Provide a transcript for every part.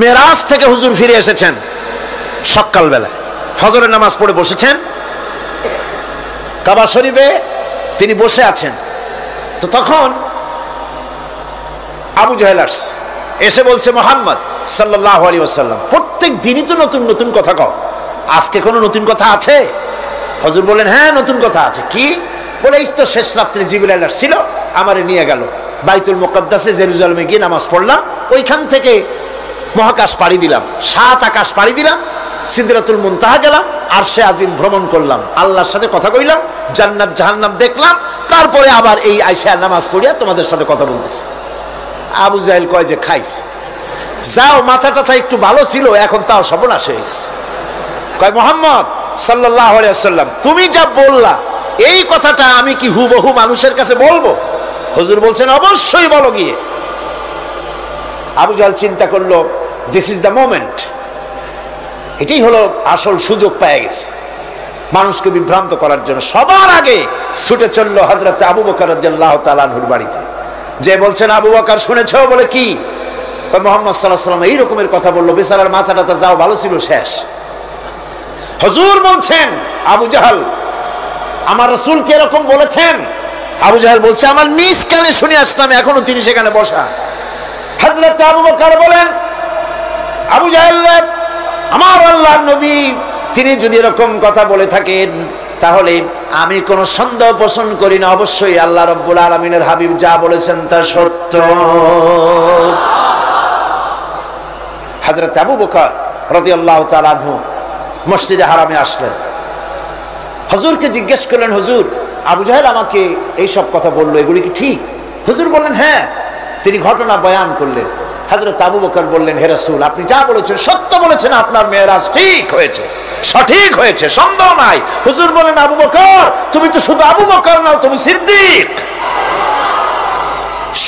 মেরাজ থেকে হুজুর ফিরে এসেছেন সকালবেলায়, ফজরের নামাজ পড়ে বসেছেন কাবা শরীফে, তিনি বসে আছেন। তো তখন আবু জাহেল আসছে, এসে বলছে মুহাম্মদ সাল্লাল্লাহু আলাইহি ওয়াসাল্লাম প্রত্যেক দিনই তো নতুন নতুন কথা কও, আজকে কোনো নতুন কথা আছে? হুজুর বলেন হ্যাঁ নতুন কথা আছে। কি? বলে এই তো শেষ রাত্রে জিবরাইল আসছিল, আমারে নিয়ে গেল বাইতুল মুকাদ্দাসে, জেরুজালেমে গিয়ে নামাজ পড়লাম, ওইখান থেকে মহাকাশ পাড়ি দিলাম, 7 আকাশ পাড়ি দিলাম, সিদরাতুল মুনতাহা গেলাম, আরশে আজিম ভ্রমণ করলাম, আল্লাহর সাথে কথা কইলাম, জান্নাত জাহান্নাম দেখলাম, তারপরে আবার এই আয়েশা নামাজ পড়িয়া তোমাদের সাথে কথা বলতেছে। আবু জাহেল কয় যে খাইস, যাও মাথাটা একটু ভালো ছিল, এখন তাও সর্বনাশ হয়ে গেছে। কয় মুহাম্মদ সাল্লাল্লাহু আলাইহি ওয়াসাল্লাম তুমি যা বললা এই কথাটা আমি কি হুবহু মানুষের কাছে বলবো? হুজুর বলছেন অবশ্যই বলো গিয়ে। আবু জাহেল চিন্তা করলো দিস ইজ দ্য মোমেন্ট, এটাই হলো আসল সুযোগ পেয়ে গেছে মানুষকে বিভ্রান্ত করার জন্য। সবার আগে ছুটে চললো হযরত আবু বকর রাদিয়াল্লাহু তাআলা আনহুর বাড়িতে, যে বলছেন আবু বকর শুনেছো? বলে কি? মুহাম্মদ সাল্লাল্লাহু আলাইহি ওয়াসাল্লাম এইরকমের কথা বললো, বেচারার মাথাটা যাও ভালো ছিল শেষ। হুজুর বলছেন আবু জাহেল আমার রাসূল কি এরকম বলেছেন? আবু জাহেল বলছে আমার নিজ কানে শুনে আসলাম, এখনো তিনি সেখানে বসা। হযরত আবু বকর বলেন আবু জাহেল আমার আল্লাহর নবী তিনি যদি এরকম কথা বলে থাকেন তাহলে আমি কোনো সন্দেহ পোষণ করি না, অবশ্যই আল্লাহ রাব্বুল আলামিনের হাবিব যা বলেছেন তা সত্য। হযরত আবু বকর রাদিয়াল্লাহু তাআলা আনহু মসজিদে হারামে আসলেন, হুজুরকে জিজ্ঞেস করলেন হুজুর আবু জাহেল আমাকে এই সব কথা বললো, এগুলি কি ঠিক? হুজুর বললেন হ্যাঁ। তিনি ঘটনা বয়ান করলেন। হযরত আবু বকর বললেন হে রাসূল আপনি যা বলেছেন সত্য বলেছেন, আপনার মেরাজ ঠিক হয়েছে, সঠিক হয়েছে, সন্দেহ নাই। হুজুর বলেন আবু বকর তুমি তো শুধু আবু বকর নাও, তুমি সিদ্দিক।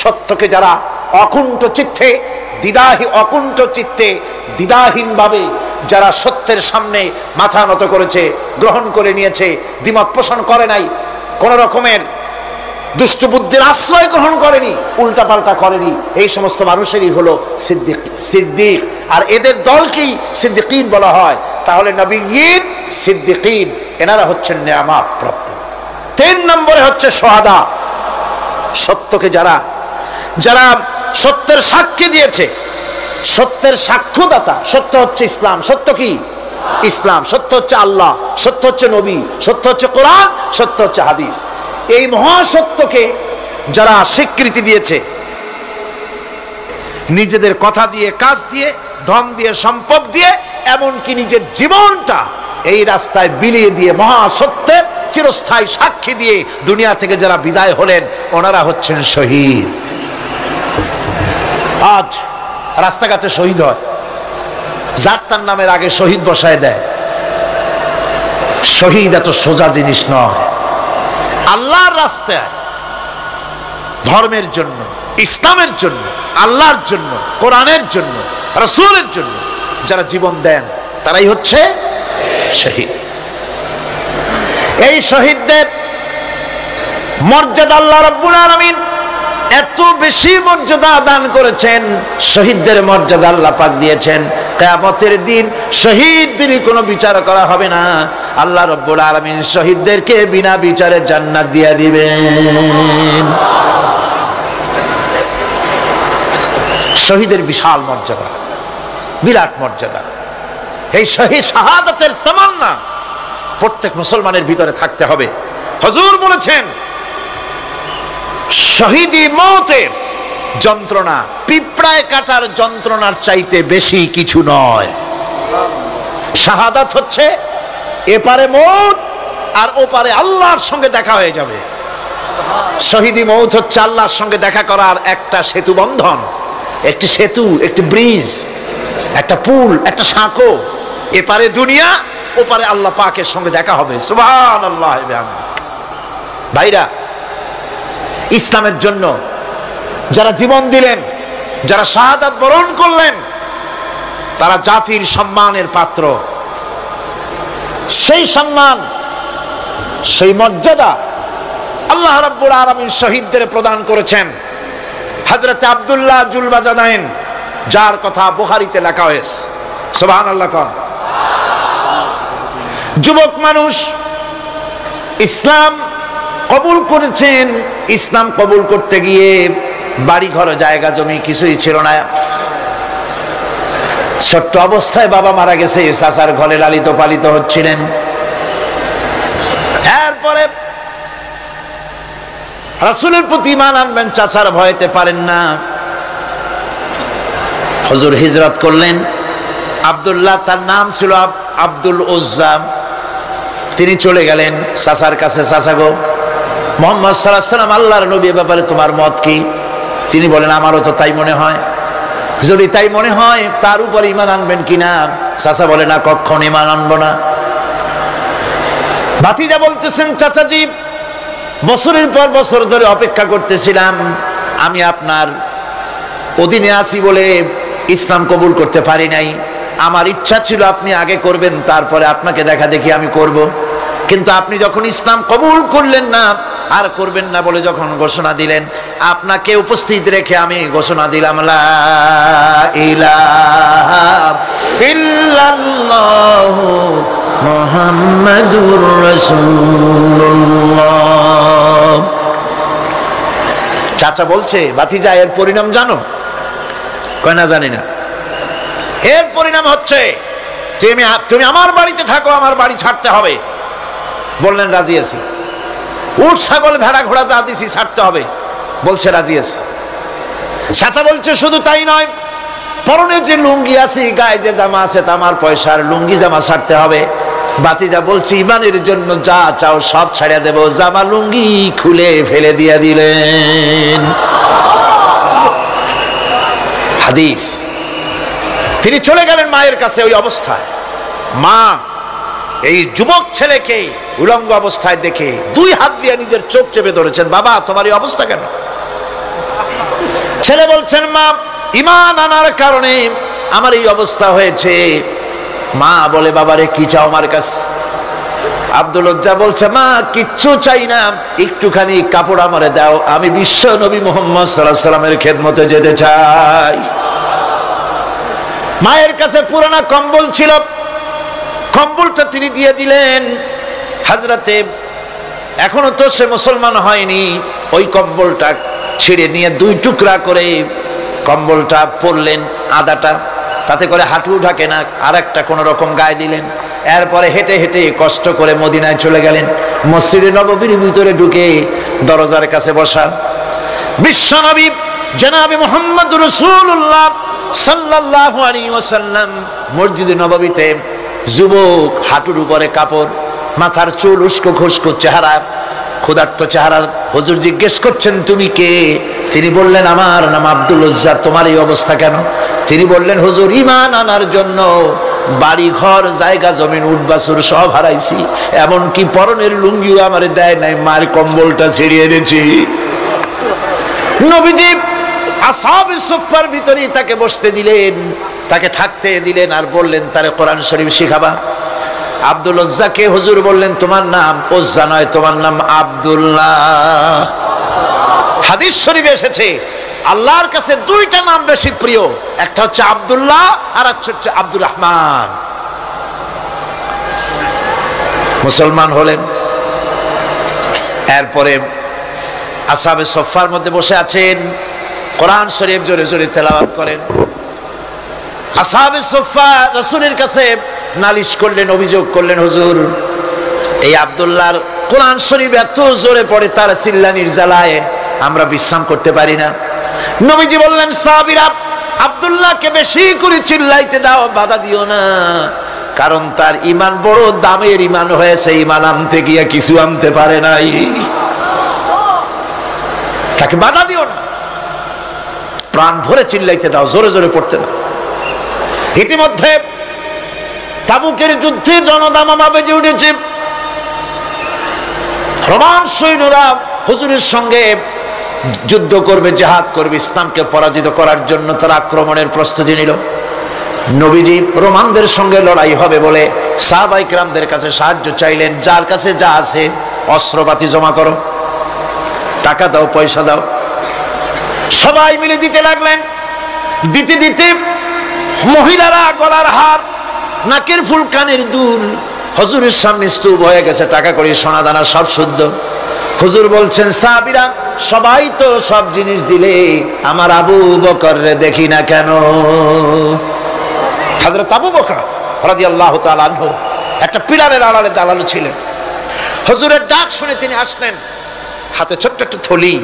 সত্যকে যারা অকুণ্ঠ চিত্তে দ্বিধাহীন ভাবে যারা সত্যের সামনে মাথা নত করেছে, গ্রহণ করে নিয়েছে, দ্বিমত পোষণ করে নাই, কোন রকমের দুষ্ট বুদ্ধির আশ্রয় গ্রহণ করেনি, উল্টাপাল্টা করেনি, এই সমস্ত মানুষেরই হলো সিদ্দিক। আর এদের দলকেই সিদ্দিকিন বলা হয়। তাহলে নবিয়্যিন, সিদ্দিকিন এনারা হচ্ছেন নেয়ামত প্রাপ্ত। 3 নম্বরে হচ্ছে শুহাদা, সত্যকে যারা সত্যের সাক্ষী দিয়েছে, সত্যের সাক্ষ্যদাতা। সত্য হচ্ছে ইসলাম। সত্য কি? ইসলাম। সত্য হচ্ছে আল্লাহ, সত্য হচ্ছে নবী, সত্য হচ্ছে কোরআন, সত্য হচ্ছে হাদিস। এই মহাসত্যকে যারা স্বীকৃতি দিয়েছে, নিজেদের কথা দিয়ে, কাজ দিয়ে, ধন দিয়ে, সম্পদ দিয়ে, এমনকি নিজের জীবনটা এই রাস্তায় বিলিয়ে দিয়ে মহাসত্যের চিরস্থায়ী সাক্ষী দিয়ে দুনিয়া থেকে যারা বিদায় হলেন ওনারা হচ্ছেন শহীদ। আজ রাস্তাঘাটে শহীদ হয়, যার তার নামের আগে শহীদ বসায় দেয়। শহীদ এত সোজা জিনিস নয়। আল্লাহর রাস্তায় ধর্মের জন্য, ইসলামের জন্য, আল্লাহর জন্য, কোরআনের জন্য, রাসূলের জন্য যারা জীবন দেন তারাই হচ্ছে শহীদ। এই শহীদদের মর্যাদা আল্লাহ রাব্বুল আলামিন এত বেশি মর্যাদা দান করেছেন। শহীদদের মর্যাদা আল্লাহ পাক দিয়েছেন কিয়ামতের দিন শহীদদের কোনো বিচার করা হবে না। আল্লাহ রাব্বুল আলামিন শহীদদেরকে বিনা বিচারে জান্নাত দিয়ে দিবেন। শহীদের বিশাল মর্যাদা, বিরাট মর্যাদা। এই শহীদ শাহাদাতের তামান্না প্রত্যেক মুসলমানের ভিতরে থাকতে হবে। হুজুর বলেছেন শহীদি মওতের যন্ত্রণা পিঁপড়ায় কাটার যন্ত্রণার চাইতে বেশি কিছু নয়। শাহাদাত হচ্ছে এপারে মওত আর ওপারে আল্লাহর সঙ্গে দেখা হয়ে যাবে। শহীদি মওত হচ্ছে আল্লাহর সঙ্গে দেখা করার একটা সেতু বন্ধন, একটি সেতু, একটি ব্রিজ, একটা পুল, একটা সাঁকো। এপারে দুনিয়া, ওপারে আল্লাহ পাকের সঙ্গে দেখা হবে। সুবহানাল্লাহ। ভাইরা, ইসলামের জন্য যারা জীবন দিলেন, যারা শাহাদাত বরণ করলেন, তারা জাতির সম্মানের পাত্র। সেই সম্মান, সেই মর্যাদা আল্লাহ রাব্বুল আলামিন শহীদদের প্রদান করেছেন। হযরত আব্দুল্লাহ জুলবাজাদাইন যার কথা বুখারীতে লেখা হয়েছে। সুবহানাল্লাহ কোন। যুবক মানুষ ইসলাম কবুল করেছেন। ইসলাম কবুল করতে গিয়ে বাড়ি ঘর জায়গা জমি কিছুই ছিল না। ছোট্ট অবস্থায় বাবা মারা গেছে, চাচার ঘরে লালিত পালিত হচ্ছিলেন। এরপরে রাসূলের প্রতি ঈমান আনবেন, চাচার ভয়তে পারেন না। হুজুর হিজরত করলেন। আব্দুল্লাহ তার নাম ছিল, আব্দুল উজ্জা। তিনি চলে গেলেন চাচার কাছে। চাচা গো, মুহাম্মদ সাল্লাল্লাহু আলাইহি ওয়াসাল্লাম আল্লাহর নবী, ব্যাপারে তোমার মত কি? তিনি বলেন আমারও তো তাই মনে হয়। যদি তাই মনে হয় তার উপর ঈমান আনবেন কিনা? চাচা বলে না, কখনো ঈমান আনবো না। ভাতিজা বলতেছেন চাচাজি, বছরের পর বছর ধরে অপেক্ষা করতেছিলাম, আমি আপনার অধীনে আছি বলে ইসলাম কবুল করতে পারি নাই। আমার ইচ্ছা ছিল আপনি আগে করবেন, তারপরে আপনাকে দেখা দেখি আমি করব। কিন্তু আপনি যখন ইসলাম কবুল করলেন না, আর করবেন না বলে যখন ঘোষণা দিলেন, আপনাকে উপস্থিত রেখে আমি ঘোষণা দিলাম লা ইলাহা ইল্লাল্লাহু মুহাম্মাদুর রাসূলুল্লাহ। চাচা বলছে, ভাতিজা এর পরিণাম জানো? কয় না, জানি না। এর পরিণাম হচ্ছে তুমি আমার বাড়িতে থাকো, আমার বাড়ি ছাড়তে হবে। বললেন রাজি আছি। উট ছাগল ভেড়া ঘোড়া যা দিছি ছাড়তে হবে। বলছে রাজি আছি। চাচা বলছে শুধু তাই নয়, পরনে যে লুঙ্গি আছে, গায়ে যে জামা আছে, তা আমার পয়সার লুঙ্গি জামা ছাড়তে হবে। ভাতিজা বলছে ঈমানের জন্য যা চাও সব ছাড়িয়ে দেব। জামা লুঙ্গি খুলে ফেলে দিয়ে দিলেন। হাদিস। তিনি চলে গেলেন মায়ের কাছে ওই অবস্থায়। মা এই যুবক ছেলেকে উলঙ্গ অবস্থায় দেখে দুই হাত দিয়ে নিজের চোখ চেপে ধরেছেন। বাবা, তোমার এই অবস্থা কেন? ছেলে বলছেন, মা ঈমান আনার কারণে আমার এই অবস্থা হয়েছে। মা বলে, বাবারে কি চাও আমার কাছে? আব্দুল উজ্জা বলছে, মা কিচ্ছু চাই না, একটুখানি কাপড় আমারে দাও, আমি বিশ্ব নবী মুহাম্মদ সাল্লাল্লাহু আলাইহি ওয়াসাল্লামের খেদমতে যেতে চাই। মায়ের কাছে পুরানা কম্বল ছিল, কম্বলটা তিনি দিয়ে দিলেন। হযরতে এখনো তো সে মুসলমান হয়নি, ওই কম্বলটা ছিঁড়ে নিয়ে দুই টুকরা করে কম্বলটা পরলেন, আদাটা তাতে করে হাঁটু ঢাকে না, আর একটা কোন রকম গায়ে দিলেন। এরপরে হেঁটে হেঁটে কষ্ট করে মদিনায় চলে গেলেন। মসজিদে নববীর ভিতরে ঢুকে দরজার কাছে বসা বিশ্বনবী জনাবে মুহাম্মদ রাসূলুল্লাহ সাল্লাল্লাহু আলাইহি ওয়াসাল্লাম মসজিদে নববীতে, যুবক, হাঁটুর উপরে কাপড়, মাথার চুল উস্কো খুস্কো চেহারা, ক্ষুধার্ত চেহারা। হুজুর জিজ্ঞেস করছেন, তুমি কে? তিনি বললেন, আমার নাম আব্দুল উজ্জা। তোমার এই অবস্থা কেন? তিনি বললেন, হুজুর ঈমান আনার জন্য বাড়ি ঘর জায়গা জমিন উট বাছুর সব হারাইছি, এমনকি পরনের লুঙ্গিও আমারে দেয় নাই, মায়ের কম্বলটা ছিঁড়িয়ে এনেছি। নবীজি আসহাবে সুফফার ভিতরে তাকে বসতে দিলেন, তাকে থাকতে দিলেন, আর বললেন তারে কোরআন শরীফ শিখাবা। আব্দুল উজ্জাকে হুজুর বললেন, তোমার নাম উজ্জা নয়, তোমার নাম আব্দুল্লাহ। হাদিস শরীফে এসেছে আল্লাহর কাছে দুইটা নাম বেশি প্রিয়, একটা হচ্ছে আব্দুল্লাহ আর একটা হচ্ছে আব্দুর রহমান। মুসলমান হলেন। এরপরে আসহাবে সুফফার মধ্যে বসে আছেন, কোরআন শরীফ জোরে জোরে তেলাওয়াত করেন। আসহাবে সুফফা রাসূলের কাছে নালিশ করলেন, অভিযোগ করলেন, হুজুর এই আব্দুল্লাহর কোরআন শরীফ এত জোরে পড়ে, তার চিল্লানির জ্বালায় আমরা বিশ্রাম করতে পারি না। নবীজি বললেন, সাহাবীরা আব্দুল্লাহকে বেশি করে চিল্লাইতে দাও, বাধা দিও না, কারণ তার ঈমান বড় দামের ঈমান হয়েছে, ঈমান আনতে গিয়ে কিছু আনতে পারে নাই, তাকে বাধা দিও না, প্রাণ ভরে চিল্লাইতে দাও, জোরে জোরে পড়তে দাও। ইতিমধ্যে তাবুকের যুদ্ধের রণদামামা বেজে উঠেছে। রোমান সৈন্যরা হুজুরের সঙ্গে যুদ্ধ করবে, জিহাদ করবে, ইসলামকে পরাজিত করার জন্য তারা আক্রমণের প্রস্তুতি নিল। নবীজি রোমানদের সঙ্গে লড়াই হবে বলে সাহাবায়ে কেরামদের কাছে সাহায্য চাইলেন, যার কাছে যা আছে অস্ত্রপাতি জমা করো, টাকা দাও, পয়সা দাও। সবাই মিলে দিতে লাগলেন। দিতে দিতে মহিলারা গলার হার, নাকের ফুল, কানের দুল হুজুরের সামনে স্তূপ হয়ে গেছে, টাকা কড়ি সোনা দানা সব শুদ্ধ। হুজুর বলছেন, সাহাবীরা সবাই তো সব জিনিস দিলে, আমার আবু বকর রে দেখি না কেন? হযরত আবু বকর রাদিয়াল্লাহু তাআলা আনহু একটা পিলারের আড়ালে দাঁড়ানো ছিলেন। হুজুরের ডাক শুনে তিনি আসলেন, হাতে ছোট্ট একটা থলি,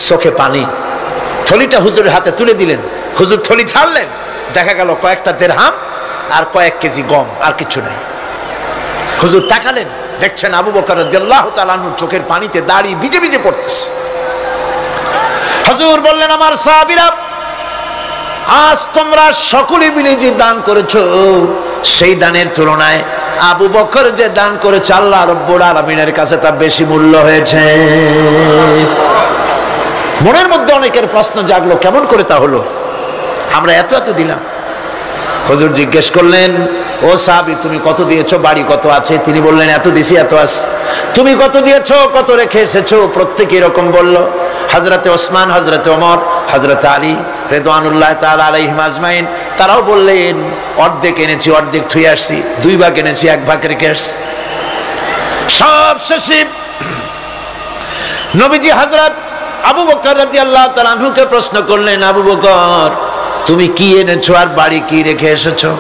চোখে পানি। থলিটা হুজুরের হাতে তুলে দিলেন। হুজুর থলি ছাড়লেন, দেখা গেল কয়েকটা দিরহাম আর কয়েক কেজি গম, আর কিছু নাই। হুজুর তাকালেন, দেখছেন আবু বকর রাদিয়াল্লাহু তাআলা আনহুর চোখের পানিতে দাড়ি ভিজে ভিজে পড়তেছে। হুজুর বললেন, আমার সাহাবীরা, আজ তোমরা সকলে মিলে যে দান করেছো, সেই দানের তুলনায় আবু বকর যে দান করেছে আল্লাহ রাব্বুল আলামিনের কাছে তা বেশি মূল্য হয়েছে। মনের মধ্যে অনেকের প্রশ্ন জাগলো, কেমন করে তা হলো? আমরা এত এত দিলাম। হুজুর জিজ্ঞেস করলেন, ও সাহাবী, তুমি কত দিয়েছো, বাড়ি কত আছে? তিনি বললেন, এত দিছি, এত আছে। তুমি কত দিয়েছো, কত রেখে এসেছো? প্রত্যেকে এরকম বলল। হযরতে ওসমান, হযরতে ওমর, হযরতে আলী রিদওয়ানুল্লাহ তাআলা আলাইহিম আজমাইন, তারাও বললেন, অর্ধেক এনেছি, অর্ধেক থুয়ে আসছি, 2 ভাগ এনেছি, 1 ভাগ রেখে আসছি। সব শেষে নবীজি হযরত আবু বকর রাদিয়াল্লাহু তাআলা আনহুকে প্রশ্ন করলেন, আবু বকর, তুমি কি এনেছো আর বাড়ি কি রেখে এসেছো?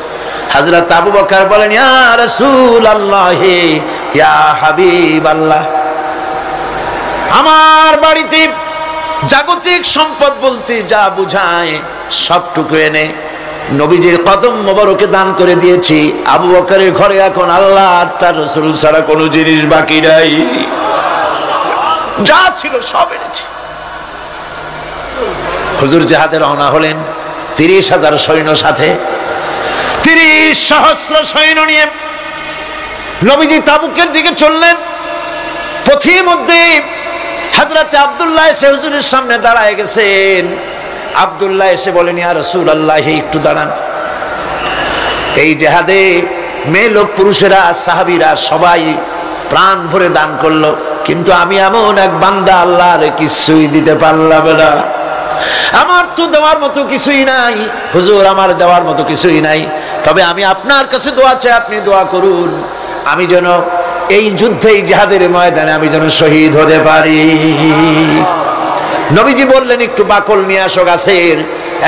হযরত আবু বকর বলেন, ইয়া রাসূলুল্লাহ, ইয়া হাবিবাল্লাহ, আমার বাড়িতে জাগতিক সম্পদ বলতে যা বুঝায় সবটুকু এনে নবীজির কদম মোবারকে দান করে দিয়েছি। আবু বকরের ঘরে এখন আল্লাহ আর তার রাসূল ছাড়া কোনো জিনিস বাকি নাই, যা ছিল সব এনেছি। হুজুর জিহাদে রওনা হলেন 30,000 সৈন্য সাথে, 30 সহস্র সৈন্য নিয়ে নবীজি তাবুকের দিকে চললেন। পথের মধ্যে হযরতে আব্দুল্লাহ এসে হুজুরের সামনে দাঁড়ায় গেছেন। আব্দুল্লাহ এসে বলেন, ইয়া রাসূলুল্লাহ, একটু দাঁড়ান। এই জিহাদে মেয়ে লোক, পুরুষেরা, সাহাবীরা সবাই প্রাণ ভরে দান করলো, কিন্তু আমি এমন এক বান্দা, আল্লাহর কিছুই দিতে পারলাম না। আমার তো দেওয়ার মতো কিছুই নাই হুজুর, আমার দেওয়ার মতো কিছুই নাই। তবে আমি আপনার কাছে দোয়া চাই, আপনি দোয়া করুন, আমি যেন এই যুদ্ধে, এই জিহাদের ময়দানে আমি যেন শহীদ হতে পারি। নবীজি বললেন, একটু বাকল নিয়ে আসো গাছের।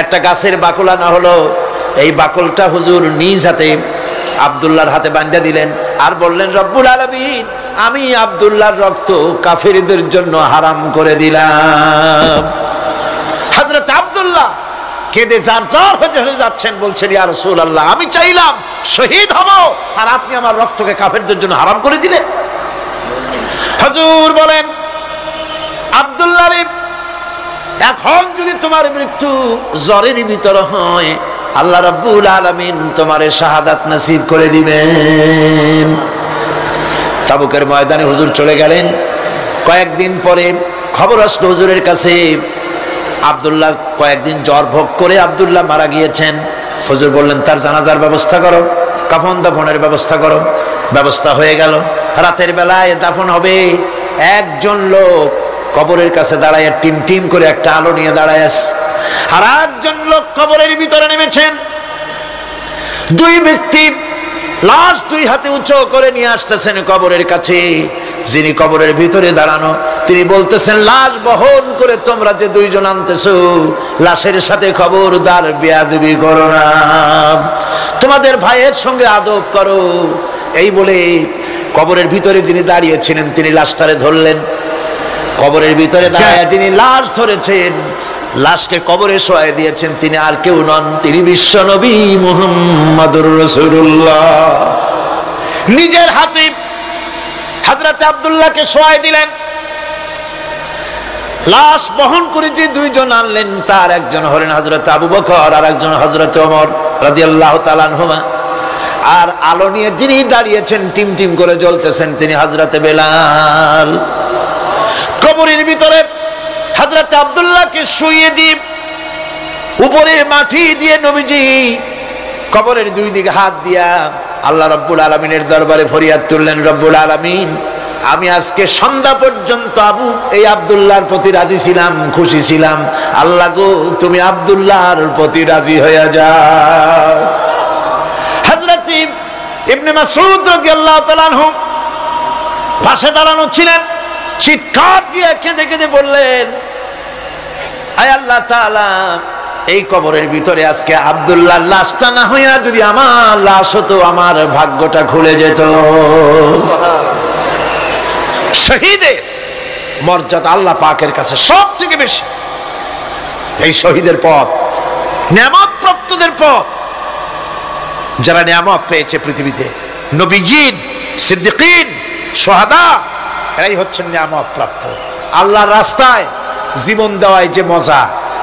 একটা গাছের বাকল আনা হলো। এই বাকলটা হুজুর নিজ হাতে আব্দুল্লাহর হাতে বাঁধা দিলেন, আর বললেন, রব্বুল আলামিন, আমি আব্দুল্লাহর রক্ত কাফেরদের জন্য হারাম করে দিলাম। হযরত আব্দুল্লাহ কেঁদে যার যার হয়ে যাচ্ছেন, বলছেন, ইয়া রাসূলুল্লাহ, আমি চাইলাম শহীদ হব, আর আপনি আমার রক্তকে কাফেরদের জন্য হারাম করে দিলেন। হুজুর বলেন, আব্দুল্লাহ রে, এখন যদি তোমার মৃত্যু জ্বরের ভিতর হয়, আল্লাহ রাব্বুল আলামিন তোমারে শাহাদাত নসিব করে দিবেন। তাবুকের ময়দানে হুজুর চলে গেলেন। কয়েকদিন পরে খবর আসলো হুজুরের কাছে, আব্দুল্লাহ কয়েকদিন জ্বর ভোগ করে আব্দুল্লাহ মারা গিয়েছেন। হুজুর বললেন, তার জানাজার ব্যবস্থা করো, কাফন দাফনের ব্যবস্থা করো। ব্যবস্থা হয়ে গেল। রাতের বেলায় দাফন হবে। একজন লোক কবরের কাছে দাঁড়ায় টিম টিম করে একটা আলো নিয়ে দাঁড়ায় আছে, আর একজন লোক কবরের ভিতরে নেমেছেন। 2 ব্যক্তি লাশ 2 হাতে উঁচু করে নিয়ে আসতেছেন কবরের কাছে। যিনি কবরের ভিতরে দাঁড়ানো, তিনি বলতেছেন, লাশ বহন করে তোমরা যে 2 জন আনতেছো, লাশের সাথে খবরদার বেয়াদবি করো না, তোমাদের ভাইয়ের সঙ্গে আদব করো। এই বলে কবরের ভিতরে যিনি দাঁড়িয়েছিলেন, তিনি লাশটারে ধরলেন। কবরের ভিতরে দাঁড়ায় যিনি লাশ ধরেছেন, লাশকে কবরে শোয়াই দিয়েছেন, তিনি আর কেউ নন, তিনি বিশ্ব নবী মুহাম্মদুর রাসূলুল্লাহ। নিজের হাতে হযরত আব্দুল্লাহকে শোয়াই দিলেন। লাশ বহন করে যে 2 জন আনলেন, তার একজন হলেন হযরত আবু বকর, আর একজন হযরত ওমর রাদিয়াল্লাহু তাআলা আনহুমা। আর আলো নিয়ে যিনি দাঁড়িয়েছেন, টিম টিম করে জ্বলতেছেন, তিনি হযরত বেলাল। কবরের ভিতরে হযরত আব্দুল্লাহকে শুইয়ে দিয়ে উপরে মাটি দিয়ে নবীজি কবরের 2 দিকে হাত দিয়া আল্লাহ রাব্বুল আলামিনের দরবারে ফরিয়াদ তুললেন, রব্বুল আলামিন, আমি আজকে সন্ধ্যা পর্যন্ত এই আব্দুল্লাহর প্রতি রাজি ছিলাম, খুশি ছিলাম। আল্লাহ গো, তুমি আব্দুল্লাহর প্রতি রাজি হয়ে যাও। হযরত ইবনে মাসউদ রাদিয়াল্লাহু তাআলা আনহু পাশে দাঁড়ানো ছিলেন, চিৎকার দিয়ে কেঁদে কেঁদে বললেন, আয় আল্লাহ তাআলা, এই কবরের ভিতরে আজকে আব্দুল্লাহর লাশটা না হইয়া যদি আমার লাশ হতো, আমার ভাগ্যটা খুলে যেত। শহীদের মর্যাদা আল্লাহ পাকের কাছে সব থেকে বেশি। এই শহীদের পথ নিয়ামত প্রাপ্তদের পথ। যারা নিয়ামত পেয়েছে পৃথিবীতে, নবীজিন, সিদ্দিকিন, শুহাদা, এরাই হচ্ছেন নিয়ামত প্রাপ্ত। আল্লাহর রাস্তায় জীবন দেওয়ায় যে মজা,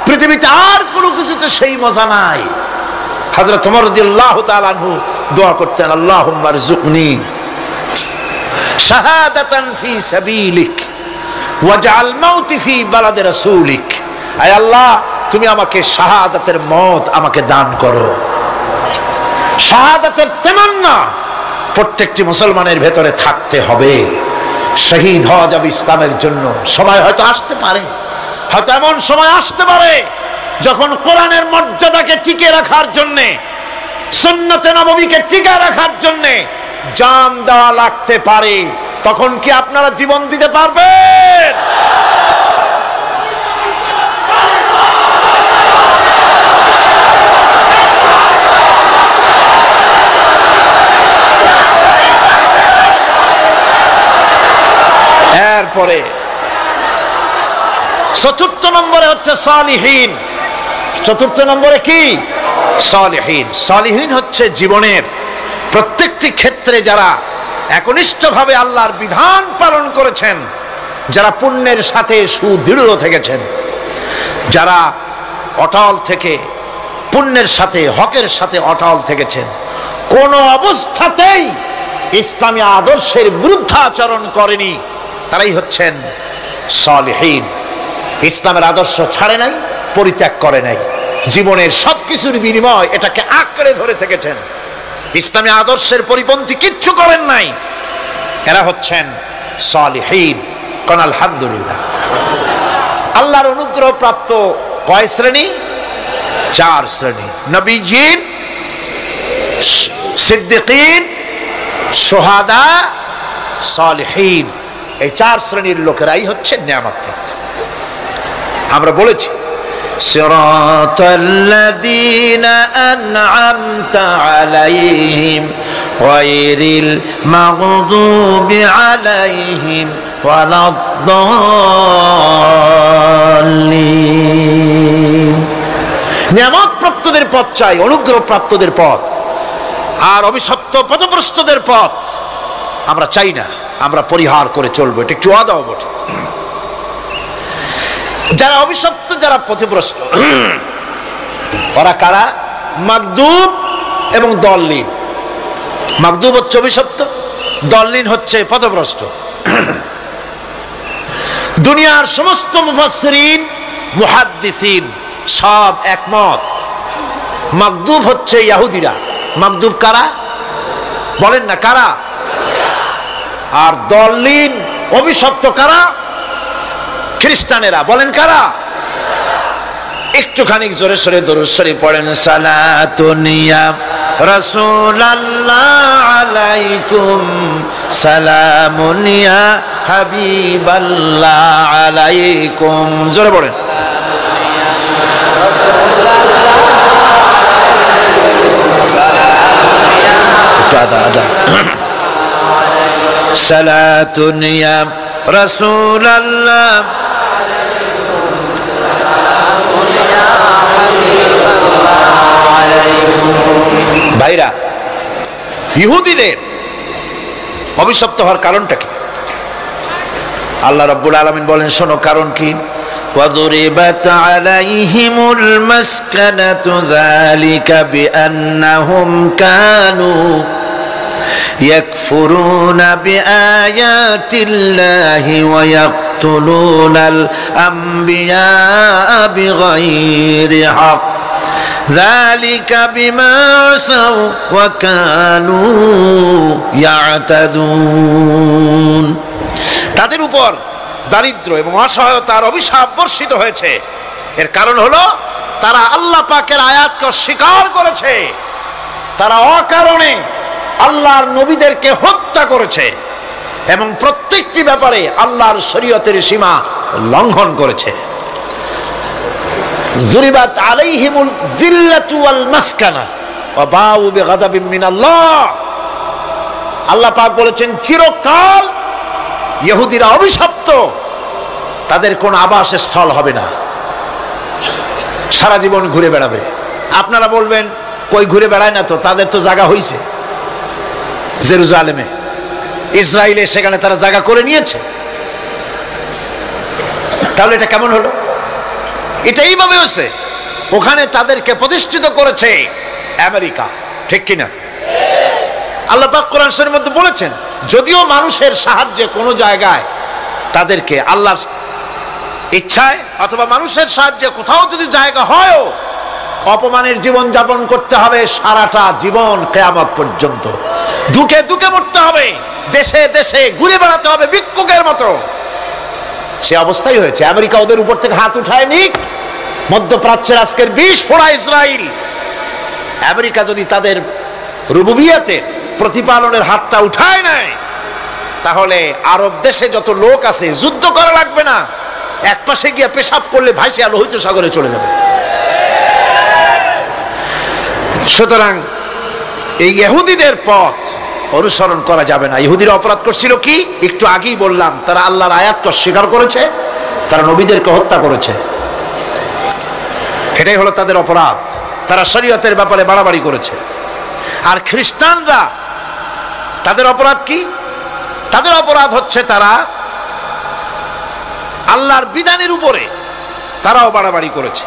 পৃথিবীতে আর কোনো কিছুতে সেই মজা নাই। হযরত ওমর রাদিয়াল্লাহু তাআলা আনহু দোয়া করতেন, আল্লাহুম্মা রযুকনি শাহাদাতান ফি সাবিলিক ওয়াজআল মাউতি ফি বালাদি রাসূলিক। আয় আল্লাহ, তুমি আমাকে শাহাদাতের মত আমাকে দান করো। শাহাদাতের তামান্না প্রত্যেকটি মুসলমানের ভেতরে থাকতে হবে। শহীদ হওয়া যাবে ইসলামের জন্য। সময় হয়তো আসতে পারে, হয়তো এমন সময় আসতে পারে যখন কোরআনের মর্যাদাকে টিকে রাখার জন্য, সুন্নতে নববীকে টিকে রাখার জন্য জান দেওয়া লাগতে পারে। তখন কি আপনারা জীবন দিতে পারবেন? এরপরে চতুর্থ নম্বরে হচ্ছে সালিহিন। চতুর্থ নম্বরে কি? সালিহিন। সালিহিন হচ্ছে জীবনের প্রত্যেকটি ক্ষেত্রে যারা একনিষ্ঠভাবে আল্লাহর বিধান পালন করেছেন, যারা পুণ্যের সাথে সুদৃঢ় থেকেছেন, যারা অটল থেকে পুণ্যের সাথে, হকের সাথে অটল থেকেছেন, কোন অবস্থাতেই ইসলামী আদর্শের বিরুদ্ধাচরণ করেনি, তারাই হচ্ছেন সালিহিন। ইসলামের আদর্শ ছাড়ে নাই, পরিত্যাগ করে নাই, জীবনের সবকিছুর বিনিময় এটাকে আঁকড়ে ধরে থেকেছেন, ইসলামী আদর্শের পরিপন্থী কিচ্ছু করেন নাই। এরা হচ্ছেন সালিহিন। কোন আলহামদুলিল্লাহ। আল্লাহর অনুগ্রহ প্রাপ্ত কয় শ্রেণী? 4 শ্রেণী। নবীজিন, সিদ্দিকিন, শুহাদা, সালিহিন, এই 4 শ্রেণীর লোকেরাই হচ্ছে নিয়ামত প্রাপ্ত। আমরা বলেছি সিরাতাল্লাযীনা আন'আমতা আলাইহিম গায়রিল মাগদুবি আলাইহিম ওয়ালাদ-দাল্লিন। নিয়ামত প্রাপ্তদের পথ চাই, অনুগ্রহ প্রাপ্তদের পথ, আর অভিশপ্ত পথভ্রষ্টদের পথ আমরা চাই না, আমরা পরিহার করে চলবো। এটা একটু ওয়াদাও বটে। যারা অভিশপ্ত, যারা পথভ্রষ্ট, ওরা কারা? মাগদুব এবং দল্লিন। মাগদুব হচ্ছে অভিশপ্ত, দল্লিন হচ্ছে পথভ্রষ্ট। দুনিয়ার সমস্ত মুফাসসিরিন, মুহাদ্দিসিন সব একমত, মাগদুব হচ্ছে ইহুদিরা। মাগদুব কারা? বলেন না কারা? আর দল্লিন, অভিশপ্ত কারা? খ্রিস্টানেরা। বলেন কারা? একটুখানি জোরে সোরে দরুদ শরীফ পড়েন। সালাতুন ইয়া রাসূলুল্লাহ আলাইকুম, সালামুন ইয়া হাবিবাল্লাহ আলাইকুম। জোরে পড়েন। সালাতুন ইয়া রাসূলুল্লাহ, ভাইরা, ইহুদিদের অভিশপ্ত হওয়ার কারণটা কি? আল্লাহ রাব্বুল আলামিন বলেন, শোনো কারণ কি। وَضُرِبَتْ عَلَيْهِمُ الْمَسْكَنَةُ ذَلِكَ بِأَنَّهُمْ كَانُوا يَكْفُرُونَ بِآيَاتِ اللَّهِ وَيَقْتُلُونَ الْأَنْبِيَاءَ بِغَيْرِ حَقٍّ ذَلِكَ بِمَا عَصَوْا وَكَانُوا يَعْتَدُونَ। তাদের উপর দারিদ্র এবং অসহায়তার অভিশাপ বর্ষিত হয়েছে। এর কারণ হলো তারা আল্লাহ পাকের আয়াতকে অস্বীকার করেছে, তারা অকারণে আল্লাহর নবীদেরকে হত্যা করেছে এবং প্রত্যেকটি ব্যাপারে আল্লাহর শরীয়তের সীমা লঙ্ঘন করেছে। যুরিবাত আলাইহিমুল যিল্লাতু ওয়াল মাসকানা ওয়া বাউ বিগাদাবিন মিনাল্লাহ। আল্লাহ পাক বলেছেন চিরকাল ইহুদিরা অভিশপ্ত, তাদের কোন আবাসস্থল হবে না, সারা জীবন ঘুরে বেড়াবে। আপনারা বলবেন কই ঘুরে বেড়ায় না, তো তাদের তো জায়গা হইছে জেরুজালেমে, ইসরায়েলে, সেখানে তারা জায়গা করে নিয়েছে। তাহলে এটা কেমন হলো? এটা এইভাবে হচ্ছে, ওখানে তাদেরকে প্রতিষ্ঠিত করেছে আমেরিকা, ঠিক কিনা? আল্লাহ পাক কোরআন শরীফের মধ্যে বলেছেন যদিও মানুষের সাহায্যে কোনো জায়গায় তাদেরকে আল্লাহর ইচ্ছায় অথবা মানুষের সাহায্যে কোথাও যদি জায়গা হয়, অপমানের জীবন যাপন করতে হবে সারাটা জীবন, কিয়ামত পর্যন্ত দুঃখে দুঃখে মরতে হবে, দেশে দেশে ঘুরে বেড়াতে হবে ভিক্ষুকের মতো। সে অবস্থাই হয়েছে। আমেরিকা ওদের উপর থেকে হাত উঠায় নিক, মধ্যপ্রাচ্যের আজকের 20 ফোড়া ইসরায়েল, আমেরিকা যদি তাদের রুবুবিয়াতে প্রতিপালনের হাতটা উঠায় নেয়, তাহলে আরব দেশে যত লোক আছে যুদ্ধ করা লাগবে না, এক পাশে গিয়ে পেশাব করলে ভাইসে লোহিত সাগরে চলে যাবে। সুতরাং এই ইহুদিদের পথ অনুসরণ করা যাবে না। ইহুদিরা অপরাধ করছিল কি? একটু আগেই বললাম, তারা আল্লাহর আয়াতকে অস্বীকার করেছে, তারা নবীদেরকে হত্যা করেছে, এটাই হলো তাদের অপরাধ। তারা শরীয়তের ব্যাপারে বাড়াবাড়ি করেছে। আর খ্রিস্টানরা, তাদের অপরাধ কি? তাদের অপরাধ হচ্ছে তারা আল্লাহর বিধানের উপরে তারাও বাড়াবাড়ি করেছে।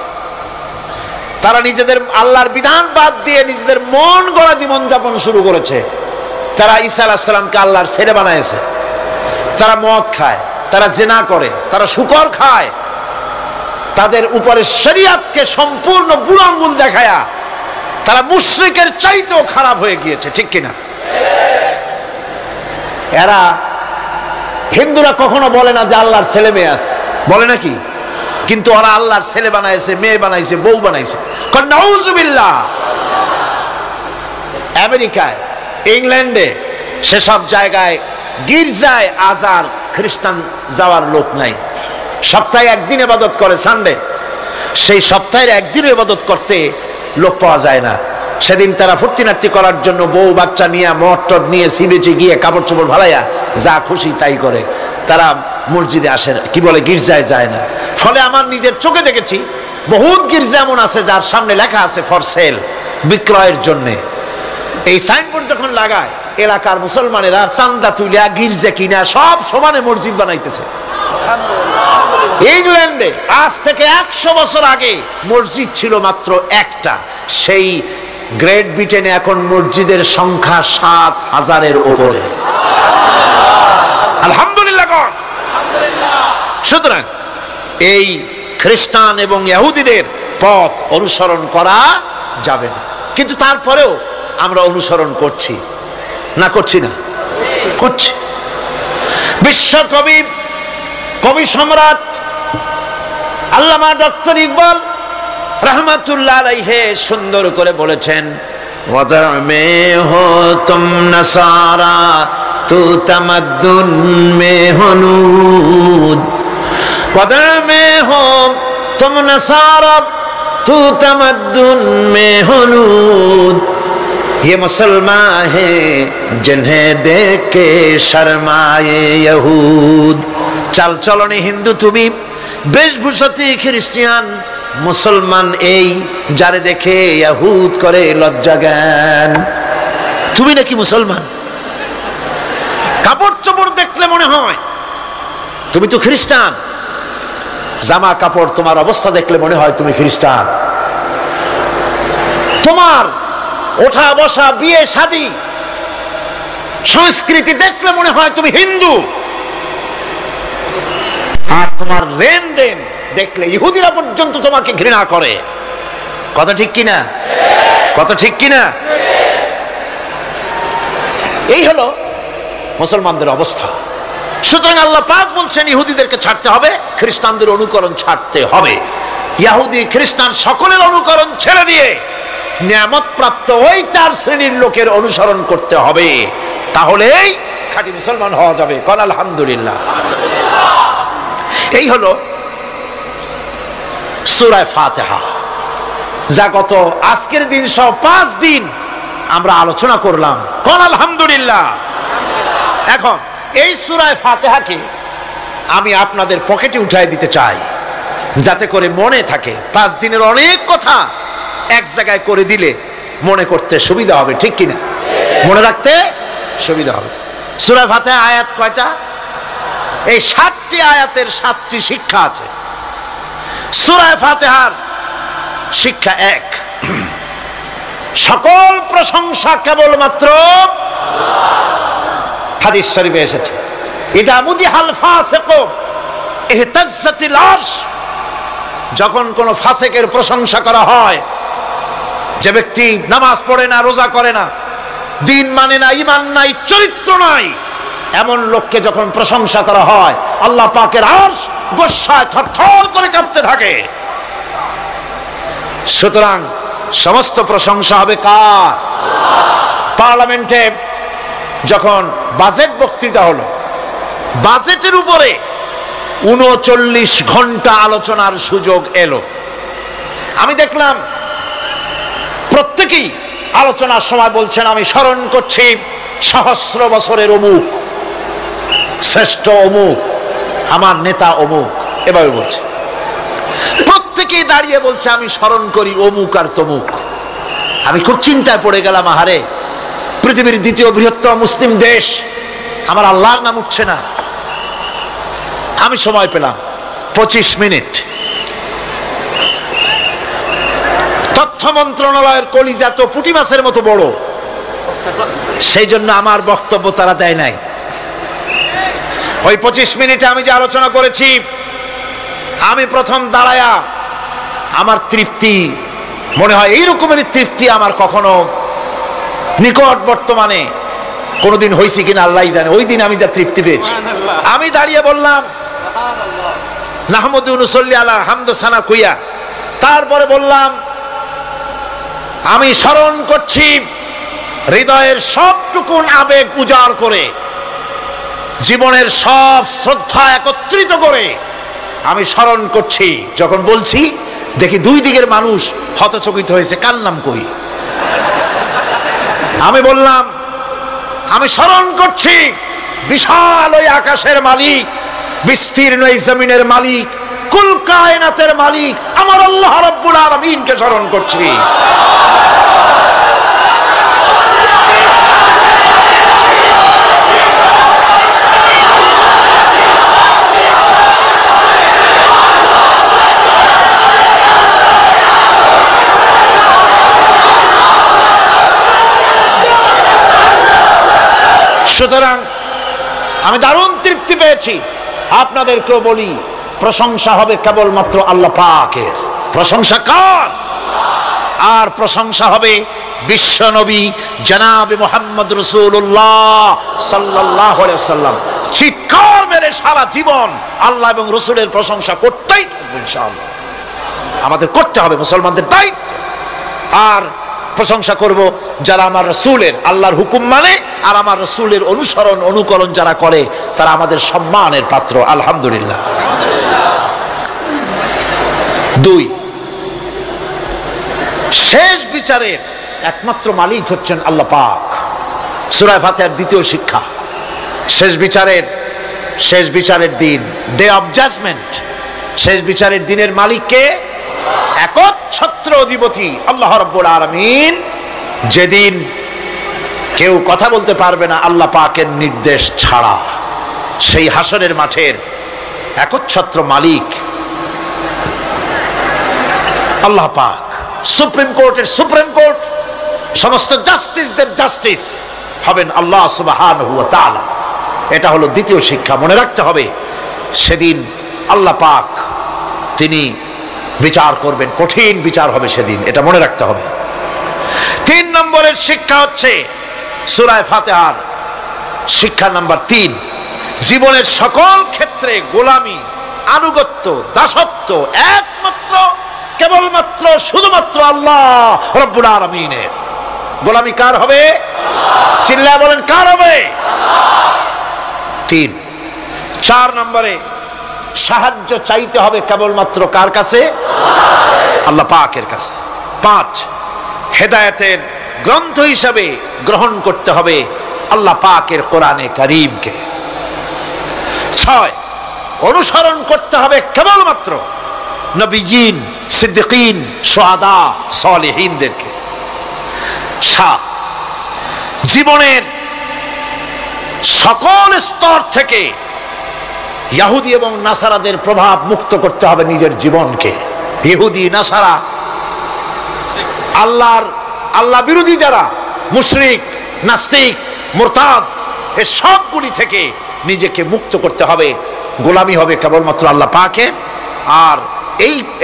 তারা নিজেদের আল্লাহর বিধান বাদ দিয়ে নিজেদের মন গড়া জীবন যাপন শুরু করেছে। তারা ঈসা আলাইহিস সালামকে আল্লাহর ছেলে বানাইছে। তারা মদ খায়, তারা জিনা করে, তারা শুকর খায়, তাদের উপরে শরীয়তকে সম্পূর্ণ বুড়ো আঙ্গুল দেখায়া তারা মুশরিকের চাইতেও খারাপ হয়ে গিয়েছে, ঠিক কিনা? এরা হিন্দুরা কখনো বলে না যে আল্লাহর ছেলে মেয়ে আছে, বলে নাকি? কিন্তু ওরা আল্লাহর ছেলে বানাইছে, মেয়ে বানাইছে, বউ বানাইছে। নাউজুবিল্লাহ। আমেরিকায়, ইংল্যান্ডে, সেসব জায়গায় গির্জায় আজ আর খ্রিস্টান যাওয়ার লোক নাই। সপ্তাহে একদিন ইবাদত করে, সানডে। সেই সপ্তাহের একদিন ইবাদত করতে লোক পাওয়া যায় না। সেদিন তারা ফুর্তি নাট্যি করার জন্য বউ বাচ্চা নিয়ে, মদ টদ নিয়ে, সিবেচে গিয়ে কাপড় চোপড় ভালাইয়া যা খুশি তাই করে। তারা মসজিদে আসে না, কি বলে, গির্জায় যায় না। ফলে আমার নিজের চোখে দেখেছি বহুত গির্জা এমন আছে যার সামনে লেখা আছে ফর সেল, বিক্রয়ের জন্য। এই সাইনবোর্ড যখন লাগায়, এলাকার মুসলমানেরা চান্দা তুলিয়া গির্জা কিনা সব সমানে মসজিদ বানাইতেছে। ইংল্যান্ডে আজ থেকে 100 বছর আগে মসজিদ ছিল মাত্র একটা। সেই গ্রেট ব্রিটেনে এখন মসজিদের সংখ্যা 7000-এর উপরে। আলহামদুলিল্লাহ। সুতরাং এই খ্রিস্টান এবং ইহুদিদের পথ অনুসরণ করা যাবে না। কিন্তু তারপরেও আমরা অনুসরণ করছি না, করছি না? করছি। বিশ্বকবি, কবি সম্রাট আল্লামা ডক্টর ইকবাল रहमतुल्लाह अलैहि সুন্দর করে বলেছেন, वज़र में हो तुम नसारा तू तमद्दुन में हो नूद, वज़र में हो तुम नसारा तू तमद्दुन में हो नूद, ये मुसलमान है जिन्हें देख के शर्माए यहूद। चल चलनी हिंदू তুমি, বেশভূষাতে খ্রিস্টান, মুসলমান এই যারে দেখে ইহুদ করে লজ্জা জ্ঞান। তুমি নাকি মুসলমান? কাপড় চোপড় দেখলে মনে হয় তুমি তো খ্রিস্টান, জামা কাপড় তোমার অবস্থা দেখলে মনে হয় তুমি খ্রিস্টান, তোমার ওঠা বসা, বিয়ে শাদী, সংস্কৃতি দেখলে মনে হয় তুমি হিন্দু, আর তোমার লেনদেন দেখলে ইহুদিরা পর্যন্ত তোমাকে ঘৃণা করে। কথা ঠিক কিনা? কথা ঠিক কিনা? এই হলো মুসলমানদের অবস্থা। সুতরাং আল্লাহ পাক বলছেন ইহুদিদেরকে ছাড়তে হবে, খ্রিস্টানদের অনুকরণ ছাড়তে হবে। ইহুদি খ্রিস্টান সকলের অনুকরণ ছেড়ে দিয়ে নিয়ামত প্রাপ্ত ওই 4 শ্রেণীর লোকের অনুসরণ করতে হবে, তাহলেই খাঁটি মুসলমান হওয়া যাবে। কোন আলহামদুলিল্লাহ। এই হলো সূরা ফাতিহা, যা গত আজকের দিন সহ 5 দিন আমরা আলোচনা করলাম। কোন আলহামদুলিল্লাহ। এখন এই সূরা ফাতিহাকে আমি আপনাদের পকেটে উঠাই দিতে চাই, যাতে করে মনে থাকে। 5 দিনের অনেক কথা এক জায়গায় করে দিলে মনে করতে সুবিধা হবে, ঠিক কিনা? মনে রাখতে সুবিধা হবে। সূরা ফাতিহা আয়াত কয়টা? এই 7টি আয়াতের 7টি শিক্ষা আছে। সূরা ফাতিহার শিক্ষা 1, সকল প্রশংসা কেবলমাত্র হাদিস শরীফে এসেছে, ইদা মুদিহাল ফাসিকু ইহতাজ্জাতিল আরশ। যখন কোন ফাসিকের প্রশংসা করা হয়, যে ব্যক্তি নামাজ পড়ে না, রোজা করে না, দিন মানে না, ঈমান নাই, চরিত্র নাই, এমন লোককে যখন প্রশংসা করা হয়, আল্লাহ পাকের আরশ গোসায় থরথর করে কাঁপতে থাকে। সুতরাং সমস্ত প্রশংসা হবে কার? পার্লামেন্টে যখন বাজেট বক্তৃতা হলো, বাজেটের উপরে 39 ঘন্টা আলোচনার সুযোগ এলো। আমি দেখলাম প্রত্যেকেই আলোচনার সময় বলছেন, আমি স্মরণ করছি সহস্র বছরের অমুক, শ্রেষ্ঠ অমুক, আমার নেতা অমুক, এভাবে বলছে। প্রত্যেকেই দাঁড়িয়ে বলছে আমি স্মরণ করি অমুক আর তমুক। আমি খুব চিন্তায় পড়ে গেলাম, আহারে, পৃথিবীর 2য় বৃহত্তম মুসলিম দেশ, আমার আল্লাহর নাম উঠছে না। আমি সময় পেলাম 25 মিনিট। তথ্য মন্ত্রণালয়ের কলিজা তো পুঁটি মাছের মতো বড়, সেই জন্য আমার বক্তব্য তারা দেয় নাই। ওই 25 মিনিটে আমি যে আলোচনা করেছি, আমি প্রথম দাঁড়ায়া আমার তৃপ্তি, মনে হয় এই রকমের তৃপ্তি আমার কখনো নিকট বর্তমানে কোনোদিন হয়েছে কিনা আল্লাহ জানে। ওই দিন আমি যা তৃপ্তি পেয়েছি, আমি দাঁড়িয়ে বললাম নাহমাদু নুসাল্লি আলা হামদ সানা কুইয়া। তারপরে বললাম আমি স্মরণ করছি হৃদয়ের সবটুকুন আবেগ উজাড় করে, জীবনের সব শ্রদ্ধা একত্রিত করে আমি স্মরণ করছি। যখন বলছি দেখি 2 দিকের মানুষ হতচকিত হয়েছে, কার নাম কই? আমি বললাম আমি স্মরণ করছি বিশাল ওই আকাশের মালিক, বিস্তীর্ণ এই জমিনের মালিক, কুল কায়নাতের মালিক আমার আল্লাহ রাব্বুল আলামিনকে স্মরণ করছি। সুতরাং আমি দারুণ তৃপ্তি পেয়েছি। আপনাদেরকেও বলি, প্রশংসা হবে কেবলমাত্র আল্লাহ পাকের। প্রশংসা কার? আর প্রশংসা হবে বিশ্ব নবী জনাবে মুহাম্মদ রাসূলুল্লাহ সাল্লাল্লাহু আলাইহি ওয়াসাল্লাম। চিৎকার মেরে সারা জীবন আল্লাহ এবং রাসূলের প্রশংসা করতেই থাকবো ইনশাআল্লাহ। আমাদের করতে হবে, মুসলমানদের দায়িত্ব। আর প্রশংসা করব যারা আমার রাসূলের, আল্লাহর হুকুম মানে আর আমার রাসূলের অনুসরণ অনুকরণ যারা করে, তারা আমাদের সম্মানের পাত্র। আলহামদুলিল্লাহ। 2, শেষ বিচারের একমাত্র মালিক হচ্ছেন আল্লাহ পাক। সূরা ফাতিহার 2য় শিক্ষা, শেষ বিচারের দিন, ডে অফ জাজমেন্ট, শেষ বিচারের দিনের মালিককে? একচ্ছত্র অধিপতি আল্লাহ রাব্বুল আলামিন। যেদিন কেউ কথা বলতে পারবে না আল্লাহ পাকের নির্দেশ ছাড়া, সেই হাসরের মাঠের একচ্ছত্র মালিক আল্লাহ পাক। সুপ্রিম কোর্টের সুপ্রিম কোর্ট, সমস্ত জাস্টিসদের জাস্টিস হবেন আল্লাহ সুবহানাহু ওয়া তাআলা। এটা হলো 2য় শিক্ষা, মনে রাখতে হবে। সেদিন আল্লাহ পাক তিনি বিচার করবেন, কঠিন বিচার হবে সেদিন, এটা মনে রাখতে হবে। 3 নম্বরের শিক্ষা হচ্ছে সূরা ফাতিহার শিক্ষা নাম্বার 3, জীবনের সকল ক্ষেত্রে গোলামি, আনুগত্য, দাসত্ব একমাত্র কেবলমাত্র শুধুমাত্র আল্লাহ রব্বুল আলামিনের। গোলামি কার হবে? চিল্লায় বলেন কার হবে? 3। 4 নম্বরে সাহায্য চাইতে হবে কেবলমাত্র কার কাছে? আল্লাহ পাকের কাছে। 5 হেদায়েতের গ্রন্থ হিসাবে গ্রহণ করতে হবে আল্লাহ পাকের কোরআনে কারীমকে। 6 অনুসরণ করতে হবে কেবলমাত্র নবীজিন, সিদ্দিকিন, শুহাদা, সালেহিনদেরকে। 7 জীবনের সকল স্তর থেকে ইহুদি এবং নাসারাদের প্রভাব মুক্ত করতে হবে নিজের জীবনকে। ইহুদি, নাসারা, আল্লাহ বিরোধী যারা মুশরিক, নাস্তিক, মুরতাদ, এই সবগুলি থেকে নিজেকে মুক্ত করতে হবে। গোলামি হবে কেবলমাত্র আল্লাহ পাকের। আর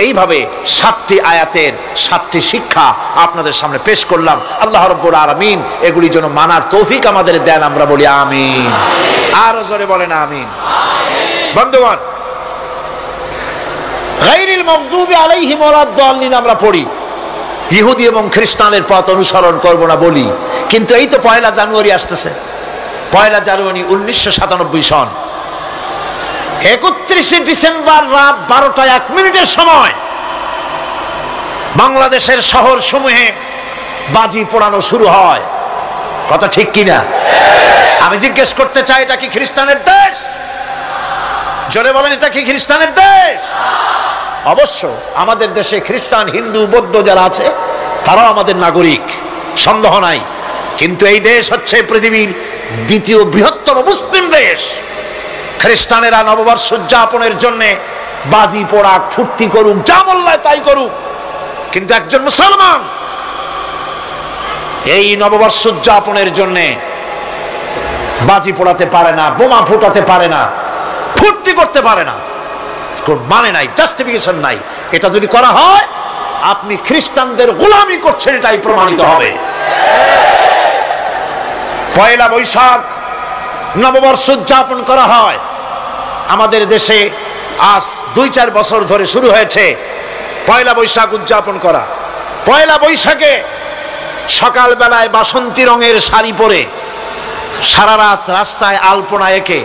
এইভাবে 7টি আয়াতের 7টি শিক্ষা আপনাদের সামনে পেশ করলাম। আল্লাহ রাব্বুল আলামিন এগুলি যেন মানার তৌফিক আমাদের দেন, আমরা বলি আমিন। আর জোরে বলেন আমিন। বন্ধুগণ, গায়রিল মাগদুবি আলাইহিম ওয়ালাদ-দাল্লিন আমরা পড়ি, ইহুদি এবং খ্রিস্টানের পথ অনুসরণ করব না বলি, কিন্তু এই তো 1 জানুয়ারি আসতেছে। 1 জানুয়ারি 1997 সন 31 ডিসেম্বর রাত 12টা 1 মিনিটের সময় বাংলাদেশের শহর সমূহে বাজি পোড়ানো শুরু হয়। কথা ঠিক কিনা? আমি জিজ্ঞেস করতে চাই, এটা কি খ্রিস্টানের দেশ? জোরে বলেন, এটা কি খ্রিস্টানের দেশ? অবশ্য আমাদের দেশে খ্রিস্টান, হিন্দু, বৌদ্ধ যারা আছে তারাও আমাদের নাগরিক, সন্দেহ নাই। কিন্তু এই দেশ হচ্ছে পৃথিবীর 2য় বৃহত্তম মুসলিম দেশ। খ্রিস্টানেরা নববর্ষ উদযাপনের জন্য বাজি পোড়াক, ফুর্তি করুক, যা বললে তাই করুক, কিন্তু একজন মুসলমান এই নববর্ষ উদযাপনের জন্য বাজি পোড়াতে পারে না, বোমা ফুটাতে পারে না, ফুর্তি করতে পারে না। মানে নাই, জাস্টিফিকেশন নাই। এটা যদি করা হয় আপনি খ্রিস্টানদের গোলামি করছেন, এটাই প্রমাণিত হবে। 1 বৈশাখ নববর্ষ উদযাপন করা হয় আমাদের দেশে। আজ 2-4 বছর ধরে শুরু হয়েছে 1 বৈশাখ উদযাপন করা। 1 বৈশাখে সকালবেলায় বাসন্তী রঙের শাড়ি পরে সারা রাত রাস্তায় আলপনা এঁকে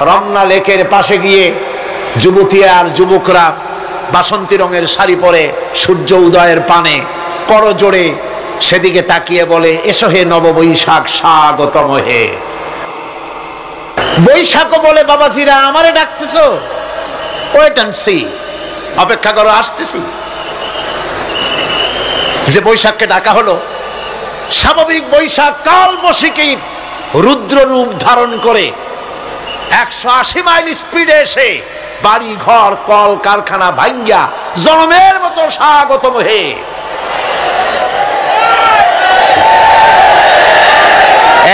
রমনা লেকের পাশে গিয়ে যুবতী আর যুবকরা বাসন্তী রঙের শাড়ি পরে সূর্য উদয়ের পানে করজোড়ে সেদিকে তাকিয়ে বলে, এসো হে নববৈশাখ, স্বাগতম হে। বৈশাখ বলে, বাবাজিরা আমারে ডাকতেছো? ওয়েট এন্ড সি, অপেক্ষা করো, আসতেছি। যে বৈশাখকে ডাকা হলো, স্বাভাবিক বৈশাখ কাল বৈশাখীর রুদ্র রূপ ধারণ করে 180 মাইল স্পিডে এসে বাড়ি ঘর কল কারখানা ভাঙ্গিয়া জনমের মতো স্বাগতম হে।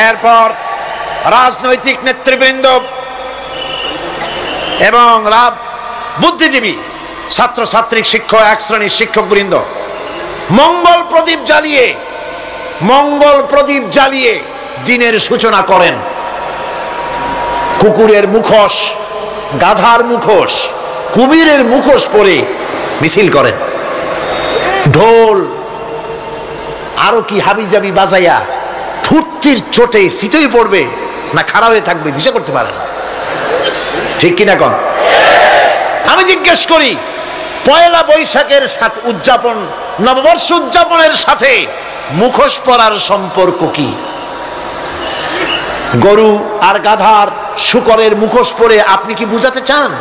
এরপর রাজনৈতিক নেতৃবৃন্দ এবং বুদ্ধিজীবী, ছাত্রছাত্রী, শিক্ষক, 1 শ্রেণীর শিক্ষকবৃন্দ মঙ্গল প্রদীপ জ্বালিয়ে দিনের সূচনা করেন। কুকুরের মুখোশ, গাধার মুখোশ, কুমিরের মুখোশ পরে মিছিল করেন। ঢোল আরো কি হাবিজাবি বাজাইয়া ফুর্তির চোটে শীতই পড়বে না খারাপ হয়ে থাকবে দিশা করতে পারে না। ঠিক কিনা কোন? আমি জিজ্ঞেস করি, 1 বৈশাখের সাথে উদযাপন, নববর্ষ উদযাপনের সাথে মুখোশ পরার সম্পর্ক কি? গরু আর গাধার শুকরের মুখোশ পরে আপনি কি বুঝাতে চান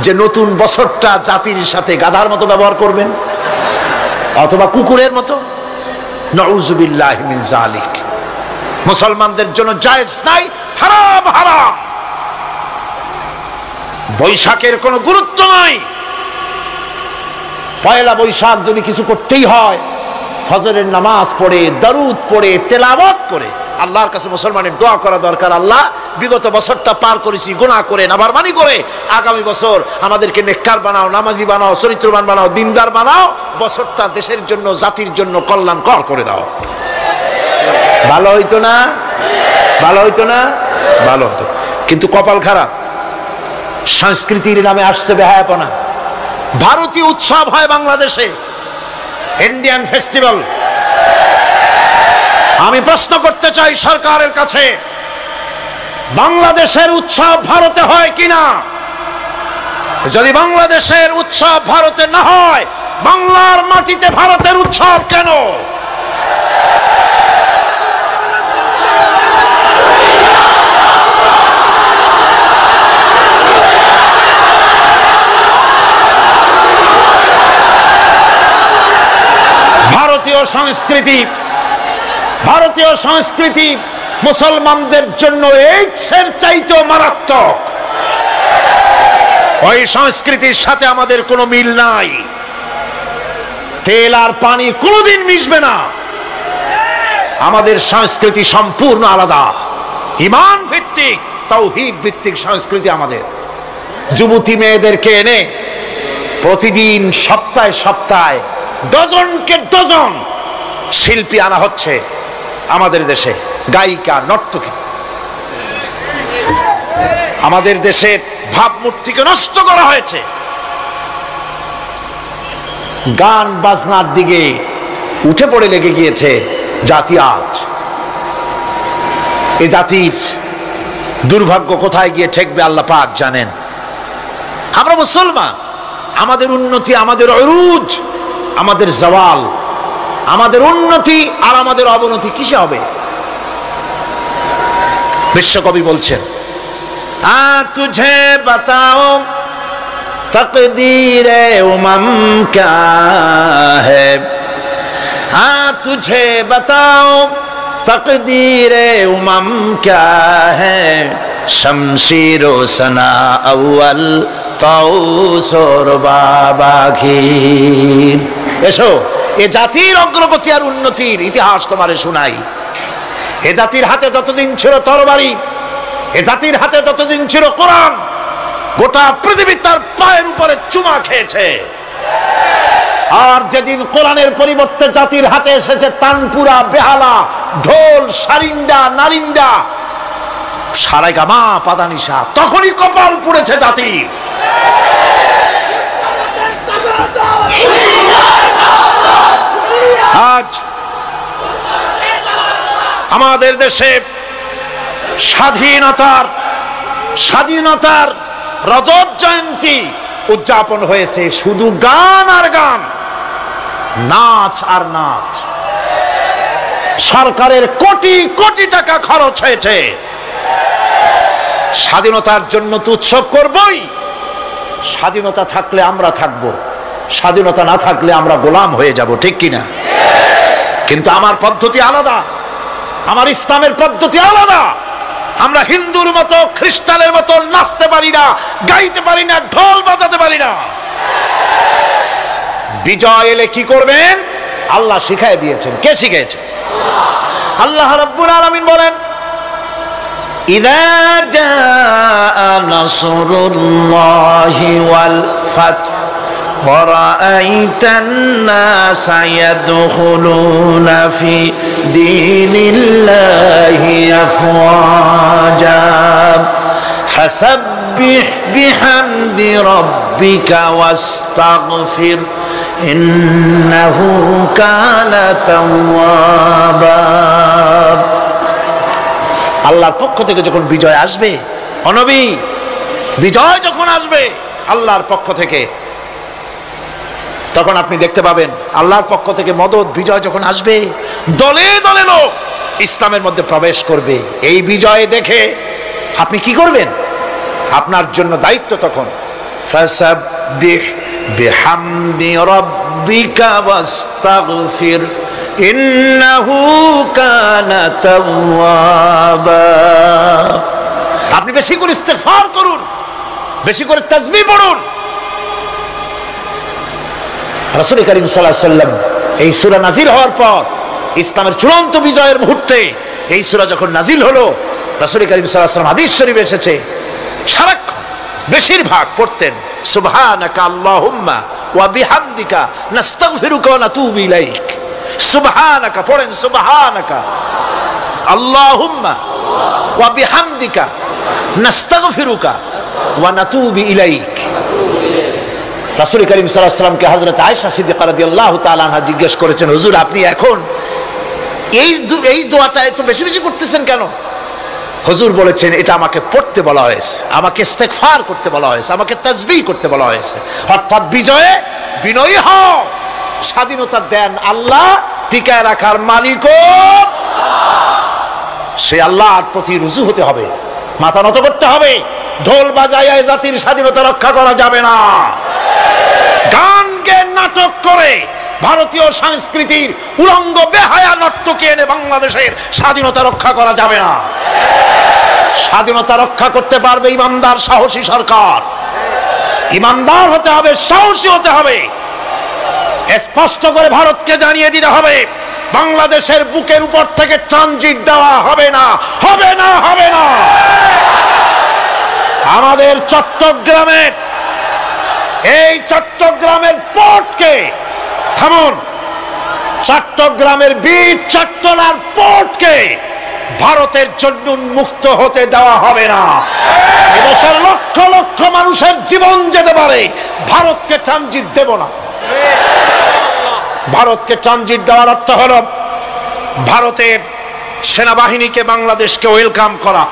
যে নতুন বছরটা জাতির সাথে গাধার মতো ব্যবহার করবেন অথবা কুকুরের মতো? নাউযুবিল্লাহি মিন যালিক। মুসলমানদের জন্য জায়েজ নাই, হারাম হারাম। বৈশাখের কোনো গুরুত্ব নাই। 1 বৈশাখ যদি কিছু করতেই হয়, ফজরের নামাজ পড়ে, দরুদ পড়ে, তেলাওয়াত করে আল্লাহর কাছে মুসলমানের দোয়া করা দরকার। আল্লাহ, বিগত বছরটা পার করেছি গুনাহ করে, নাফরমানি করে, আগামী বছর আমাদেরকে নেককার বানাও, নামাজি বানাও, চরিত্রবান বানাও, দিনদার বানাও। বছরটা দেশের জন্য, জাতির জন্য কল্যাণকর করে দাও। ভালো হইতো না? ভালো হইতো না? ভালো হতো। কিন্তু কপাল খারাপ, সংস্কৃতির নামে আসছে বেহায়াপনা। ভারতীয় উৎসব হয় বাংলাদেশে, ইন্ডিয়ান ফেস্টিভ্যাল। আমি প্রশ্ন করতে চাই সরকারের কাছে, বাংলাদেশের উৎসব ভারতে হয় কিনা? যদি বাংলাদেশের উৎসব ভারতে না হয়, বাংলার মাটিতে ভারতের উৎসব কেন? ভারতীয় সংস্কৃতি মুসলমানদের জন্য এইডসের চাইতেও মারাত্মক। ওই সংস্কৃতির সাথে আমাদের কোনো মিল নাই। তেল আর পানি কোনোদিন মিশবে না। আমাদের সংস্কৃতি সম্পূর্ণ আলাদা, ঈমান ভিত্তিক, তাওহীদ ভিত্তিক সংস্কৃতি আমাদের। যুবতী মেয়েদেরকে এনে প্রতিদিন সপ্তাহে সপ্তাহে ডজনকে ডজন শিল্পী আনা হচ্ছে আমাদের দেশে, গায়িকা, নর্তকী। আমাদের দেশের ভাবমূর্তিকে নষ্ট করা হয়েছে। গান বাজনার দিকে উঠে পড়ে লেগে গিয়েছে জাতি আজ। এই জাতির দুর্ভাগ্য কোথায় গিয়ে ঠেকবে আল্লাহ পাক জানেন। আমরা মুসলমান, আমাদের উন্নতি, আমাদের উরুজ, আমাদের জাওয়াল, আমাদের উন্নতি আর আমাদের অবনতি কিসে হবে? বিশ্বকবি বলছেন, তুঝে বাতাও তকদীরে উমম ক্যা है, तुझे बताओ तकदीरे उमम क्या है, शमशीरो सना अव्वल ताउस और बाबागीर। এসো, এ জাতির অগ্রগতি আর উন্নতির ইতিহাস তোমারে শোনাই। এ জাতির হাতে যতদিন ছিল তরবারি, এ জাতির হাতে যতদিন ছিল কোরআন, গোটা পৃথিবী তার পায়ের উপরে চুমা খেয়েছে। আর যেদিন কোরআনের পরিবর্তে জাতির হাতে এসেছে তানপুরা, বেহালা, ঢোল, সারিন্দা, নারিন্দা, সারেগামা, পাদানিসা, তখনই কপাল পুড়েছে জাতির। আজ আমাদের দেশে স্বাধীনতার রজত জয়ন্তী উদযাপন হয়েছে, শুধু গান আর গান, নাচ আর নাচ। সরকারের কোটি কোটি টাকা খরচ হয়েছে। স্বাধীনতার জন্য তো উৎসব করবই। স্বাধীনতা থাকলে আমরা থাকব, স্বাধীনতা না থাকলে আমরা গোলাম হয়ে যাব, ঠিক কিনা? কিন্তু আমার পদ্ধতি আলাদা, আমার ইসলামের পদ্ধতি আলাদা। আমরা হিন্দুর মতো, খ্রিস্টানের মতো নাচতে পারি না, গাইতে পারি না, ঢোল বাজাতে পারি না। বিজয় এলে কি করবেন আল্লাহ শিখাই দিয়েছেন। কে শিখিয়েছে? আল্লাহ রাব্বুল আলামিন বলেন, ইযা জাআ নাসরুল্লাহি ওয়াল ফাত ورأيت الناس يدخلون في دين الله أفواجا فسبح بحمد ربك واستغفر إنه كان توابا। আল্লাহর পক্ষ থেকে যখন বিজয় আসবে, ও নবী, বিজয় যখন আসবে আল্লাহর পক্ষ থেকে, তখন আপনি দেখতে পাবেন আল্লাহর পক্ষ থেকে মদদ, বিজয় যখন আসবে, দলে দলে লোক ইসলামের মধ্যে প্রবেশ করবে। এই বিজয় দেখে আপনি কি করবেন? আপনার জন্য দায়িত্ব তখন, ফাসাব্বিহ বিহামদি রাব্বিকা ওয়াস্তাগফির ইন্নাহু কানা তাওয়াবা। আপনি বেশি করে ইস্তিগফার করুন, বেশি করে তাসবিহ পড়ুন। রাসূল করিম সাল্লাল্লাহু আলাইহি ওয়াসাল্লাম এই সূরা নাযিল হওয়ার পর, ইসলামের চূড়ান্ত বিজয়ের মুহূর্তে এই সূরা যখন নাযিল হলো, রাসূল করিম সাল্লাল্লাহু আলাইহি ওয়াসাল্লাম হাদিস শরীফে এসেছে, সারাক্ষণ বেশিরভাগ পড়তেন সুবহানাকা আল্লাহুম্মা ওয়া বিহামদিকা নাস্তাগফিরুকা ওয়া নাতুবু ইলাইক। সুবহানাকা পড়েন, সুবহানাকা আল্লাহুম্মা ওয়া বিহামদিকা নাস্তাগফিরুকা ওয়া নাতুবু ইলাইক। রাসূল করিম সাল্লাল্লাহু আলাইহি ওয়াসাল্লামকে হযরত আয়েশা সিদ্দিকা রাদিয়াল্লাহু তাআলা আনহা জিজ্ঞেস করেছেন, হুজুর আপনি এখন এই দোয়াটা এত বেশি বেশি করতেছেন কেন? হুজুর বলেছেন, এটা আমাকে পড়তে বলা হয়েছে, আমাকে ইস্তেগফার করতে বলা হয়েছে, আমাকে তাসবিহ করতে বলা হয়েছে। অর্থাৎ বিজয়ে বিনয়ী হও, স্বাধীনতা দেন আল্লাহ, টিকায় রাখার মালিকও সে আল্লাহর প্রতি রুজু হতে হবে, মাথা নত করতে হবে। ঢোল বাজাইয়া জাতির স্বাধীনতা রক্ষা করা যাবে না। গান গে নাটক করে ভারতীয় সংস্কৃতির উলঙ্গ বেহায়া নর্তকী এনে বাংলাদেশের স্বাধীনতা রক্ষা করা যাবে না। স্বাধীনতা রক্ষা করতে পারবে ইমানদার সাহসী সরকার। ইমানদার হতে হবে, সাহসী হতে হবে। স্পষ্ট করে ভারতকে জানিয়ে দিতে হবে, বাংলাদেশের বুকের উপর থেকে ট্রানজিট দেওয়া হবে না, হবে না, হবে না। আমাদের চট্টগ্রামের এই চট্টগ্রামের পোর্টকে থামুন, চট্টগ্রামের বীর চট্টলার পোর্টকে ভারতের জন্য উন্মুক্ত হতে দেওয়া হবে না। এদেশের লক্ষ লক্ষ মানুষের জীবন যেতে পারে, ভারতকে ট্রানজিট দেব না। ভারতকে ট্রানজিট দেওয়ার অর্থ হল ভারতের সেনাবাহিনীকে বাংলাদেশকে ওয়েলকাম করা,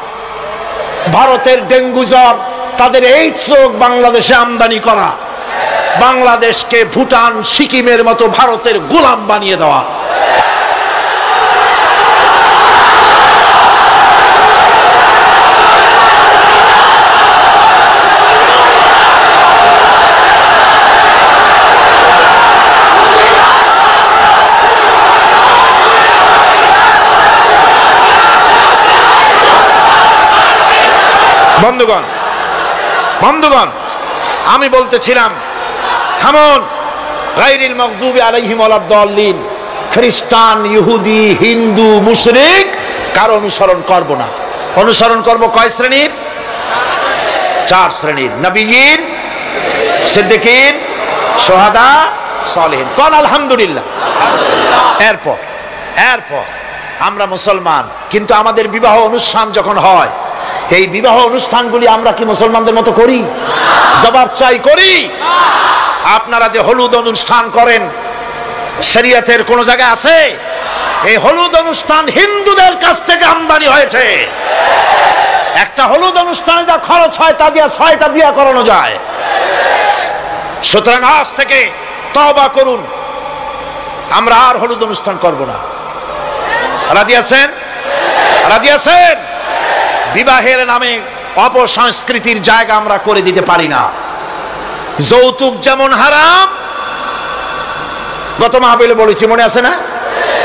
ভারতের ডেঙ্গু জ্বর, তাদের এইডস রোগ বাংলাদেশে আমদানি করা, বাংলাদেশকে ভুটান সিকিমের মতো ভারতের গোলাম বানিয়ে দেওয়া। বন্ধুগণ, বন্ধুগণ, আমি বলতেছিলাম থামুন। গায়রিল মাগদুবি আলাইহিম ওয়ালাদ-দাল্লিন, খ্রিস্টান, ইহুদি, হিন্দু, মুশরিক কার অনুসরণ করব না। অনুসরণ করব কয় শ্রেণীর? 4 শ্রেণীর। নবীয়িন, সিদ্দিকিন, শুহাদা, সালেহিন। কোন আলহামদুলিল্লাহ। এরপর আমরা মুসলমান, কিন্তু আমাদের বিবাহ অনুষ্ঠান যখন হয়, এই বিবাহ অনুষ্ঠানগুলি আমরা কি মুসলমানদের মতো করি? জবাব চাই, করি? আপনারা যে হলুদ অনুষ্ঠান করেন, শরীয়তের কোন জায়গায় আছে? এই হলুদ অনুষ্ঠান হিন্দুদের কাছ থেকে আমদানি হয়েছে। একটা হলুদ অনুষ্ঠানে যা খরচ হয় তা দিয়ে 6টা বিয়ে করানো যায়। সুতরাং আজ থেকে তওবা করুন, আমরা আর হলুদ অনুষ্ঠান করব না। রাজি আছেন? রাজি আছেন? বিবাহের নামে অপসংস্কৃতির জায়গা আমরা করে দিতে পারি না। যৌতুক যেমন হারাম, গত মাহফিলে বলেছি, মনে আছে না?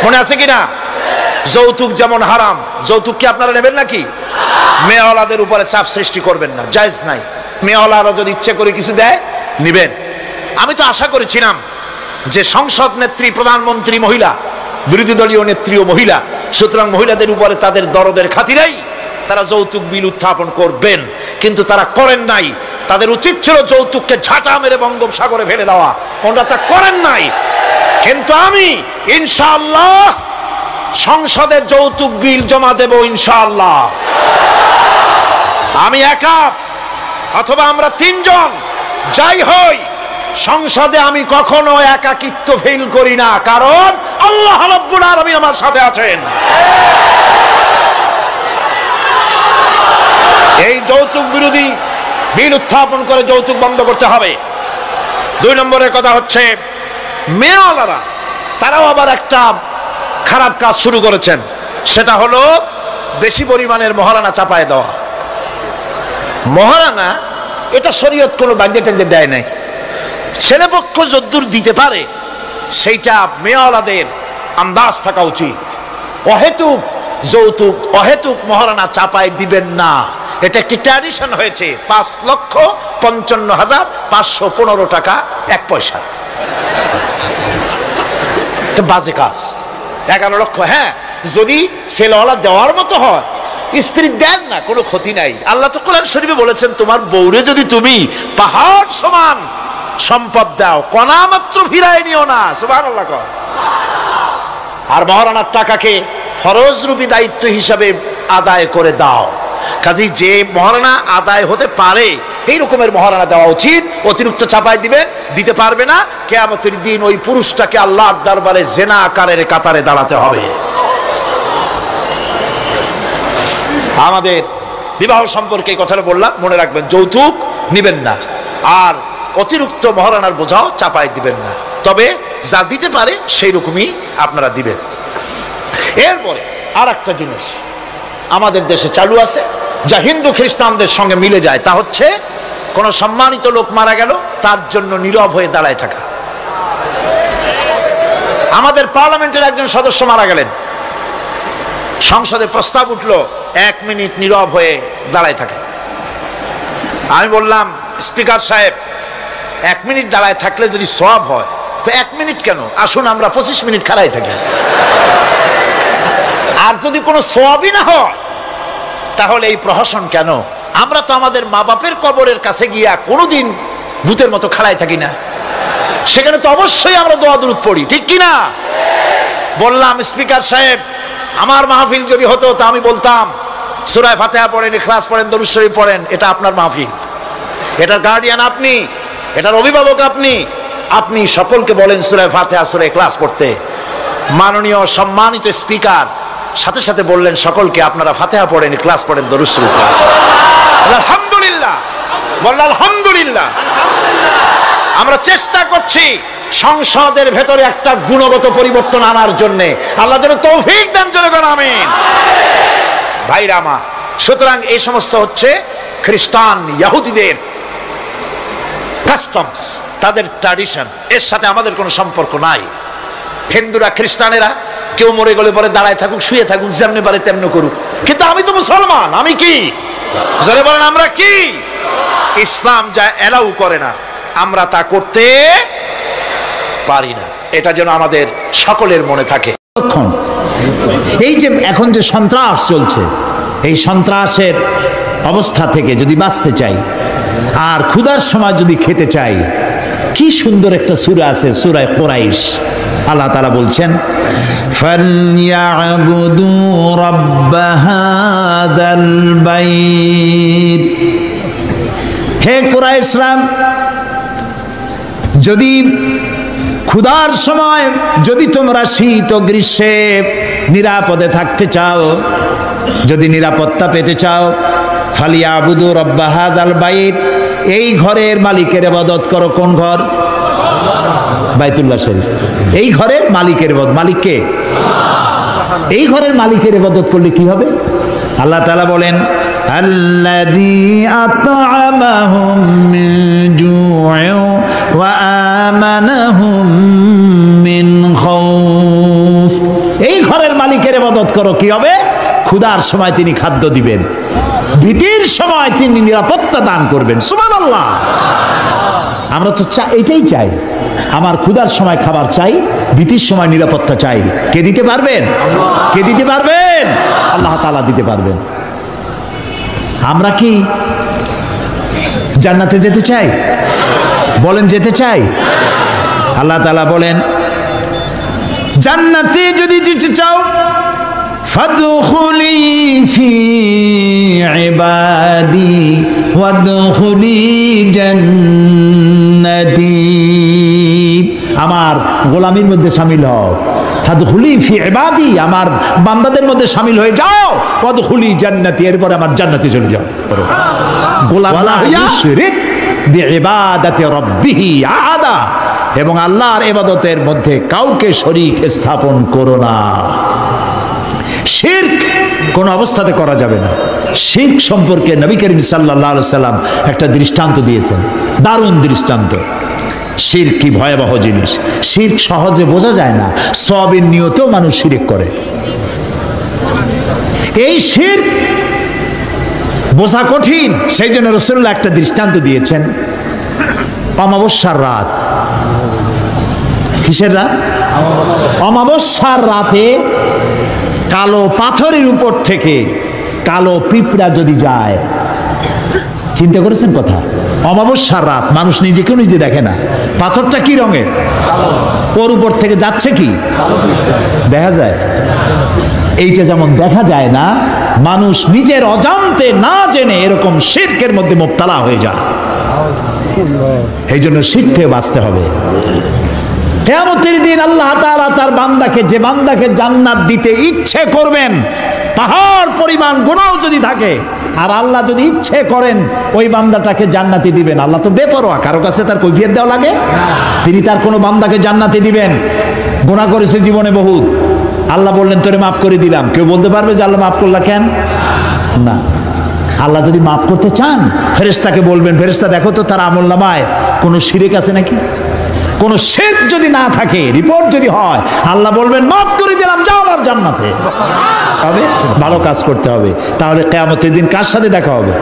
মনে আছে কিনা? যৌতুক যেমন হারাম। যৌতুক কি আপনারা নেবেন নাকি? মেয়েওয়ালাদের উপরে চাপ সৃষ্টি করবেন না, জায়েজ নাই। মেয়েওয়ালারা যদি ইচ্ছে করে কিছু দেয়, নিবেন। আমি তো আশা করেছিলাম যে সংসদ নেত্রী, প্রধানমন্ত্রী মহিলা, বিরোধী দলীয় নেত্রীও মহিলা, সুতরাং মহিলাদের উপরে তাদের দরদের খাতিরেই তারা যৌতুক বিল উত্থাপন করবেন, কিন্তু তারা করেন নাই। তাদের উচিত ছিল যৌতুককে ঝাঁটা মেরে বঙ্গোপসাগরে ফেলে দেওয়া, ওনারা তা করেন নাই। কিন্তু আমি ইনশাআল্লাহ সংসদে যৌতুক বিল জমা দেব ইনশাআল্লাহ। আমি একা অথবা আমরা 3 জন যাই হই, সংসদে আমি কখনো একাকিত্ব ফিল করি না, কারণ আল্লাহ রাব্বুল আলামিন আমার সাথে আছেন। এই যৌতুক বিরোধী বিল উত্থাপন করে যৌতুক বন্ধ করতে হবে। 2 নম্বরের কথা হচ্ছে, মেয়েওয়ালারা তারাও আবার একটা খারাপ কাজ শুরু করেছেন, সেটা হলো বেশি পরিমাণের মহারানা চাপায় দেওয়া। মহারানা এটা শরীয়ত কোনো বাঁধে টেঁধে দেয় নাই। ছেলেপক্ষ যদ্দূর দিতে পারে সেইটা মেয়েওয়ালাদের আন্দাজ থাকা উচিত। অহেতুক যৌতুক, অহেতুক মহারানা চাপায় দিবেন না। এটা একটি ট্র্যাডিশন হয়েছে। 5,55,515 টাকা 1 পয়সা, বাজে কাজ। 11 লক্ষ, হ্যাঁ, যদি ছেলেওয়ালা দেওয়ার মতো হয়, স্ত্রী দেন না, কোনো ক্ষতি নাই। আল্লাহ তো কোরআন শরীফে বলেছেন, তোমার বউরে যদি তুমি পাহাড় সমান সম্পদ দাও, কণা মাত্র ফিরায় নিও না। সুবহানাল্লাহ। আর মহারানার টাকাকে ফরজ রূপী দায়িত্ব হিসাবে আদায় করে দাও। কাজেই যে মহারণা আদায় হতে পারে এই রকমের মহারণা দেওয়া উচিত। অতিরিক্ত চাপাই দিবেন, দিতে পারবে না, কিয়ামতের দিন ওই পুরুষটাকে আল্লাহর দরবারে জেনাকারের কাতারে দাঁড়াতে হবে। আমাদের বিবাহ সম্পর্কে এই কথাটা বললাম, মনে রাখবেন, যৌতুক নিবেন না আর অতিরিক্ত মহারণার বোঝাও চাপাই দিবেন না, তবে যা দিতে পারে সেই রকমই আপনারা দিবেন। এরপরে আর একটা জিনিস আমাদের দেশে চালু আছে, যা হিন্দু খ্রিস্টানদের সঙ্গে মিলে যায়, তা হচ্ছে কোন সম্মানিত লোক মারা গেল তার জন্য নীরব হয়ে দাঁড়ায় থাকা। আমাদের পার্লামেন্টের একজন সদস্য মারা গেলেন, সংসদে প্রস্তাব উঠলো 1 মিনিট নীরব হয়ে দাঁড়ায় থাকে। আমি বললাম, স্পিকার সাহেব, 1 মিনিট দাঁড়ায় থাকলে যদি সওয়াব হয় তো 1 মিনিট কেন, আসুন আমরা 25 মিনিট খাড়াই থাকি। আর যদি কোনো সওয়াবই না হয় তাহলে এই প্রহসন কেন? আমরা তো আমাদের মা বাপের কবরের কাছে গিয়া কোনোদিন ভূতের মতো খাড়াই থাকি না, সেখানে তো অবশ্যই আমরা দোয়া দুরূদ পড়ি, ঠিক কিনা? বললাম, স্পিকার সাহেব, আমার মাহফিল যদি হতো তা আমি বলতাম সূরা ফাতিহা পড়েন, ইখলাস পড়েন, দরুদ শরীফ পড়েন। এটা আপনার মাহফিল, এটার গার্ডিয়ান আপনি, এটার অভিভাবক আপনি। আপনি সকলকে বলেন সূরা ফাতিহা, সূরা ইখলাস পড়তে। মাননীয় সম্মানিত স্পিকার সাথে সাথে বললেন সকলকে, আপনারা ফাতিহা পড়েন, ইখলাস পড়েন, দরুদ শরীফ পড়েন। আলহামদুলিল্লাহ, বললেন আলহামদুলিল্লাহ। আমরা চেষ্টা করছি সংসদের ভেতরে একটা গুণগত পরিবর্তন আনার জন্য। আল্লাহ যেন তৌফিক দেন, জনগণ আমিন। ভাইরা আমার, সুতরাং এই সমস্ত হচ্ছে খ্রিস্টান ইহুদিদের কাস্টমস, তাদের ট্র্যাডিশন, এর সাথে আমাদের কোনো সম্পর্ক নাই। হিন্দুরা খ্রিস্টানেরা কেউ মরে গেলে পরে দাঁড়ায় থাকুক, শুয়ে থাকুক, যেমনি পারে তেমনি করুক, কিন্তু আমি তো মুসলমান, আমি কি? জোরে বলেন, আমরা কি? ইসলাম যা এলাউ করে না আমরা তা করতে পারি না। এটা যেন আমাদের সকলের মনে থাকে। এই যে এখন যে সন্ত্রাস চলছে, এই সন্ত্রাসের অবস্থা থেকে যদি বাঁচতে চাই আর ক্ষুধার সময় যদি খেতে চাই, কি সুন্দর একটা সূরা আছে, সূরা কুরাইশ। আল্লাহ তাআলা বলছেন, ফালইয়াবুদু রাব্ব হাযাল বাইত। হে কুরাইশরা, যদি ক্ষুধার সময় যদি তোমরা শীত ও গ্রীষ্মে নিরাপদে থাকতে চাও, যদি নিরাপত্তা পেতে চাও, ফালিয়াবুদু রাব্ব হাযাল বাইত, এই ঘরের মালিকের ইবাদত করো। কোন ঘর? বাইতুল্লাহ শরীফ। এই ঘরের মালিকের ইবাদত, মালিক কে? এই ঘরের মালিকের ইবাদত করলে কি হবে? আল্লাহ তাআলা বলেন, আল্লাযী আত'আমাহুম মিন জু'ইন ওয়া আমানাহুম মিন খাউফ। এই ঘরের মালিকের ইবাদত করো, কি হবে? ক্ষুধার সময় তিনি খাদ্য দিবেন, ভীতির সময় তিনি নিরাপত্তা দান করবেন। সুবহানাল্লাহ। আমরা তো এটাই চাই, আমার ক্ষুধার সময় খাবার চাই, ভীতির সময় নিরাপত্তা চাই। কে দিতে পারবেন? কে দিতে পারবেন? আল্লাহ তাআলা দিতে পারবেন। আমরা কি জান্নাতে যেতে চাই? বলেন, যেতে চাই? আল্লাহ তাআলা বলেন, জান্নাতে যদি যেতে চাও, ফাদখুলি ফি ইবাদি ওয়াদখুলি জান্নাতি। আমার গোলামীর মধ্যে শামিল হও। ফাদখুলি ফি ইবাদি, আমার বান্দাদের মধ্যে শামিল হয়ে যাও। ওয়াদখুলি জান্নাতি, এরপর আমার জান্নাতে চলে যাও। গোলাম না হইয়া শিরক বিইবাদাতি রাব্বিহি আহাদা, এবং আল্লাহর ইবাদতের মধ্যে কাউকে শরীক স্থাপন করো না। শিরক কোন অবস্থাতে করা যাবে না। শিরক সম্পর্কে নবী করিম সাল্লাল্লাহু আলাইহি সাল্লাম একটা দৃষ্টান্ত দিয়েছেন, দারুণ দৃষ্টান্ত। শিরক কি ভয়াবহ জিনিস। শিরক সহজে বোঝা যায় না, সওয়াবের নিয়তেও মানুষ শিরক করে। এই শিরক বোঝা কঠিন, সেই জন্য রাসূলুল্লাহ একটা দৃষ্টান্ত দিয়েছেন। অমাবস্যার রাত, কিসের রাত? অমাবস্যার রাতে কালো পাথরের উপর থেকে কালো পিঁপড়া যদি যায়, চিন্তা করেছেন কথা? অমাবস্যার রাত, মানুষ নিজেকেও নিজে দেখে না, পাথরটা কি রঙের? ওর উপর থেকে যাচ্ছে কি দেখা যায়? এইটা যেমন দেখা যায় না, মানুষ নিজের অজান্তে না জেনে এরকম শিরকের মধ্যে মুবতালা হয়ে যায়। এই জন্য শিরক থেকে বাঁচতে হবে। কিয়ামতের দিন আল্লাহ তাআলা তার বান্দাকে, যে বান্দাকে জান্নাত দিতে ইচ্ছে করবেন, পাহাড় পরিমাণ গুনাহ যদি থাকে, আর আল্লাহ যদি ইচ্ছে করেন ওই বান্দাটাকে জান্নাতে দিবেন। আল্লাহ তো বেপরোয়া, কারো কাছে তার কৈফিয়ত দেওয়া লাগে? তিনি তার কোনো বান্দাকে জান্নাতে দিবেন। গুনাহ করেছে জীবনে বহুত, আল্লাহ বললেন তোরে মাফ করে দিলাম। কেউ বলতে পারবে যে আল্লাহ মাফ করলা কেন? না। আল্লাহ যদি মাফ করতে চান, ফেরেশতাকে বলবেন, ফেরেশতা দেখো তো তার আমলনামায় কোনো শিরক আছে নাকি। কোন শিরক যদি না থাকে, রিপোর্ট যদি হয়, আল্লাহ বলবেন মাফ করে দিলাম, যাও আমার জান্নাতে। তবে ভালো কাজ করতে হবে, তাহলে কিয়ামতের দিন কার সাথে দেখা হবে?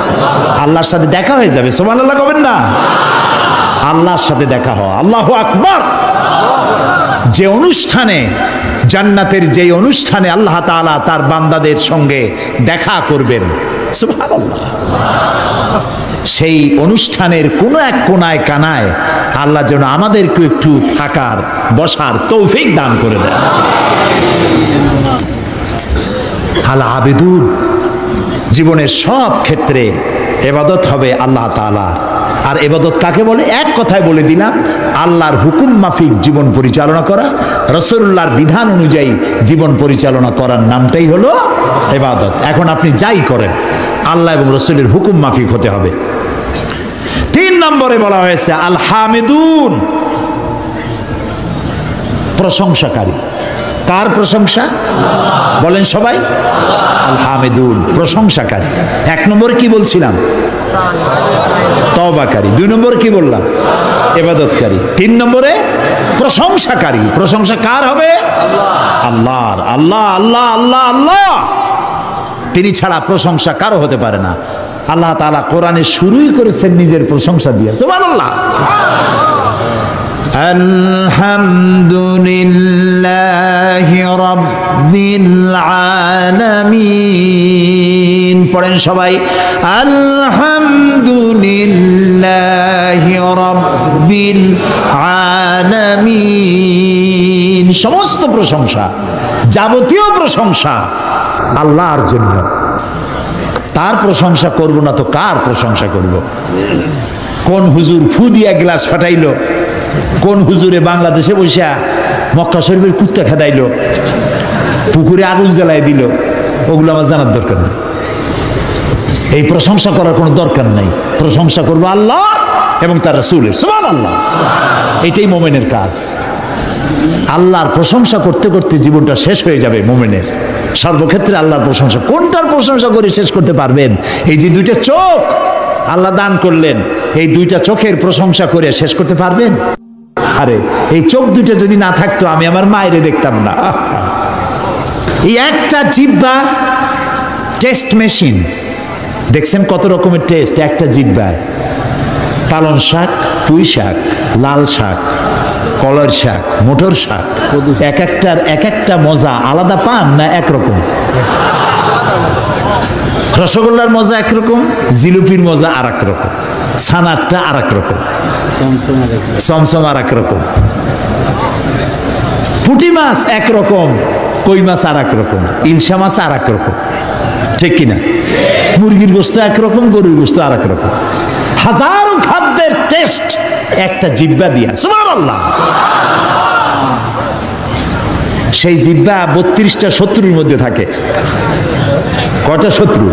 আল্লাহর সাথে দেখা হয়ে যাবে। সুবহানাল্লাহ কবেন না? আল্লাহর সাথে দেখা হয়। আল্লাহু আকবার। যে অনুষ্ঠানে, জান্নাতের যে অনুষ্ঠানে আল্লাহ তাআলা তার বান্দাদের সঙ্গে দেখা করবেন, সুবহানাল্লাহ, সেই অনুষ্ঠানের কোন এক কোনায় কানায় আল্লাহ যেন আমাদেরকে একটু থাকার, বসার তৌফিক দান করে দেন। আল আবিদুন, জীবনের সব ক্ষেত্রে ইবাদত হবে আল্লাহ তাআলার। আর ইবাদত কাকে বলে? এক কথায় বলে দিলাম, আল্লাহর হুকুম মাফিক জীবন পরিচালনা করা, রাসূলুল্লাহর বিধান অনুযায়ী জীবন পরিচালনা করার নামটাই হলো ইবাদত। এখন আপনি যাই করেন, আল্লাহ এবং রাসূলের হুকুম মাফিক হতে হবে। 3 নম্বরে বলা হয়েছে আল হামিদুন, প্রশংসাকারী। কার প্রশংসা? বলেন সবাই। আল হামিদুন, প্রশংসাকারী। 1 নম্বরে কি বলছিলাম? তওবাকারী। 2 নম্বরে কি বললাম? ইবাদতকারী। 3 নম্বরে প্রশংসাকারী। প্রশংসা কার হবে? আল্লাহর। আল্লাহ আল্লাহ আল্লাহ আল্লাহ, তিনি ছাড়া প্রশংসা কারো হতে পারে না। আল্লাহ তাআলা কোরআনে শুরুই করেছেন নিজের প্রশংসা দিয়ে। সুবহানাল্লাহ। আলহামদুলিল্লাহি রাব্বিল আলামিন। পড়েন সবাই, আলহামদুলিল্লাহি রাব্বিল আলামিন। সমস্ত প্রশংসা, যাবতীয় প্রশংসা আল্লাহর জন্য। তার প্রশংসা করব না তো কার প্রশংসা করব? কোন হুজুর ফু দিয়া গ্লাস ফাটাইলো? কোন হুজুরে বাংলাদেশে বসে মক্কা শরীফের কুত্তা খেদাইলো, পুকুরে আগুন জ্বালাই দিল? ওগুলো আমার জানার দরকার নেই। এই প্রশংসা করার কোনো দরকার নাই। প্রশংসা করবো আল্লাহ এবং তার রাসূলের। সুবহানাল্লাহ। এটাই মুমিনের কাজ। আল্লাহর প্রশংসা করতে করতে জীবনটা শেষ হয়ে যাবে মুমিনের। সর্বক্ষেত্রে আল্লাহর প্রশংসা। কোনটার প্রশংসা করে শেষ করতে পারবেন? এই যে 2টা চোখ আল্লাহ দান করলেন, এই 2টা চোখের প্রশংসা করে শেষ করতে পারবেন? আরে এই চোখ 2টা যদি না থাকতো আমি আমার মায়েরে দেখতাম না। এই একটা জিহ্বা টেস্ট মেশিন। দেখছেন কত রকমের টেস্ট একটা জিহ্বায়। পালন শাক, পুঁই শাক, লাল শাক, কলার শাক, মোটর শাক, এক একটা মজা আলাদা পান না একরকম? রসগোল্লার মজা একরকম, জিলিপির মজা আর এক রকম, ছানারটা আর এক রকম, চমচম আর এক রকম, পুঁটি মাছ একরকম, কই মাছ আর এক রকম, ইলশা মাছ আর এক রকম, ঠিক কিনা? মুরগির গোস্ত একরকম, গরুর গোস্ত আর এক রকম। হাজারো খাদ্যের টেস্ট একটা জিহ্বা দিয়া। সুবহানাল্লাহ। সেই জিহ্বা 32টা শত্রুর মধ্যে থাকে। কয়টা শত্রু?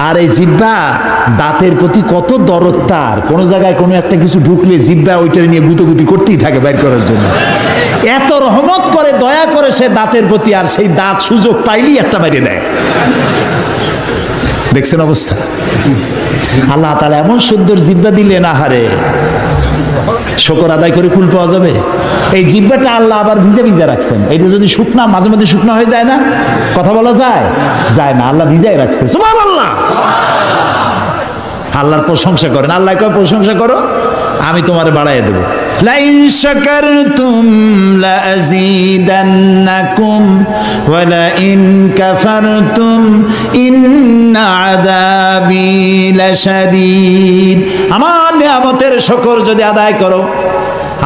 আর এই জিহ্বা দাঁতের প্রতি কত দরদ তার। কোন জায়গায় কোনো একটা কিছু ঢুকলে জিহ্বা ওইটা নিয়ে গুতোগুতি করতেই থাকে বাইর করার জন্য। এত রহমত করে, দয়া করে সে দাঁতের প্রতি, আর সেই দাঁত সুযোগ পাইলেই একটা বাইরে দেয়। দেখছেন অবস্থা? আল্লাহ তাআলা এমন সুন্দর জিহ্বা দিলেন, আহারে শুকর আদায় করে কুল পাওয়া যাবে। এই জিহ্বাটা আল্লাহ আবার ভিজা ভিজা রাখছেন। এটা যদি শুকনা, মাঝে মাঝে শুকনা হয়ে যায় না, কথা বলা যায়? যায় না, আল্লাহ ভিজাই রাখছে। সুবহানাল্লাহ। আল্লাহর প্রশংসা করেন। আল্লাহ কয় প্রশংসা করো, আমি তোমারে বাড়াইয়া দেবো। লাইন শাকারতুম লাযীদান্নাকুম ওয়া লাইন কাফারতুম ইন্না আযাবি লাশাদীদ। আমার নিয়ামতের শুকর যদি আদায় করো,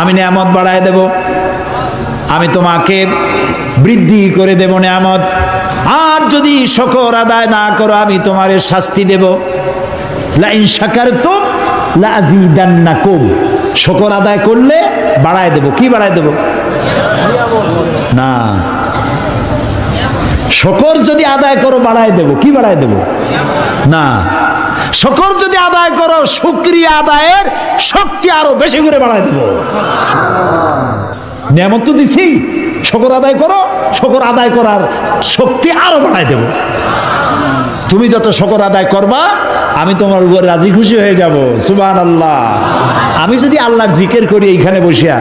আমি নিয়ামত বাড়ায় দেব। আমি তোমাকে বৃদ্ধি করে দেব নিয়ামত। আর যদি শুকর আদায় না করো আমি তোমারে শাস্তি দেব। লা ইন শাকারতুম লা আযীদান্নাকুম, শুকর আদায় করলে বাড়ায় দেব। কি বাড়ায় দেব? না, শুকর যদি আদায় করো বাড়ায় দেব। কি বাড়ায় দেব? না, শুকর যদি আদায় করো শুকরিয়া আদায়ের শক্তি আরো বেশি করে বাড়ায় দেব। নিয়ামত তো দিছি, শুকর আদায় করো, শুকর আদায় করার শক্তি আরো বাড়ায় দেব। তুমি যত শুকর আদায় করবা আমি তোমার উপর রাজি খুশি হয়ে যাব। সুবহানাল্লাহ। আমি যদি আল্লাহর জিকির করি এইখানে বসিয়া,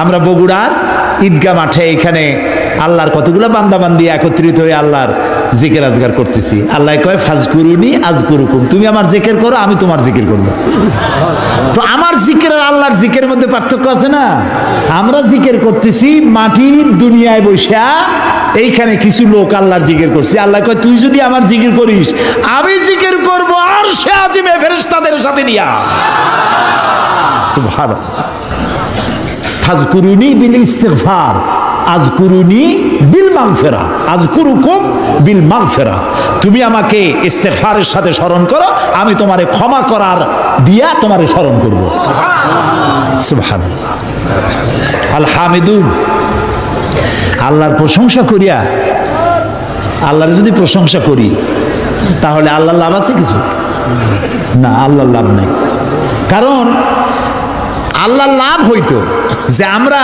আমরা বগুড়ার ঈদগাহ মাঠে এইখানে আল্লাহর কতগুলো বান্দাবান্দি একত্রিত হয়ে আল্লাহর জিকির আজগার করতেছি। আল্লাহ কয় ফাজকুরুনি আজকুরুকুম, তুমি আমার জিকির করো আমি তোমার জিকির করবো। তো আমার জিকির আর আল্লাহর জিকিরের মধ্যে পার্থক্য আছে না? আমরা জিকির করতেছি মাটির দুনিয়ায় বসিয়া, এইখানে কিছু লোক আল্লাহর জিকির করছে। আল্লাহ কয় তুই যদি আমার জিকির করিস আমি জিকির করব আরশে আজিমে ফেরেশতাদের সাথে নিয়া। সুবহানাল্লাহ। ফাজকুরুনি বিল ইস্তিগফার আযকুরুনি বিল মাগফিরা আযকুরুকুম বিল মাগফিরা, তুমি আমাকে ইস্তিগফারের সাথে স্মরণ করো আমি তোমারে ক্ষমা করার দিয়া তোমারে স্মরণ করব। সুবহানাল্লাহ। আল হামিদুন, আল্লাহর প্রশংসা করিয়া, আল্লাহর যদি প্রশংসা করি তাহলে আল্লাহর লাভ আছে কিছু? না, আল্লাহর লাভ নাই। কারণ আল্লাহর লাভ হইতো যে আমরা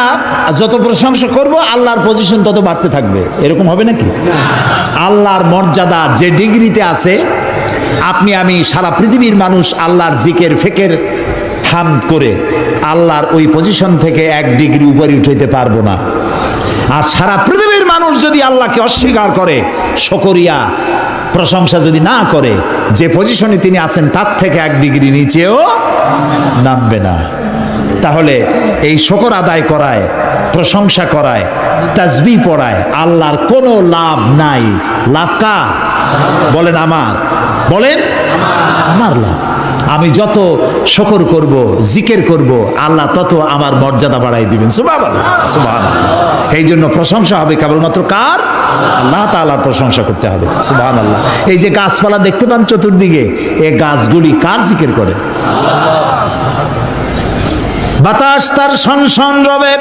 যত প্রশংসা করব আল্লাহর পজিশন তত বাড়তে থাকবে, এরকম হবে নাকি? আল্লাহর মর্যাদা যে ডিগ্রিতে আছে, আপনি আমি সারা পৃথিবীর মানুষ আল্লাহর জিকির ফিকির হামদ করে আল্লাহর ওই পজিশন থেকে 1 ডিগ্রি উপরে উঠাইতে পারবো না। আর সারা পৃথিবীর মানুষ যদি আল্লাহকে অস্বীকার করে, শুকরিয়া প্রশংসা যদি না করে, যে পজিশনে তিনি আছেন তার থেকে 1 ডিগ্রি নিচেও নামবে না। তাহলে এই শুকর আদায় করায়, প্রশংসা করায়, তাসবিহ পড়ায় আল্লাহর কোনো লাভ নাই। লাভ কার? বলেন আমার, বলেন আমার লাভ। আমি যত শুকর করব, জিকির করব, আল্লাহ তত আমার মর্যাদা বাড়াই দিবেন। সুবহানাল্লাহ, সুবহানাল্লাহ। এই জন্য প্রশংসা হবে কেবলমাত্র কার? আল্লাহ তাআলার প্রশংসা করতে হবে। সুবহানাল্লাহ। এই যে গাছপালা দেখতে পান চতুর্দিকে, এই গাছগুলি কার জিকির করে? বাতাস তার শনশন রবে,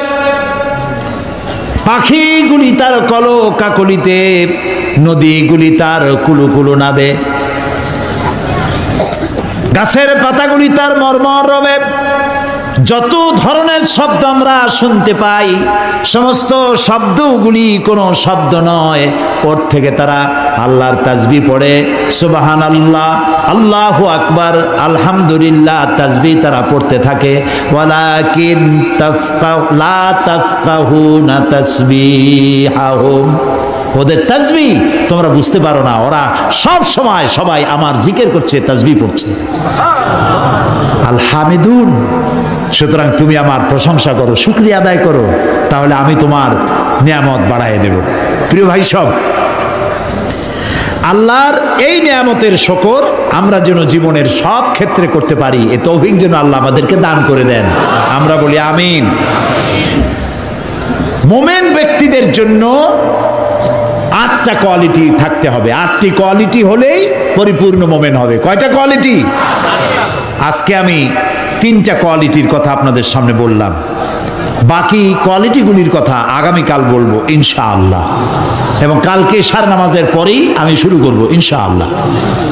পাখিগুলি তার কলো কাকলিতে, নদীগুলি তার কুলুকুলু নাদে, গাছের পাতাগুলি তার মর্মর রবে। যত ধরনের শব্দ আমরা শুনতে পাই সমস্ত শব্দগুলি কোনো শব্দ নয়, ওর থেকে তারা আল্লাহর তাসবিহ পড়ে। সুবহানাল্লাহ, আল্লাহু আকবার, আলহামদুলিল্লাহ তাসবিহ তারা পড়তে থাকে। ওয়ালাকিন লা তাফকাহুনা তাসবিহাহুম, ওদের তাসবিহ তোমরা বুঝতে পারো না। ওরা সব সময় সবাই আমার জিকির করছে, তাসবিহ পড়ছে। আল হামিদুন, সুতরাং তুমি আমার প্রশংসা করো, শুকরিয়া আদায় করো, তাহলে আমি তোমার নিয়ামত বাড়ায় দেব। প্রিয় ভাই সব, আল্লাহর এই নিয়ামতের শুকর আমরা যেন জীবনের সব ক্ষেত্রে করতে পারি, এ তৌফিক যেন আল্লাহ আমাদেরকে দান করে দেন। আমরা বলি আমিন। মুমিন ব্যক্তিদের জন্য 8টা কোয়ালিটি থাকতে হবে। 8টি কোয়ালিটি হলেই পরিপূর্ণ মুমিন হবে। কয়টা কোয়ালিটি? আজকে আমি 3টা কোয়ালিটির কথা আপনাদের সামনে বললাম, বাকি কোয়ালিটিগুলির কথা আগামীকাল বলবো ইনশাআল্লাহ। এবং কালকে ইশার নামাজের পরেই আমি শুরু করব ইনশাআল্লাহ,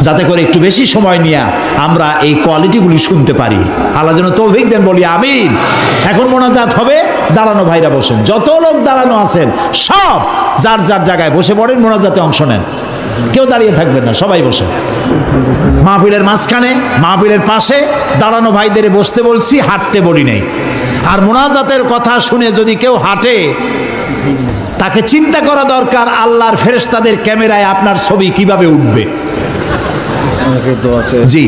যাতে করে একটু বেশি সময় নিয়ে আমরা এই কোয়ালিটিগুলি শুনতে পারি। আল্লাহ যেন তৌফিক দেন, বলি আমিন। এখন মোনাজাত হবে, দাঁড়ানো ভাইরা বসেন, যত লোক দাঁড়ানো আছেন সব যার যার জায়গায় বসে পড়েন, মোনাজাতে অংশ নেন, কেউ দাঁড়িয়ে থাকবেন না, সবাই বসে। মাহফিলের মাঝখানে, মাহফিলের পাশে দাঁড়ানো ভাইদের বসতে বলছি, হাঁটতে বলি নেই। আর মোনাজাতের কথা শুনে যদি কেউ হাঁটে, তাকে চিন্তা করা দরকার আল্লাহর ফেরেশতাদের ক্যামেরায় আপনার ছবি কিভাবে উঠবে। জি,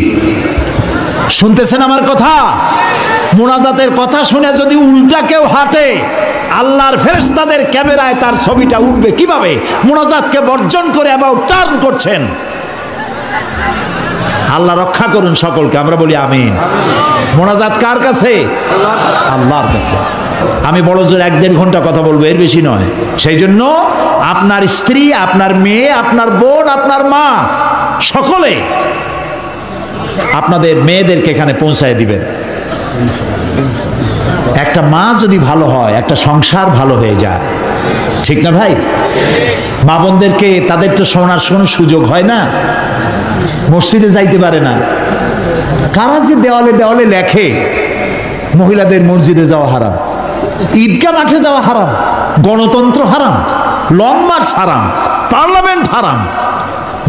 শুনতেছেন আমার কথা? মোনাজাতের কথা শুনে যদি উল্টা কেউ হাঁটে, আল্লাহর ফেরেশতাদের ক্যামেরায় তার ছবিটা উঠবে কিভাবে? মোনাজাতকে বর্জন করে অ্যাবাউট টার্ন করছেন। আল্লাহ রক্ষা করুন সকলকে, আমরা বলি আমিন। মোনাজাত কার কাছে? আল্লাহর কাছে। আমি বড় জোর 1-1.5 ঘন্টা কথা বলবো, এর বেশি নয়। সেই জন্য আপনার স্ত্রী, আপনার মেয়ে, আপনার বোন, আপনার মা সকলে আপনাদের মেয়েদেরকে এখানে পৌঁছায় দিবেন। একটা মা যদি ভালো হয়, একটা সংসার ভালো হয়ে যায়, ঠিক না ভাই? মা বোনদেরকে তাদের তো শোনার কোনো সুযোগ হয় না, মসজিদে যাইতে পারে না। কারা যে দেওয়ালে দেওয়ালে লেখে মহিলাদের মসজিদে যাওয়া হারাম, ঈদগাহ মাঠে যাওয়া হারাম, গণতন্ত্র হারাম, লং মার্চ হারাম, পার্লামেন্ট হারাম।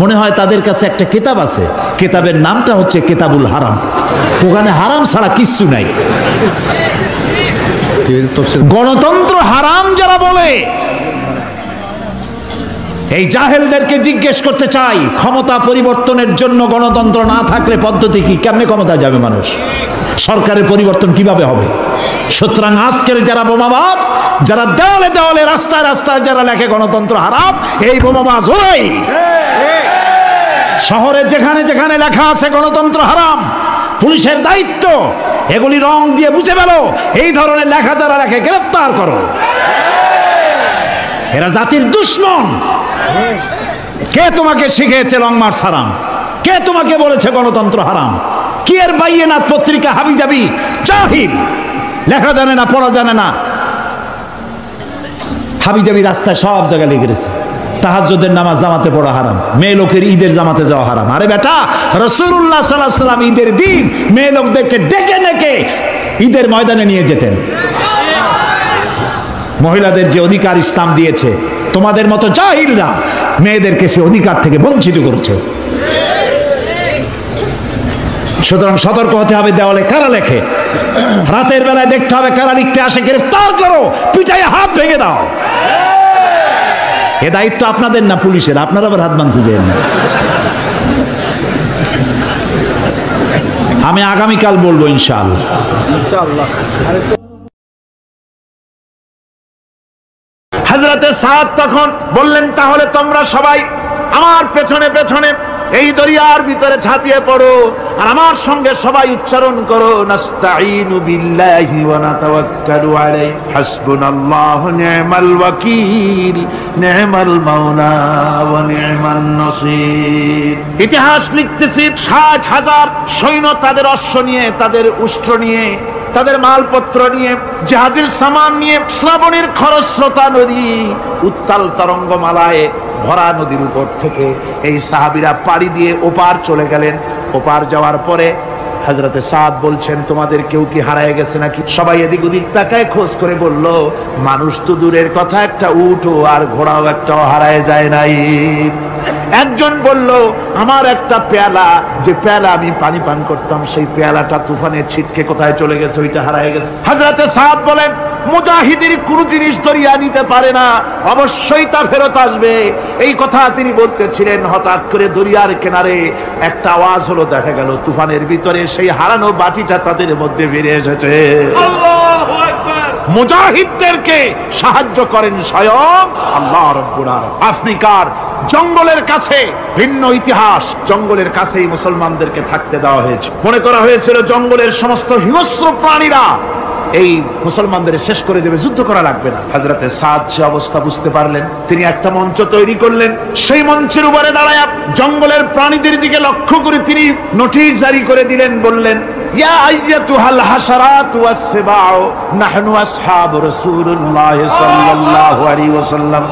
মনে হয় তাদের কাছে একটা কিতাব আছে, কিতাবের নামটা হচ্ছে কিতাবুল হারাম। ওখানে হারাম ছাড়া কিচ্ছু নাই। গণতন্ত্র হারাম যারা বলে, এই জাহেলদেরকে জিজ্ঞেস করতে চাই, ক্ষমতা পরিবর্তনের জন্য গণতন্ত্র না থাকলে পদ্ধতি কি? কেমনে ক্ষমতা যাবে মানুষ? সরকারের পরিবর্তন কিভাবে হবে? সুতরাং আজকের যারা বোমাবাজ, যারা দেওয়ালে দেওয়ালে রাস্তায় রাস্তায় যারা লেখে গণতন্ত্র হারাম, এই বোমাবাজ ওরাই। শহরে যেখানে যেখানে লেখা আছে গণতন্ত্র হারাম, পুলিশের দায়িত্ব এগুলি রং দিয়ে মুছে ফেলো। এই ধরনের লেখা যারা লেখে গ্রেফতার করো। এরা জাতির দুশ্মন। কে তোমাকে শিখিয়েছে লং মার্চ হারাম? কে তোমাকে বলেছে গণতন্ত্র হারাম? কি এর বাইয়েনাত পত্রিকা হাবিজাবি জাহিল, লেখা জানে না, পড়া জানে না, হাবিজাবি রাস্তায় সব জায়গায় লিখে গেছে তাহাজ্জুদের নামাজ জামাতে পড়া হারাম, মেয়ে লোকের ঈদের জামাতে যাওয়া হারাম। আরে বেটা, রাসূলুল্লাহ সাল্লাল্লাহু আলাইহি ওয়াসাল্লাম ঈদের দিন মেয়ে লোকদেরকে ডেকে ডেকে ঈদের ময়দানে নিয়ে যেতেন। মহিলাদের যে অধিকার ইসলাম দিয়েছে, তোমাদের মতো জাহিলরা মেয়েদেরকে সে অধিকার থেকে বঞ্চিত করেছে। সুতরাং সতর্ক হতে হবে। দেওয়ালে কারা লেখে, রাতের বেলায় দেখতে হবে কারা লিখতে আসে, গ্রেফতার করো, পিটাইয়ে হাত ভেঙে দাও। এ দায়িত্ব আপনাদের না পুলিশের, আপনারা আবার হাত বাঁধতে যান না। আমি আগামীকাল বলবো ইনশাআল্লাহ। হযরতে সাদ তখন বললেন, তাহলে তোমরা সবাই আমার পেছনে পেছনে এই দরিয়ার ভিতরে ঝাঁপিয়ে পড়ো, আর আমার সঙ্গে সবাই উচ্চারণ করো, নাস্তাঈনু বিল্লাহি ওয়া নাতাওয়াক্কালু আলাইহি হাসবুনাল্লাহু নি'মাল ওয়াকিল নি'মাল মাওলা ওয়া নি'মান নাসির। ইতিহাস লিখতেছি, 60,000 সৈন্য তাদের অশ্ব নিয়ে, তাদের উষ্ট্র নিয়ে, তাদের মালপত্র নিয়ে, জাহাজের সামান নিয়ে শ্রাবণের খরস্রোতা নদী, উত্তাল তরঙ্গমালায় ভরা নদীর উপর থেকে এই সাহাবীরা পাড়ি দিয়ে ওপার চলে গেলেন। ওপার যাওয়ার পরে হযরতে সাদ বলছেন, তোমাদের কেউ কি হারায় গেছে নাকি? সবাই এদিক ওদিক তাকায় খোঁজ করে বলল, মানুষ তো দূরের কথা, একটা উটও আর ঘোড়াও একটাও হারায় যায় নাই। একজন বলল, আমার একটা পেয়ালা, যে পেয়ালা আমি পানি পান করতাম, সেই পেয়ালাটা তুফানে ছিটকে কোথায় চলে গেছে, ওইটা হারায় গেছে। হযরতে সাদ বলেন, মুজাহিদের কোন জিনিস দরিয়া নিতে পারে না, অবশ্যই তা ফেরত আসবে। এই কথা তিনি বলতেছিলেন, হঠাৎ করে দরিয়ার কিনারে একটা আওয়াজ হলো, দেখা গেল তুফানের ভিতরে সেই হারানো বাটিটা তাদের মধ্যে ফিরে এসেছে। আল্লাহু আকবার। মুজাহিদদেরকে সাহায্য করেন স্বয়ং আল্লাহ রাব্বুল আলামিন। আফ্রিকার জঙ্গলের কাছে ভিন্ন ইতিহাস, জঙ্গলের কাছেই মুসলমানদেরকে থাকতে দেওয়া হয়েছে। মনে করা হয়েছিল জঙ্গলের সমস্ত হিংস্র প্রাণীরা এই মুসলমানদের শেষ করে দেবে, যুদ্ধ করা লাগবে না। হযরতে সাদ সে অবস্থা বুঝতে পারলেন, তিনি একটা মঞ্চ তৈরি করলেন। সেই মঞ্চের উপরে দাঁড়ায় জঙ্গলের প্রাণীদের দিকে লক্ষ্য করে তিনি নোটিশ জারি করে দিলেন, বললেন, ইয়া আইয়াতুহাল হাশারাতু ওয়াস-সিবাউ নাহনু আসহাবু রাসূলুল্লাহ সাল্লাল্লাহু আলাইহি ওয়াসাল্লাম।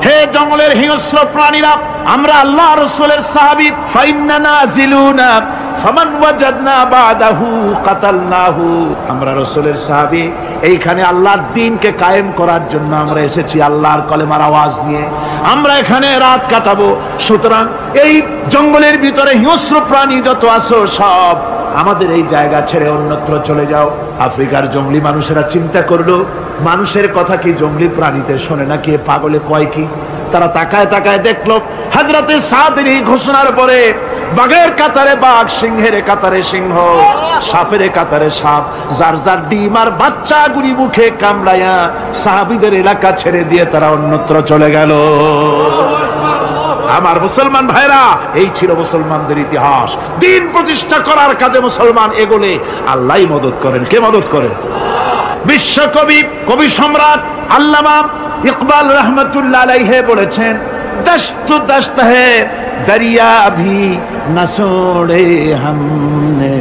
হে জঙ্গলের হিংস্র প্রাণীরা, আমরা আল্লাহ রাসূলের সাহাবী, ফাইন্না নাজিলুনা ফামান ওয়াজাদনা বাদাহু কাতালনাহু। আমরা রাসূলের সাহাবী, এইখানে আল্লাহর দ্বীনকে কায়েম করার জন্য আমরা এসেছি, আল্লাহর কলেমার আওয়াজ নিয়ে আমরা এখানে রাত কাটাবো। সুতরাং এই জঙ্গলের ভিতরে হিংস্র প্রাণী যত আছো, সব আমাদের এই জায়গা ছেড়ে অন্যত্র চলে যাও। আফ্রিকার জঙ্গলি মানুষেরা চিন্তা করলো, মানুষের কথা কি জঙ্গলি প্রাণীতে শোনে নাকি, পাগলে কয় কি? তারা তাকায় তাকায় দেখলো, হযরতে সাদের এই ঘোষণার পরে বাঘের কাতারে বাঘ, সিংহের কাতারে সিংহ, সাপের কাতারে সাপ, যার যার ডিম আর বাচ্চাগুলি মুখে কামড়ায়া সাহাবীদের এলাকা ছেড়ে দিয়ে তারা অন্যত্র চলে গেল। আমার মুসলমান ভাইরা, এই ছিল মুসলমানদের ইতিহাস। দ্বীন প্রতিষ্ঠা করার কাজে মুসলমান এগোলে আল্লাহই মদত করেন। কে মদত করেন? বিশ্বকবি কবি সম্রাট আল্লামা ইকবাল রহমতুল্লাহ আলাইহি বলেছেন, দস্ত দস্ত হ্যায় দরিয়া ভি না ছোড়ে हमने,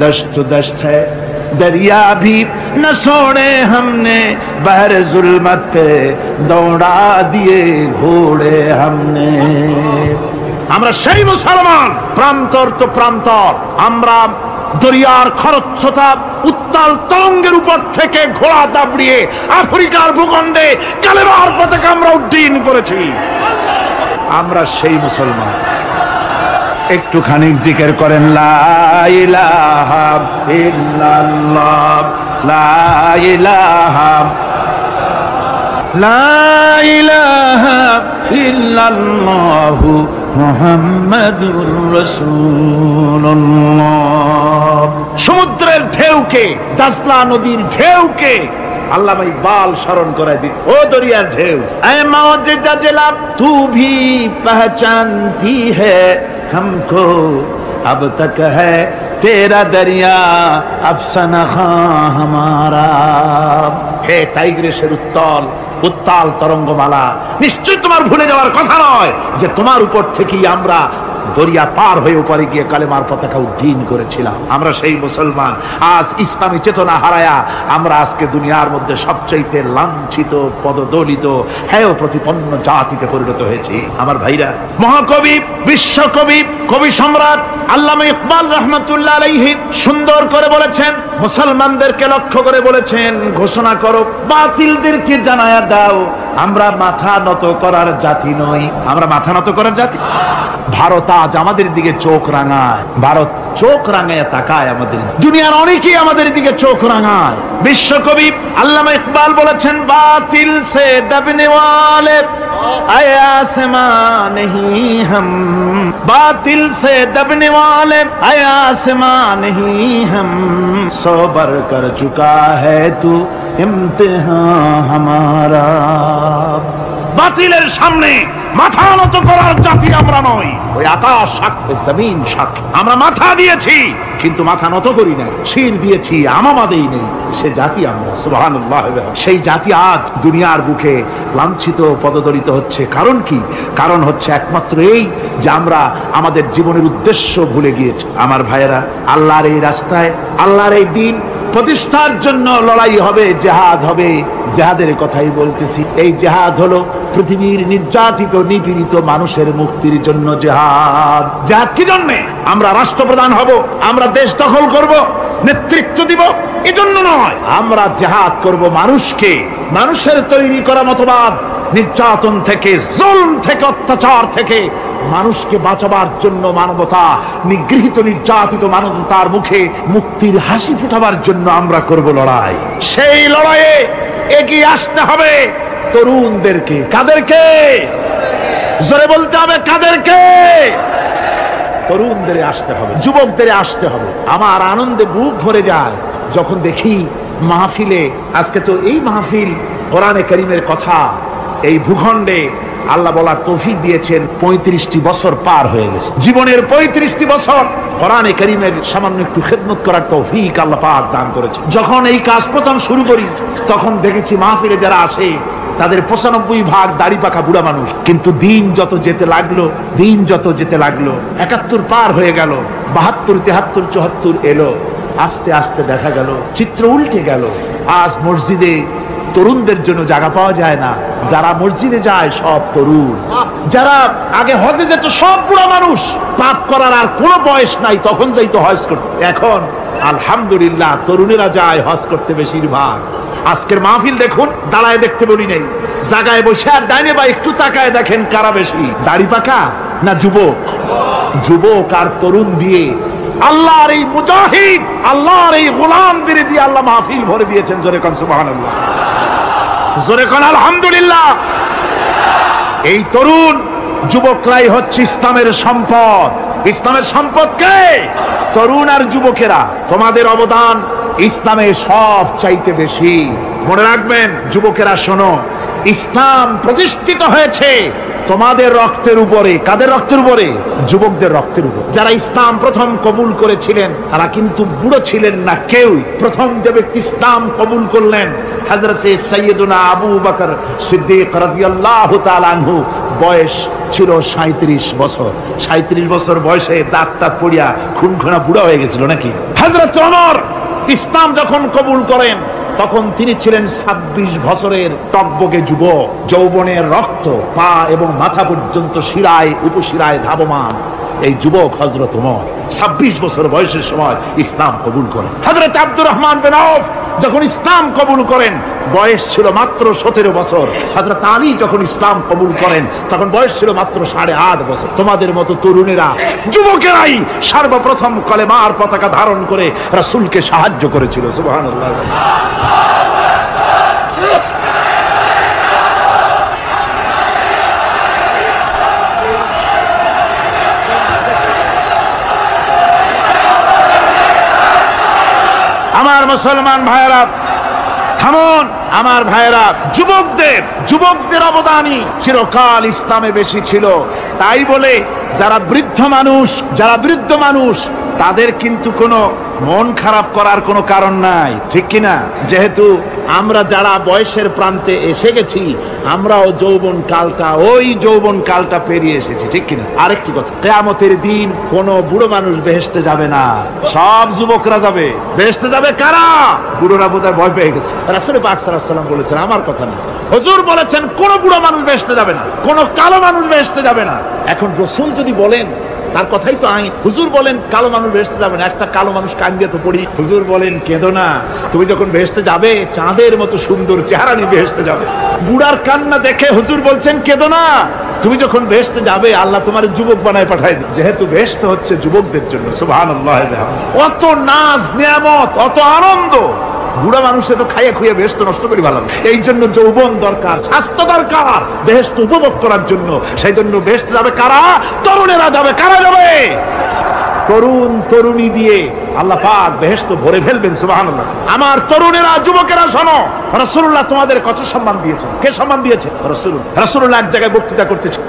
दस्त दस्त है दरिया भी न छोड़े हमने, बहर जुल्मत पे दौड़ा दिए घोड़े हमने। আমরা সেই মুসলমান, প্রান্তর তো প্রান্তর, আমরা দরিয়ার খরস্রোতা উত্তাল তরঙ্গের উপর থেকে ঘোড়া দাবড়িয়ে আফ্রিকার ভূখণ্ডে কালেমার পতাকা আমরা উড্ডীন করেছি। আমরা সেই মুসলমান। একটুখানি জিকির করেন, লা ইলাহা ইল্লাল্লাহ, লা ইলাহা, লা ইলাহা ইল্লাল্লাহু মুহাম্মাদুর রাসূলুল্লাহ। সমুদ্রের ঢেউকে, দাজলা নদীর ঢেউকে আল্লামা ইকবাল স্মরণ করায় দিন, ও দরিয়ার ঢেউ, এ মওজুদা জলাব তু ভি পহচানতি হ্যায় हमको, अब तक है तेरा दरिया अफसाना हमारा। হে টাইগ্রিসের উত্তাল উত্তাল তরঙ্গমালা, নিশ্চয় তোমার ভুলে যাওয়ার কথা নয় যে তোমার উপর থেকেই আমরা দরিয়া পার হয়ে উপরে গিয়ে কালেমার পতাকা উড্ডীন করেছিলাম। আমরা সেই মুসলমান। আজ ইসলামী চেতনা হারায়া আমরা আজকে দুনিয়ার মধ্যে সবচাইতে লাঞ্ছিত, পদদলিত, হেয় প্রতিপন্ন জাতিতে পরিণত হয়েছি। আমার ভাইরা, মহাকবি বিশ্বকবি কবি সম্রাট আল্লামা ইকবাল রহমতুল্লাহ আলাইহি সুন্দর করে বলেছেন, মুসলমানদেরকে লক্ষ্য করে বলেছেন, ঘোষণা করো, বাতিলদেরকে জানায়া দাও, আমরা মাথা নত করার জাতি নই। আমরা মাথা নত করার জাতি। ভারত আজ আমাদের দিকে চোখ রাঙায়, ভারত চোখ রাঙায় তাকায় আমাদের, দুনিয়ার অনেকেই আমাদের দিকে চোখ রাঙায়। বিশ্বকবি আল্লামা ইকবাল বলেছেন, বাতিল সে দবনে ওয়ালে আয়া আসমান নেহি হাম, বাতিল সে দবনে ওয়ালে আয়া আসমান নেহি হাম, সবর কর চুকা হ্যায় তু ইমতিহান হামারা। বাতিলের সামনে মাথা নত করার জাতি আমরা নই। ওই আকাশ সাক্ষী, জমিন সাক্ষী, আমরা মাথা দিয়েছি কিন্তু মাথা নত করি নাই, শির দিয়েছি আমামা দেই নেই, সে জাতি আমরা। সুবহানাল্লাহ। সেই জাতি আজ দুনিয়ার বুকে লাঞ্ছিত, পদদলিত হচ্ছে। কারণ কি? কারণ হচ্ছে একমাত্র এই যে আমরা আমাদের জীবনের উদ্দেশ্য ভুলে গিয়েছি। আমার ভাইয়েরা, আল্লাহর এই রাস্তায়, আল্লাহর এই দিন প্রতিষ্ঠার জন্য লড়াই হবে, জেহাদ হবে। জেহাদের কথাই বলতেছি। এই জেহাদ হলো পৃথিবীর নির্যাতিত, নিপীড়িত মানুষের মুক্তির জন্য জেহাদ। জেহাদ কি জন্যে? আমরা রাষ্ট্রপ্রধান হব, আমরা দেশ দখল করব, নেতৃত্ব দিব, এজন্য নয়। আমরা জেহাদ করব মানুষকে, মানুষের তৈরি করা মতবাদ, নির্যাতন থেকে, জুলম থেকে, অত্যাচার থেকে মানুষকে বাঁচাবার জন্য, মানবতা নিগৃহীত, নির্যাতিত মানবতার মুখে মুক্তির হাসি ফোটাবার জন্য আমরা করব লড়াই। সেই লড়াইয়ে এগিয়ে আসতে হবে তরুণদেরকে। কাদেরকে? জোরে বলতে হবে, কাদেরকে? তরুণদের আসতে হবে, যুবকদের আসতে হবে। আমার আনন্দে বুক ভরে যায় যখন দেখি মাহফিলে, আজকে তো এই মাহফিল কোরআনে কারীমের কথা, এই ভূখণ্ডে আল্লাহ বলার তৌফিক দিয়েছেন। 35টি বছর পার হয়ে গেছে, জীবনের 35টি বছর কোরআনে কারীমের সামান্য একটু খেদমত করার তৌফিক আল্লাহ পাক দান করেছে। যখন এই কাজ প্রথম শুরু করি তখন দেখেছি মাহফিলে যারা আসে তাদের 95% দাড়ি পাকা বুড়া মানুষ। কিন্তু দিন যত যেতে লাগলো, দিন যত যেতে লাগলো, 71 পার হয়ে গেল, 72, 73, 74 এলো, আস্তে আস্তে দেখা গেল চিত্র উল্টে গেল। আজ মসজিদে তরুণদের জন্য জায়গা পাওয়া যায় না। যারা মসজিদে যায় সব তরুণ। যারা আগে হজে যেত সব বুড়া মানুষ, পাপ করার আর কোনো বয়স নাই, তখন যাইতো হজ করতে। এখন আলহামদুলিল্লাহ তরুণেরা যায় হজ করতে বেশিরভাগ। আজকের মাহফিল দেখুন, দাঁড়ায় দেখতে বলি নাই, জায়গায় বসে আর ডাইনে বা একটু তাকায় দেখেন কারা বেশি, দাড়ি পাকা না যুবক? যুবক আর তরুণ দিয়ে আল্লাহর এই মুজাহিদ, আল্লাহর এই গোলামদের দিয়ে আল্লাহ মাহফিল ভরে দিয়েছেন। জোরে কোন সুবহানাল্লাহ, জোরে কোন আলহামদুলিল্লাহ। এই তরুণ যুবকরাই হচ্ছে ইসলামের সম্পদ। ইসলামের সম্পদ কে? তরুণ আর যুবকেরা। তোমাদের অবদান ইসলামে সব চাইতে বেশি। মনে রাখবেন যুবকেরা, শোনো, ইসলাম প্রতিষ্ঠিত হয়েছে তোমাদের রক্তের উপরে। কাদের রক্তের উপরে? যুবকদের রক্তের উপর। যারা ইসলাম প্রথম কবুল করেছিলেন তারা কিন্তু বুড়ো ছিলেন না কেউ। প্রথম যে ব্যক্তি ইসলাম কবুল করলেন হযরতে সাইয়্যিদুনা আবু বকর সিদ্দিক রাদিয়াল্লাহু তাআলা আনহু, বয়স ছিল 37 বছর। 37 বছর বয়সে দাঁত টাত পড়িয়া খুনখুনা বুড়া হয়ে গেছিল নাকি। হযরত ওমর ইসলাম যখন কবুল করেন তখন তিনি ছিলেন 26 বছরের টকবকে যুবক। যৌবনের রক্ত পা এবং মাথা পর্যন্ত শিরায় উপশিরায় ধাবমান এই যুবক হযরত ওমর 26 বছর বয়সের সময় ইসলাম কবুল করেন। হযরত আব্দুর রহমান বিন আউফ যখন ইসলাম কবুল করেন বয়স ছিল মাত্র 17 বছর। হযরত আলী যখন ইসলাম কবুল করেন তখন বয়স ছিল মাত্র 8.5 বছর। তোমাদের মতো তরুণেরা, যুবকেরাই সর্বপ্রথম কলেমার পতাকা ধারণ করে রাসূলকে সাহায্য করেছিল। সুবহানাল্লাহ। আমার মুসলমান ভাইয়েরা থামুন, আমার ভাইয়েরা, যুবকদের অবদানই চিরকাল ইসলামে বেশি ছিল। তাই বলে যারা বৃদ্ধ মানুষ তাদের কিন্তু কোনো মন খারাপ করার কোনো কারণ নাই, ঠিক কিনা? যেহেতু আমরা যারা বয়সের প্রান্তে এসে গেছি আমরাও ওই যৌবন কালটা পেরিয়ে এসেছি, ঠিক কিনা? আরেকটি কথা, কিয়ামতের দিন কোন বুড়ো মানুষ বেহেশতে যাবে না, সব যুবকরা যাবে। বেহেশতে যাবে কারা? বুড়োরা বোধহয় ভয় পেয়ে গেছে। রাসূল পাক সাল্লাল্লাহু আলাইহি ওয়াসাল্লাম বলেছেন, আমার কথা না, হুজুর বলেছেন কোন বুড়ো মানুষ বেহেশতে যাবে না, কোন কালো মানুষ বেহেশতে যাবে না। এখন রাসূল যদি বলেন তার কথাই তো আইন। হুজুর বলেন কালো মানুষ বেহেশতে যাবে না, একটা কালো মানুষ কান্দিয়ে তো পড়ি। হুজুর বলেন কেঁদো না, তুমি যখন বেহেশতে যাবে চাঁদের মতো সুন্দর চেহারা নিয়ে বেহেশতে যাবে। বুড়ার কান্না দেখে হুজুর বলছেন কেঁদো না, তুমি যখন বেহেশতে যাবে আল্লাহ তোমার যুবক বানায় পাঠায় দিবে। যেহেতু বেহেশত হচ্ছে যুবকদের জন্য। সুবহানাল্লাহ। অত নাজ নিয়ামত, অত আনন্দ, বুড়া মানুষে তো খাইয়া খুইয়া বেহেশত নষ্ট করি ভালো। এই জন্য যৌবন দরকার, স্বাস্থ্য দরকার বেহেশত উপভোগ করার জন্য। সেই জন্য বেহেশতে যাবে কারা? তরুণেরা যাবে। কারা যাবে? তরুণী দিয়ে আল্লাহ পাক বেহেশত ভরে ফেলবেন। সুবহানাল্লাহ। আমার তরুণেরা, যুবকেরা শোনো, রাসূলুল্লাহ তোমাদের কত সম্মান দিয়েছেন। কে সম্মান দিয়েছে? রাসূলুল্লাহ এক জায়গায়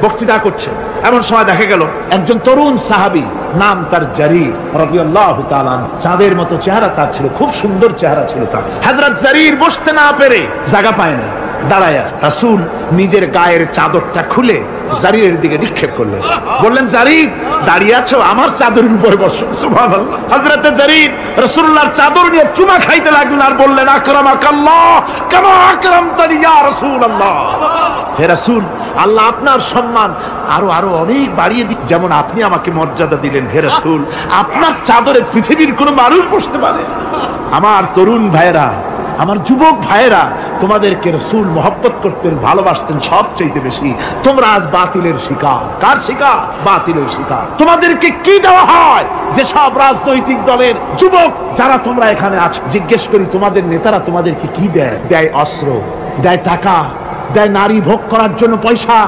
বক্তৃতা করছে, এমন সময় দেখা গেল একজন তরুণ সাহাবী, নাম তার জারীর রাদিয়াল্লাহু তাআলা, চাঁদের মতো চেহারা তার ছিল, খুব সুন্দর চেহারা ছিল তার। হযরত জারীর বসতে না পেরে জায়গা পায় না, দাঁড়ায় আছে। রাসূল নিজের গায়ের চাদরটা খুলে জারীরের দিকে নিক্ষেপ করলেন, বললেন জারীর দাঁড়িয়ে আছো, আমার চাদরের উপরে বসো। সুবহানাল্লাহ। হযরত জারীর রাসূলুল্লাহর চাদর নিয়ে চুমা খাইতে লাগলেন আর বললেন আকরামাকাল্লাহ কামা আকরামতানি ইয়া রাসূলুল্লাহ। হে রাসূল, আল্লাহ আপনার সম্মান আরো অনেক বাড়িয়ে দিন, যেমন আপনি আমাকে মর্যাদা দিলেন। হে রাসূল, আপনার চাদরে পৃথিবীর কোনো মানুষ বসতে পারে? আমার তরুণ ভাইয়েরা, আমার যুবক ভাইয়েরা, তোমাদেরকে রাসূল মহব্বত করতেন, ভালোবাসতেন সবচেয়ে বেশি। তোমরা আজ বাতিলের শিকার। কার শিকার? বাতিলের শিকার। তোমাদেরকে কি দেওয়া হয়? যে সব রাজনৈতিক দলের যুবক যারা তোমরা এখানে আছো, জিজ্ঞেস করি তোমাদের নেতারা তোমাদেরকে কি দেয়? দেয় অস্ত্র, দেয় টাকা, দেয় নারী ভোগ করার জন্য পয়সা,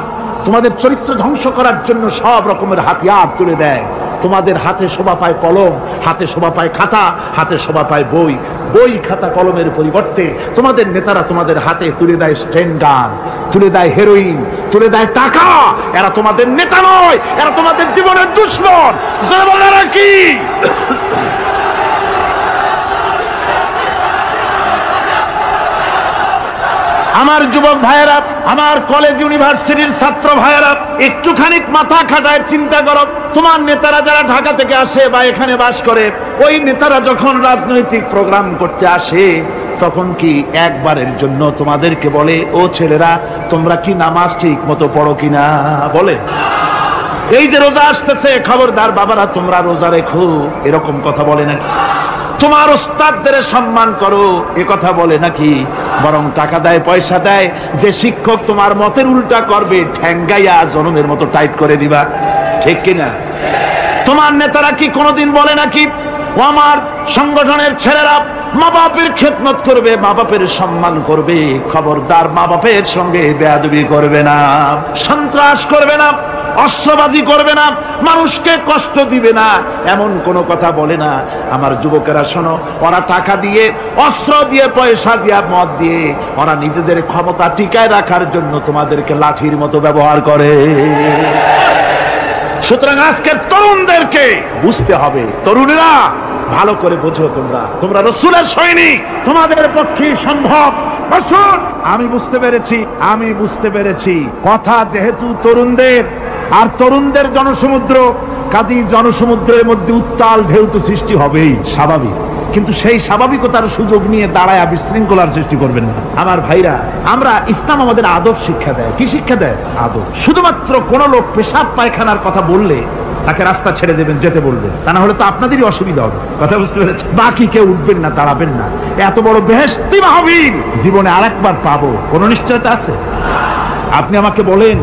তোমাদের চরিত্র ধ্বংস করার জন্য সব রকমের হাতিয়ার তুলে দেয়। তোমাদের হাতে শোভা পায় কলম, হাতে শোভা পায় খাতা, হাতে শোভা পায় বই। বই খাতা কলমের পরিবর্তে তোমাদের নেতারা তোমাদের হাতে তুলে দেয় স্টেন গান, তুলে দেয় হেরোইন, তুলে দেয় টাকা। এরা তোমাদের নেতা নয়, এরা তোমাদের জীবনের দুশমন। জনগণেরা কি? আমার যুবক ভাইয়েরা, আমার কলেজ ইউনিভার্সিটির ছাত্র ভাইয়েরা, একটুখানি মাথা খাটায় চিন্তা করো। তোমার নেতারা যারা ঢাকা থেকে আসে বা এখানে বাস করে, ওই নেতারা যখন রাজনৈতিক প্রোগ্রাম করতে আসে তখন কি একবারের জন্য তোমাদেরকে বলে ও ছেলেরা তোমরা কি নামাজ ঠিক মতো পড়ো কিনা? বলে? এই যে রোজা আসতেছে, খবরদার বাবারা তোমরা রোজা রেখো, এরকম কথা বলে নাকি? তোমার ওস্তাদদের সম্মান করো, এ কথা বলে নাকি? বরং টাকা দেয়, পয়সা দেয়, যে শিক্ষক তোমার মতের উল্টা করবে ঠ্যাঙ্গাইয়া জনমের মতো টাইট করে দিবা, ঠিক কিনা? তোমার নেতারা কি কোনোদিন বলে নাকি ও আমার সংগঠনের ছেলেরা মা বাপের খেদমত করবে, মা বাপের সম্মান করবে, খবরদার মা বাপের সঙ্গে বেয়াদবি করবে না, সন্ত্রাস করবে না, অস্ত্রবাজি করবে না, মানুষকে কষ্ট দিবে না, এমন কোনো কথা বলে না। আমার যুবকেরা শোনো, ওরা টাকা দিয়ে, অস্ত্র দিয়ে, পয়সা দিয়ে, মদ দিয়ে ওরা নিজেদের ক্ষমতা টিকায় রাখার জন্য তোমাদেরকে লাঠির মতো ব্যবহার করে। সুতরাং আজকের তরুণদেরকে বুঝতে হবে, তরুণেরা ভালো করে বোঝো, তোমরা রাসূলের সৈনিক, তোমাদের পক্ষে সম্ভব। রাসূল, আমি বুঝতে পেরেছি কথা যেহেতু তরুণদের, আর তরুণদের জনসমুদ্র, কাজী জনসমুদ্রের মধ্যে উত্তাল ঢেউ তো সৃষ্টি হবেই, স্বাভাবিক। কিন্তু সেই স্বাভাবিকতার সুযোগ নিয়ে দাঁড়ায় বিশৃঙ্খলার সৃষ্টি করবেন না। আমার ভাইরা, আমরা ইসলাম আমাদের আদব শিক্ষা দেয়। কি শিক্ষা দেয়? আদব। শুধুমাত্র কোন লোক পেশাব পায়খানার কথা বললে তাকে রাস্তা ছেড়ে দেবেন, যেতে বলবেন, তা না হলে তো আপনাদেরই অসুবিধা হবে। কথা বুঝতে পেরেছেন? বাকি কেউ উঠবেন না, দাঁড়াবেন না। এত বড় বেহেশতি মাহফিল জীবনে আরেকবার পাবো, কোন নিশ্চয়তা আছে? আপনি আমাকে বলেন,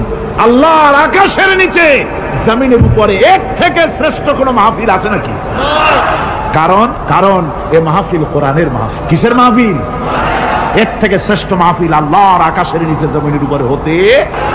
আল্লাহর আকাশের নিচে, জমিনের উপরে এর থেকে শ্রেষ্ঠ কোন মাহফিল আছে নাকি? কারণ এ মাহফিল কোরআনের মাহফিল। কিসের মাহফিল? এর থেকে শ্রেষ্ঠ মাহফিল আল্লাহর আকাশের নিচে, জমিনের উপরে হতে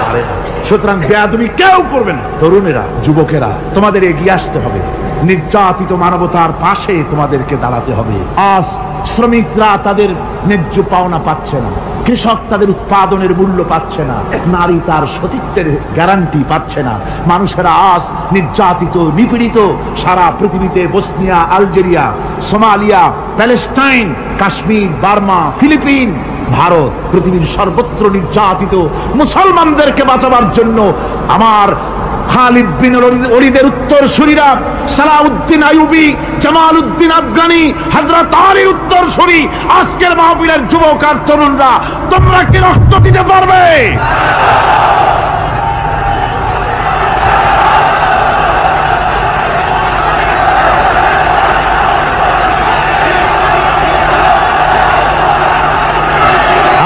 পারে না। সুতরাং বেয়াদবি কেউ করবে না। তরুণেরা, যুবকেরা, তোমাদের এগিয়ে আসতে হবে। নির্যাতিত মানবতার পাশে তোমাদেরকে দাঁড়াতে হবে। আজ শ্রমিকরা তাদের ন্যায্য পাওনা পাচ্ছে না, কৃষক তাদের উৎপাদনের মূল্য পাচ্ছে না, নারী তার সতীত্বের গ্যারান্টি পাচ্ছে না। মানুষেরা আজ নির্যাতিত, নিপীড়িত। সারা পৃথিবীতে Bosnia, Algeria, Somalia, Palestine, Kashmir, Burma, Philippines, Bharat, পৃথিবীর সর্বত্র নির্যাতিত মুসলমানদেরকে বাঁচাবার জন্য আমার খালিদ বিন ওলীদের উত্তরসূরিরা, সালাউদ্দিন আইয়ুবী, জামালউদ্দিন আফগানি, হযরত আলীর উত্তরসূরি, আজকের মাহফিলের যুবক আর তরুণরা, তোমরা কি রক্ত দিতে পারবে?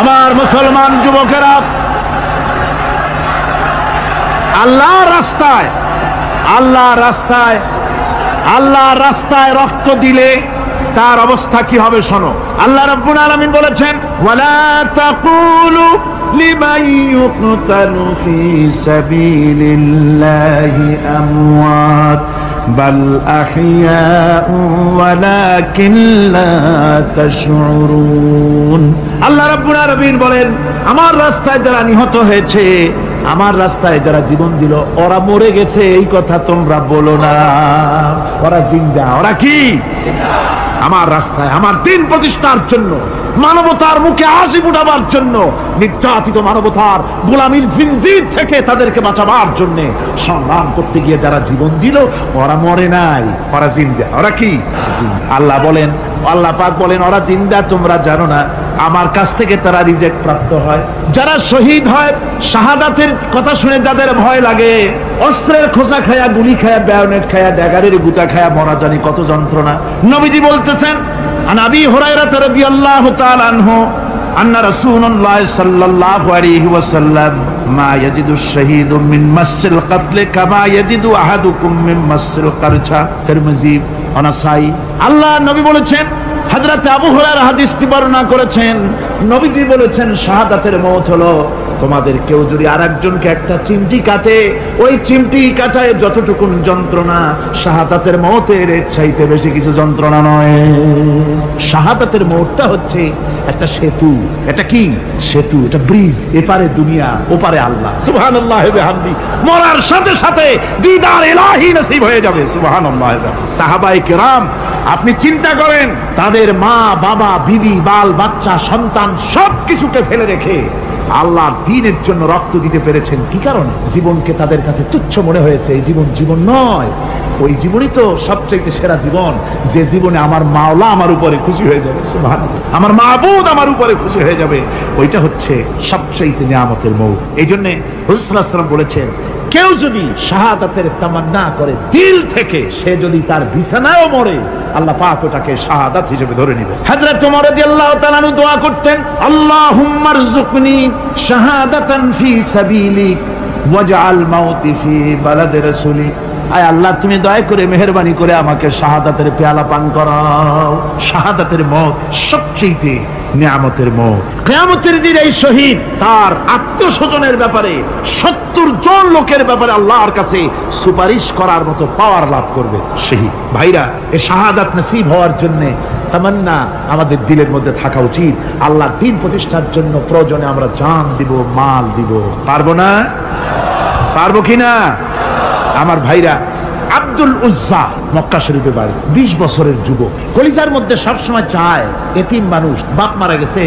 আমার মুসলমান যুবকেরা, আল্লাহর রাস্তায় রক্ত দিলে তার অবস্থা কি হবে শোনো। আল্লাহ রাব্বুল আলামিন বলেছেন, ওয়ালা তাকুলু লিমান ইউকতালু ফি সাবিলিল্লাহি আমওয়াত বাল আহইয়াউ ওয়ালাকিন লা তাশউরুন। আল্লাহ রাব্বুল আলামিন বলেন, আমার রাস্তায় যারা নিহত হয়েছে, আমার রাস্তায় যারা জীবন দিল, ওরা মরে গেছে এই কথা তোমরা বলো না, ওরা জিন্দা। ওরা কি? আমার রাস্তায়, আমার দিন প্রতিষ্ঠার জন্য, মানবতার মুখে হাসি ফুটাবার জন্য, নির্যাতিত মানবতার গোলামীর জিনজির থেকে তাদেরকে বাঁচাবার জন্য সংগ্রাম করতে গিয়ে যারা জীবন দিল, ওরা মরে নাই, ওরা জিন্দা। ওরা কি? আল্লাহ বলেন, আল্লাহ পাক বলেন, ওরা জিন্দা তোমরা জানো না? আমার কাছ থেকে তারা রিজেক্ট প্রাপ্ত হয়। যারা শহীদ হয়, শাহাদাতের কথা শুনে যাদের ভয় লাগে, অস্ত্রের খোঁচা খায়া, গুলি খায়া, বায়োনেট খায়া, ড্যাগারের গুতা খায়া মরা, জানি কত যন্ত্রণা। নবীজি বলতেছেন, আন আবি হুরায়রা রাদিয়াল্লাহু তাআলা আনহু আন্না রাসূলুল্লাহ সাল্লাল্লাহু আলাইহি ওয়াসাল্লাম মা ইয়াজিদু আশ-শাহীদু মিন মাসসিল কতল কামা ইয়াজিদু আহাদুকুম মিন মাসসিল কারছা। তিরমিজি, নাসাই। আল্লাহ নবী বলেছেন, হযরত আবু হুরায়রা হাদিসটি বর্ণনা করেছেন, নবীজি বলেছেন, শাহাদাতের মওত হলো তোমাদের কেউ যদি আরেকজনকে একটা চিমটি কাটে, ওই চিমটি কাটায় যতটুকু যন্ত্রণা, শাহাদাতের মওতের চাইতে বেশি কিছু যন্ত্রণা নয়। শাহাদাতের মওতটা হচ্ছে একটা সেতু। এটা কি সেতু? এটা ব্রিজ। এপারে দুনিয়া, ওপারে আল্লাহ। সুবহানাল্লাহ ওয়া বিহামদি। মরার সাথে সাথে দিদার ইলাহি নসিব হয়ে যাবে। সুবহানাল্লাহ। সাহাবায়ে কেরাম, আপনি চিন্তা করেন, তাদের মা, বাবা, বিবি, বাল, বাচ্চা, সন্তান সবকিছুকে ফেলে রেখে আল্লাহর দ্বীনের জন্য রক্ত দিতে পেরেছেন। কি কারণে? জীবনকে তাদের কাছে তুচ্ছ মনে হয়েছে। এই জীবন জীবন নয়, ওই জীবনই তো সবচেয়ে সেরা জীবন, যে জীবনে আমার মাওলা আমার উপরে খুশি হয়ে যাবে, সুবহানাল্লাহ, আমার মাবুদ আমার উপরে খুশি হয়ে যাবে। ওইটা হচ্ছে সবচেয়ে নিয়ামতের মওত। এই জন্য রাসূল সাল্লাল্লাহু আলাইহি ওয়াসাল্লাম বলেছেন, কেউ যদি শাহাদাতের তামান্না করে দিল থেকে, সে যদি তার বিছানায়ও মরে, আল্লাহ পাক ওটাকে শাহাদাত হিসেবে ধরে নেবে। হযরত ওমর রাদিয়াল্লাহু তাআলা আনহু দোয়া করতেন, আল্লাহুম্মা রযুকনি শাহাদাতান ফি সাবিলিক ওয়াজআল মাউতি ফি বালাদি রাসূলিক। আয় আল্লাহ তুমি দয়া করে মেহেরবানি করে আমাকে শাহাদাতের পেয়ালা পান করাও। শাহাদাতের মত সবচেয়ে নিয়ামতের মত। কিয়ামতের দিন এই শহীদ তার আত্মস্বজনের ব্যাপারে 70 জন লোকের ব্যাপারে আল্লাহর কাছে সুপারিশ করার মতো পাওয়ার লাভ করবে শহীদ। ভাইরা, এই শাহাদাত নসিব হওয়ার জন্য তামান্না আমাদের দিলের মধ্যে থাকা উচিত। আল্লাহ দ্বীন প্রতিষ্ঠার জন্য প্রয়োজনে আমরা জান দিব, মাল দিব। পারবো না? পারবো কিনা? আমার ভাইরা, আব্দুল উজ্জা মক্কা শরীফে বাড়ি, 20 বছরের যুবক, কলিজার মধ্যে সবসময় চায় এতিম মানুষ, বাপ মারা গেছে,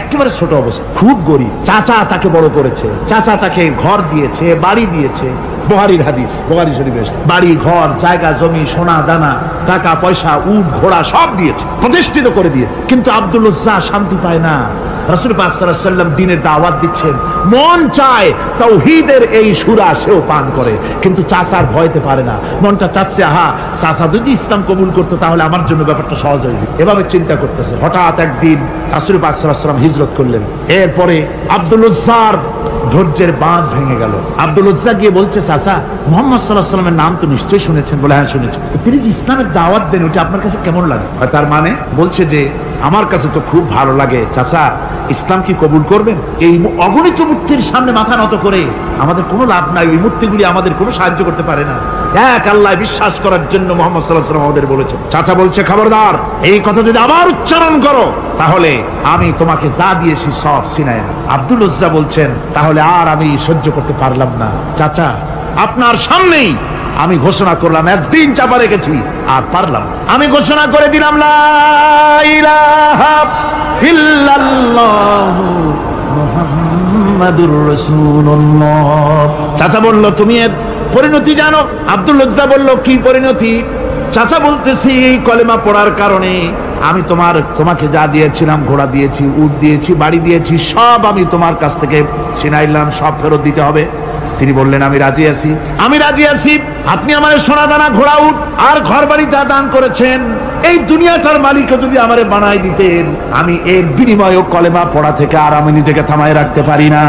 একেবারে ছোট অবস্থা, খুব গরিব। চাচা তাকে বড় করেছে, চাচা তাকে ঘর দিয়েছে, বাড়ি দিয়েছে। বুখারীর হাদিস, বুখারী শরীফে বাড়ি ঘর জায়গা জমি সোনা দানা টাকা পয়সা উট ঘোড়া সব দিয়েছে, প্রতিষ্ঠিত করে দিয়েছে। কিন্তু আব্দুল উজ্জা শান্তি পায় না। রাসূল পাক সাল্লাল্লাহু আলাইহি ওয়াসাল্লাম দ্বীনের দাওয়াত দিচ্ছেন, মন চায় তাওহীদের এই সূরা সেও পান করে, কিন্তু চাচার ভয়তে পারে না। মনটা চাচ্ছে আহা চাচা যদি ইসলাম কবুল করতো তাহলে আমার জন্য ব্যাপারটা সহজ হয়ে যেত। এভাবে চিন্তা করতেছে। হঠাৎ একদিন রাসূল পাক সাল্লাল্লাহু আলাইহি ওয়াসাল্লাম হিজরত করলেন। এরপরে আব্দুল উজ্জার ধৈর্যের বাঁধ ভেঙে গেল। আব্দুল উজ্জা গিয়ে বলছে, চাচা মুহাম্মদ সাল্লাল্লাহু আলাইহি ওয়াসাল্লামের নাম তো নিশ্চয়ই শুনেছেন। বলে হ্যাঁ শুনেছি। তিনি যে ইসলামের দাওয়াত দেন ওটা আপনার কাছে কেমন লাগে? তার মানে বলছে যে আমার কাছে তো খুব ভালো লাগে। চাচা ইসলাম কি কবুল করবেন? এই অগণিত মূর্তির সামনে মাথা নত করে আমাদের কোনো লাভ নাই। ওই মূর্তিগুলি আমাদের কোনো সাহায্য করতে পারে না। এক আল্লাহ বিশ্বাস করার জন্য মুহাম্মদ সাল্লাল্লাহু আলাইহি ওয়াসাল্লাম আমাদের বলেছেন। চাচা বলছে, খবরদার, এই কথা যদি আবার উচ্চারণ করো তাহলে আমি তোমাকে যা দিয়েছি সব ছিনায় নেব। আব্দুল উজ্জা বলছেন, তাহলে আর আমি সহ্য করতে পারলাম না। চাচা আপনার সামনেই আমি ঘোষণা করলাম, একদিন চাপা রেখেছি আর পারলাম। আমি ঘোষণা করে দিলাম লা ইলাহা ইল্লাল্লাহু মুহাম্মাদুর রাসূলুল্লাহ। চাচা বলল, তুমি এর পরিণতি জানো? আব্দুল উজ্জা বলল, কি পরিণতি? চাচা বলতেছি, এই কলেমা পড়ার কারণে আমি তোমাকে যা দিয়েছিলাম, ঘোড়া দিয়েছি, উট দিয়েছি, বাড়ি দিয়েছি, সব আমি তোমার কাছ থেকে ছিনাইলাম, সব ফেরত দিতে হবে। তিনি বললেন, আমি রাজি আছি, আমি রাজি আছি। আপনি আমার সোনা দানা ঘোড়া উট আর ঘর বাড়ি যা দান করেছেন, এই দুনিয়াটার মালিক যদি আমারে বানাই দিতেন, আমি এর বিনিময়ে কলেমা পড়া থেকে আর আমি নিজেকে থামায় রাখতে পারি না।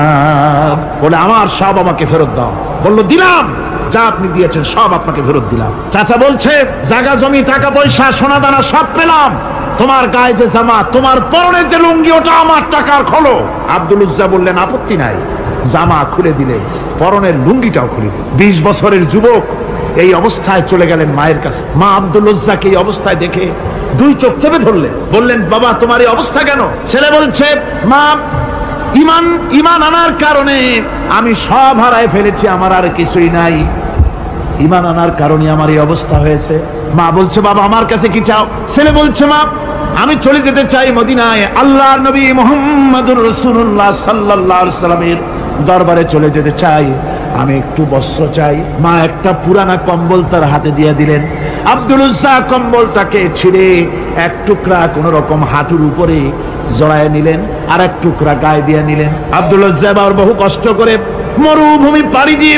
বলে আমার সব আমাকে ফেরত দাও। বলল, দিলাম, যা আপনি দিয়েছেন সব আপনাকে ফেরত দিলাম। চাচা বলছে, জায়গা জমি টাকা পয়সা সোনা দানা সব পেলাম, তোমার গায়ে যে জামা, তোমার পরনের যে লুঙ্গি, ওটা আমার টাকার খোলো। আব্দুল উজ্জা বললেন, আপত্তি নাই। জামা খুলে দিলে, পরনের লুঙ্গিটাও খুলে দিলে। 20 বছরের যুবক এই অবস্থায় চলে গেলেন মায়ের কাছে। মা আব্দুল উজ্জাকে এই অবস্থায় দেখে 2 চোখ চেপে ধরলেন। বললেন, বাবা তোমার এই অবস্থা কেন? ছেলে বলছে, মা ইমান আনার কারণে আমি সব হারায় ফেলেছি, আমার আর কিছুই নাই। ইমান আনার কারণে আমার এই অবস্থা হয়েছে। মা বলছে, বাবা আমার কাছে কি চাও? ছেলে বলছে, মা আমি চলে যেতে চাই মদিনায়, আল্লাহ নবী মুহাম্মদুর রাসূলুল্লাহ সাল্লাল্লাহু আলাইহি ওয়াসাল্লামের দরবারে চলে যেতে চাই, আমি একটু বস্ত্র চাই। মা একটা পুরানা কম্বল তার হাতে দিয়ে দিলেন। আব্দুল উজ্জা কম্বলটাকে ছিঁড়ে এক টুকরা কোন রকম হাঁটুর উপরে জড়ায় নিলেন, আর এক টুকরা গায়ে দিয়ে নিলেন। আব্দুল উজ্জা আবার বহু কষ্ট করে মরুভূমি পাড়ি দিয়ে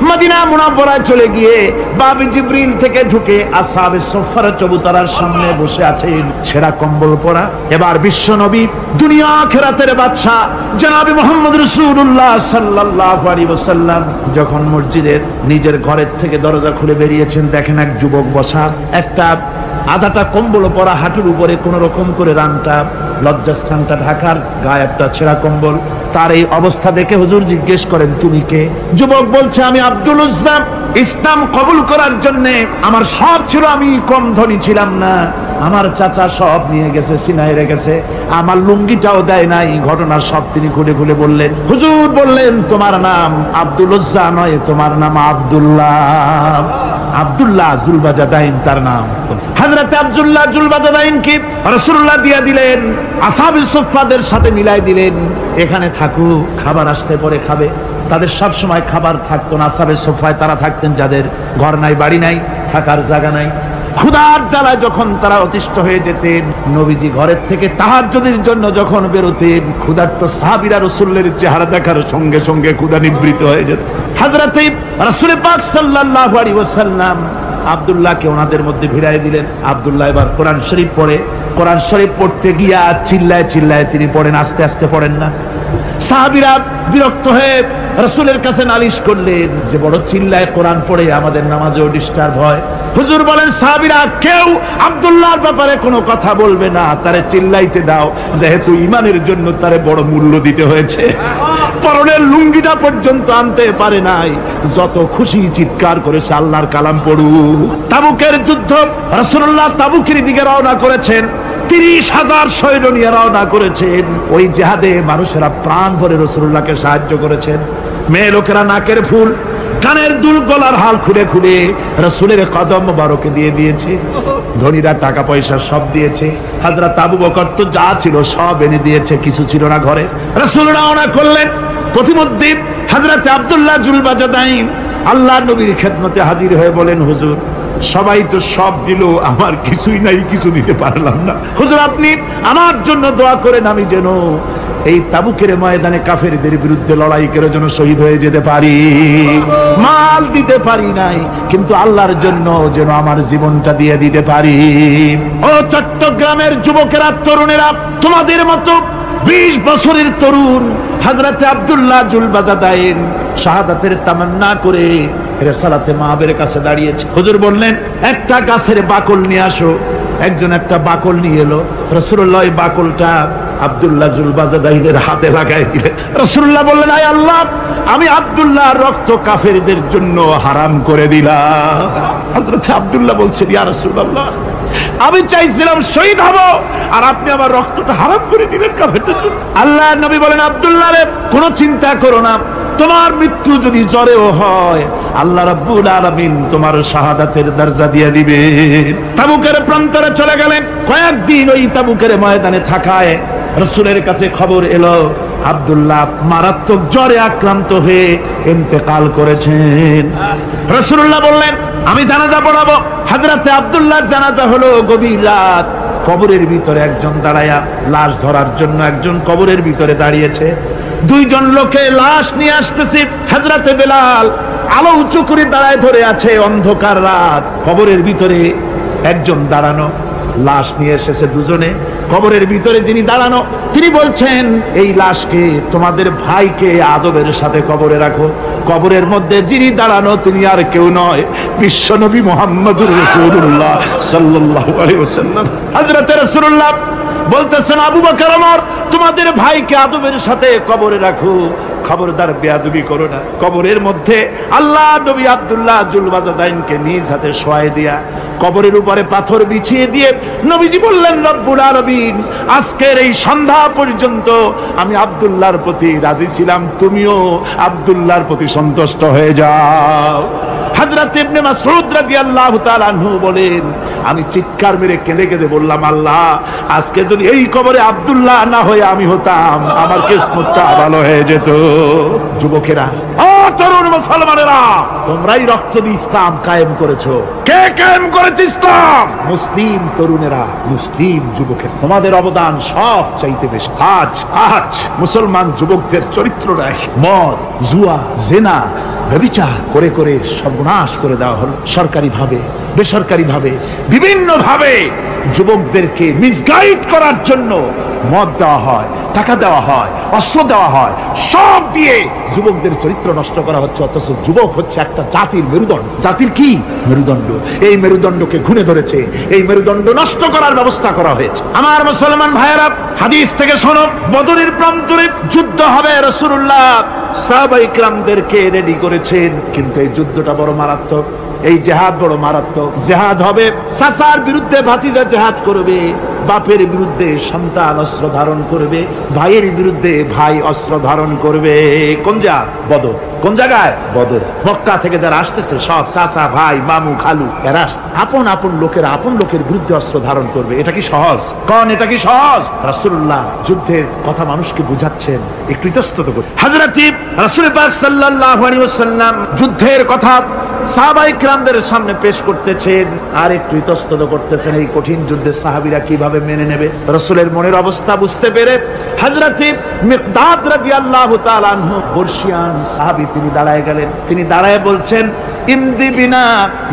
মদিনা মুনাওয়ারায় চলে গিয়ে বাবি জিবরিল থেকে ঢুকে আসহাবে সুফফার চবুতরার সামনে বসে আছেন, ছেঁড়া কম্বল পরা। এবার বিশ্ব নবী, দুনিয়া আখিরাতের বাদশা জনাবে মুহাম্মদ রাসূলুল্লাহ সাল্লাল্লাহু আলাইহি ওয়াসাল্লাম যখন মসজিদের নিজের ঘরের থেকে দরজা খুলে বেরিয়েছেন, দেখেন এক যুবক বসা, একটা আধাটা কম্বল পরা, হাঁটুর উপরে কোন রকম করে রানটা লজ্জাস্থানটা ঢাকার, গায়ে একটা ছেঁড়া কম্বল। তার এই অবস্থা দেখে হুজুর জিজ্ঞেস করেন, তুমি কে? যুবক বলছে, আমি আব্দুল উজ্জা। ইসলাম কবুল করার জন্য আমার সব ছিল, আমি কম ধনী ছিলাম না, আমার চাচা সব নিয়ে গেছে, সিনায় রেখেছে, আমার লুঙ্গিটাও দেয় নাই। ঘটনার সব তিনি খুলে খুলে বললেন। হুজুর বললেন, তোমার নাম আব্দুল উজ্জা নয়, তোমার নাম আব্দুল্লাহ। আব্দুল্লাহ জুলবাজাদাইন তার নাম। হযরত আব্দুল্লাহ জুলবাজাদাইন কি রাসূলুল্লাহ দিয়া দিলেন, আসহাবে সুফফাদের সাথে মিলাই দিলেন, এখানে থাকো, খাবার আসতে পরে খাবে। তাদের সব সময় খাবার থাকতো না। আসহাবে সুফফায় তারা থাকতেন যাদের ঘর নাই, বাড়ি নাই, থাকার জায়গা নাই। ক্ষুধার জ্বালায় যখন তারা অতিষ্ঠ হয়ে যেতেন, নবীজি ঘরের থেকে তাহাজ্জুদের জন্য যখন বেরোতেন, ক্ষুধার্ত সাহাবীরা রাসূলের চেহারা দেখার সঙ্গে সঙ্গে ক্ষুধা নিবৃত্ত হয়ে যেত। হযরত রাসূল পাক সাল্লাল্লাহু আলাইহি ওয়াসাল্লাম আব্দুল্লাহকে ওনাদের মধ্যে ভিড়াই দিলেন। আব্দুল্লাহ এবার কোরআন শরীফ পড়ে। কোরআন শরীফ পড়তে গিয়া চিল্লায় চিল্লায় তিনি পড়েন, আস্তে আস্তে পড়েন না। সাহাবীরা বিরক্ত হয়ে রাসূলের কাছে নালিশ করলেন যে বড় চিল্লায় কোরআন পড়ে আমাদের নামাজেও ডিস্টার্ব হয়। হুজুর বলেন সাহাবীরা কেউ আব্দুল্লাহর ব্যাপারে কোনো কথা বলবে না, তারে চিল্লাইতে দাও, যেহেতু ঈমানের জন্য তারে বড় মূল্য দিতে হয়েছে। পরনের লুঙ্গিটা পর্যন্ত আনতে পারে নাই, যত খুশি চিৎকার করেছে আল্লাহর কালাম পড়ু। তাবুকের যুদ্ধ, রাসূলুল্লাহ তাবুকের দিকে রওনা করেছেন, 30,000 সৈন্য নিয়ে রওনা করেছেন। ওই জিহাদে মানুষেরা প্রাণ ভরে রাসূলুল্লাহকে সাহায্য করেছেন। মেয়ে লোকেরা নাকের ফুল, কানের দুল, গলার হাল খুলে খুলে রাসূলের কদম মোবারকে দিয়ে দিয়েছে। ধনীরা টাকা পয়সা সব দিয়েছে। হযরত আবু বকর তো যা ছিল সব এনে দিয়েছে, কিছু ছিল না ঘরে। রাসূল রওনা করলেন। প্রতিমধ্যে হযরত আব্দুল্লাহ জুলবাজাদাইন আল্লাহর নবীর খেদমতে হাজির হয়ে বলেন, হুজুর সবাই তো সব দিল, আমার কিছুই নাই, কিছু দিতে পারলাম না। হুজুর আপনি আমার জন্য দোয়া করেন, আমি যেন এই তাবুকের ময়দানে কাফেরদের বিরুদ্ধে লড়াই করে যেন শহীদ হয়ে যেতে পারি। মাল দিতে পারি নাই, কিন্তু আল্লাহর জন্য যেন আমার জীবনটা দিয়ে দিতে পারি। ও চট্টগ্রামের যুবকেরা, তরুণেরা, তোমাদের মতো 20 বছরের তরুণ হযরত আব্দুল্লাহ জুলবাজাদাইন শাহাদাতের তামান্না করে রিসালাতে মাহবের কাছে দাঁড়িয়েছে। হুজুর বললেন একটা গাছের বাকল নিয়ে আসো। একজন একটা বাকল নিয়ে এলো। রাসূলুল্লাহ এই বাকলটা আব্দুল্লাহ জুলবাজাদাইনের হাতে লাগাই দিলেন। রাসূলুল্লাহ বললেন, আয় আল্লাহ, আমি আব্দুল্লাহর রক্ত কাফেরদের জন্য হারাম করে দিলাম। হযরত আব্দুল্লাহ বলছেন, ইয়া রাসূলুল্লাহ, আমি চাইছিলাম শহীদ হব, আর আপনি আমার রক্তটা হারাম করে দিলেন কাফেরদের জন্য। আল্লাহর নবী বলেন, আব্দুল্লাহ রে, কোনো চিন্তা করো না, তোমার মৃত্যু যদি জ্বরেও হয় আল্লাহ রাব্বুল আলামিন তোমার শাহাদাতের দরজা দিয়ে দিবেন। তাবুকের প্রান্তরে চলে গেলেন। কয়েকদিন ওই তাবুকের ময়দানে থাকায় রাসূলের কাছে খবর এলো আব্দুল্লাহ মারাত্মক জ্বরে আক্রান্ত হয়ে ইন্তেকাল করেছেন। রাসূলুল্লাহ বললেন, আমি জানাজা পড়াবো। হযরতে আব্দুল্লাহর জানাজা হলো গভীর রাত। কবরের ভিতরে একজন দাঁড়ায়া লাশ ধরার জন্য একজন কবরের ভিতরে দাঁড়িয়েছে। 2 জন লোকে লাশ নিয়ে আসতেছে। হযরতে বেলাল আলো উঁচু করে দাঁড়ায় ধরে আছে। অন্ধকার রাত, কবরের ভিতরে একজন দাঁড়ানো, লাশ নিয়ে এসেছে 2 জনে। কবরের ভিতরে যিনি দাঁড়ানো তিনি বলছেন, এই লাশকে তোমাদের ভাইকে আদবের সাথে কবরে রাখো। কবরের মধ্যে যিনি দাঁড়ানো তিনি আর কেউ নয়, বিশ্বনবী মুহাম্মদুর রাসূলুল্লাহ সাল্লাল্লাহু আলাইহি ওয়াসাল্লাম। হযরত রাসূলুল্লাহ বলতেছেন, আবু বকর ওমর, তোমাদের ভাইকে আদবের সাথে কবরে রাখো, খবরদার বেয়াদবি করো না। কবরের মধ্যে আল্লাহ নবী আব্দুল্লাহ জুলবাজাদাইনকে নিজ হাতে শোয়ায় দিয়া কবরের উপরে পাথর বিছিয়ে দিয়ে নবীজি বললেন, রব্বুল আলামিন, আজকের এই সন্ধ্যা পর্যন্ত আমি আব্দুল্লাহর প্রতি রাজি ছিলাম, তুমিও আব্দুল্লাহর প্রতি সন্তুষ্ট হয়ে যাও। হযরত ইবনে মাসউদ রাদিয়াল্লাহু তাআলা আনহু বলেন, আমি চিৎকার মেরে কেঁদে কেঁদে বললাম, আল্লাহ, আজকে যদি এই কবরে আব্দুল্লাহ না হয়ে আমি হতাম, আমার কিসমতটা ভালো হয়ে যেত। যুবকেরা, ও তরুণ মুসলমানেরা, তোমরাই রক্ত দিয়ে ইসলাম কায়েম করেছো। কে কায়েম করেছে ইসলাম? মুসলিম তরুণেরা, মুসলিম যুবকেরা। তোমাদের অবদান সব চাইতে বেশি। আজ মুসলমান যুবকদের চরিত্র নাই। মদ, জুয়া, জেনা, ব্যভিচার করে করে সর্বনাশ করে দেওয়া হলো। সরকারি ভাবে, বেসরকারি ভাবে, বিভিন্ন ভাবে যুবকদেরকে মিসগাইড করার জন্য মদ দেওয়া হয়, টাকা দেওয়া হয়, অস্ত্র দেওয়া হয়, সব দিয়ে যুবকদের চরিত্র নষ্ট করা হচ্ছে। অথচ যুবক হচ্ছে একটা জাতির মেরুদণ্ড। জাতির কি মেরুদণ্ড? এই মেরুদণ্ডকে ঘুরে ধরেছে, এই মেরুদণ্ড নষ্ট করার ব্যবস্থা করা হয়েছে। আমার মুসলমান ভাইয়েরা, হাদিস থেকে শোনো, বদরের প্রান্তরে যুদ্ধ হবে। রাসূলুল্লাহ সাহাবায়ে কিরামদেরকে রেডি করেছেন, কিন্তু এই যুদ্ধটা বড় মারাত্মক। এই জিহাদ বড় মারাত্মক। জিহাদ হবে, চাচার বিরুদ্ধে ভাতিজা জিহাদ করবে, বাপের বিরুদ্ধে সন্তান অস্ত্র ধারণ করবে, ভাইয়ের বিরুদ্ধে ভাই অস্ত্র ধারণ করবে। কোন জায়গা? বদর। কোন জায়গায়? বদর। মক্কা থেকে যারা আসতেছে সব চাচা, ভাই, মামু, খালু, এরা আপন আপন লোকের বিরুদ্ধে অস্ত্র ধারণ করবে। এটা কি সহজ? কোন এটা কি সহজ? রাসূলুল্লাহ যুদ্ধের কথা মানুষকে বুঝাচ্ছেন, একটু ইতস্তত করে। হযরত রাসূল পাক সাল্লাল্লাহু আলাইহি ওয়াসাল্লাম যুদ্ধের কথা সাহাবায়ে কিরামদের সামনে পেশ করতেছেন আর একটু ইতস্তত করতেছেন। এই কঠিন যুদ্ধে সাহাবীরা কিভাবে মেনে নেবে? রাসূলের মনের অবস্থা বুঝতে পেরে হযরত মিকদাদ রাদিয়াল্লাহু তাআলা আনহু, বর্ষিয়ান সাহাবী, তিনি দাঁড়ায় গেলেন। তিনি দাঁড়ায় বলছেন, ইমদি বিনা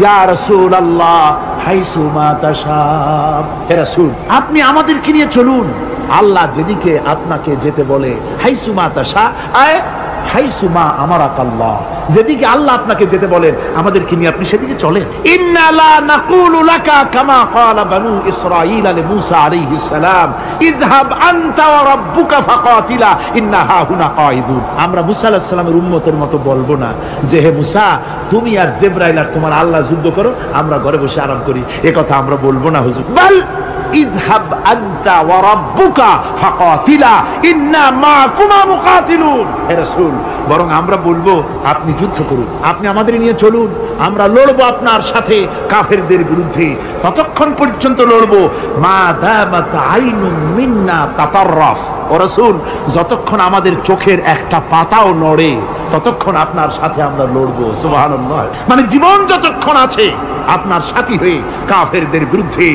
ইয়া রাসূলুল্লাহ হাইসু মা তাশা। হে রাসূল, আপনি আমাদেরকে নিয়ে চলুন, আল্লাহ যেদিকে আপনাকে যেতে বলে, হাইসু মা তাশা, হাইসু মা আমারাকাল্লাহ, যেদিকে আল্লাহ আপনাকে যেতে বলেন আমাদেরকে নিয়ে আপনি সেদিকে চলেন। ইন্না লা নাকুলু লাকা কামা ক্বালা বানু ইসরাঈল লিমূসা আলাইহিস সালাম ইযহাব আনতা ওয়া রাব্বুকা ফাকাতিলা ইন্না হাহুনা কাঈদুন। আমরা মুসা আলাইহিস সালামের উম্মতের মতো বলবো না যে হে মুসা তুমি আর জিবরাইল আর তোমার আল্লাহ যুদ্ধ করো, আমরা ঘরে বসে আরাম করি, এ কথা আমরা বলবো না হুজুর। বাল ইযহাব আনতা ওয়া রাব্বুকা ফাকাতিলা ইন্না মাআকুমা মুকাতিলুন। হে রাসূল, বরং আমরা বলবো আপনি যুদ্ধ করুন, আপনি আমাদের নিয়ে চলুন, আমরা লড়বো আপনার সাথে কাফেরদের বিরুদ্ধে, ততক্ষণ পর্যন্ত লড়বো মা দামাত আইনুম মিন্না তাতাররাফ। ও রাসূল, যতক্ষণ আমাদের চোখের একটা পাতাও নড়ে ততক্ষণ আপনার সাথে আমরা লড়বো। সুবহানাল্লাহ। মানে জীবন যতক্ষণ আছে আপনার সাথী হয়ে কাফেরদের বিরুদ্ধে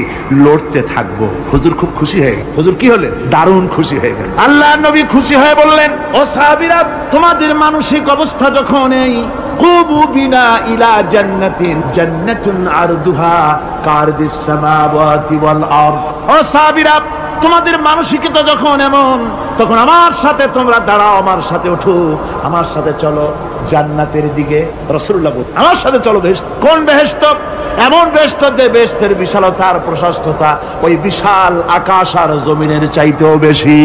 লড়তে থাকবো। হুজুর খুব খুশি হয়ে গেল। হুজুর কি হলেন? দারুণ খুশি হয়ে গেল। আল্লাহ নবী খুশি হয়ে বললেন, ও সাহাবীরা, তোমাদের মানসিক অবস্থা যখন এই কুবু বিনা ইলা জান্নাতিন জান্নাতুন আরদুহা কারদিস সামাওয়াতি ওয়াল আরদ। ও সাহাবীরা, তোমাদের মানসিকতা যখন এমন, তখন আমার সাথে তোমরা দাঁড়াও, আমার সাথে ওঠো, আমার সাথে চলো জান্নাতের দিকে। রাসূলুল্লাহ বলেন, আমার সাথে চলো বেহেশত। কোন বেহেশত? এমন বেহেশত যে বেহেশতের বিশালতা আর প্রশস্ততা ওই বিশাল আকাশ আর জমিনের চাইতেও বেশি।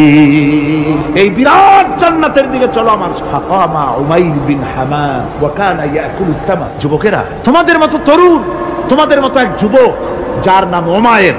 এই বিরাট জান্নাতের দিকে চলো আমার সাথে। ফাকামা উমাইর বিন হামাম ওয়া কানা ইয়াকুলু তামার। যুবকেরা, তোমাদের মতো তরুণ, তোমাদের মতো এক যুবক যার নাম উমাইর,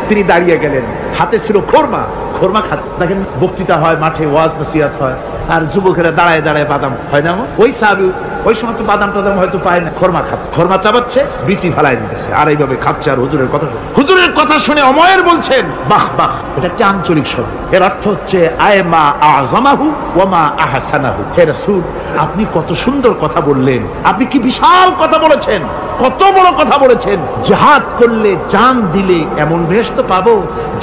তিনি দাঁড়িয়ে গেলেন, হাতে ছিল খোরমা, খোরমা খাচ্ছে। দেখেন বক্তৃতা হয়, মাঠে ওয়াজ নসিহত হয়, আর যুবকেরা দাঁড়ায় দাঁড়ায় বাদাম হয় না, ওই সাহাবী ওই সময় তো বাদাম টাদাম হয়তো পায় না, খোরমা খাচ্ছে, খোরমা চাবাচ্ছে, বিচি ফালাই দিতেছে, আর এইভাবে খাচ্ছে আর হুজুরের কথা শুনে। হুজুরের কথা শুনে উমাইর বলছেন, বাহ বাহ, এটা একটা আঞ্চলিক শব্দ, এর অর্থ হচ্ছে আয়মা আযমাহু ওয়া মা আহসানাহু। হে রাসূল, আপনি কত সুন্দর কথা বললেন, আপনি কি বিশাল কথা বলেছেন, কত বড় কথা বলেছেন। জিহাদ করলে, জান দিলে এমন বেহেশত পাবো,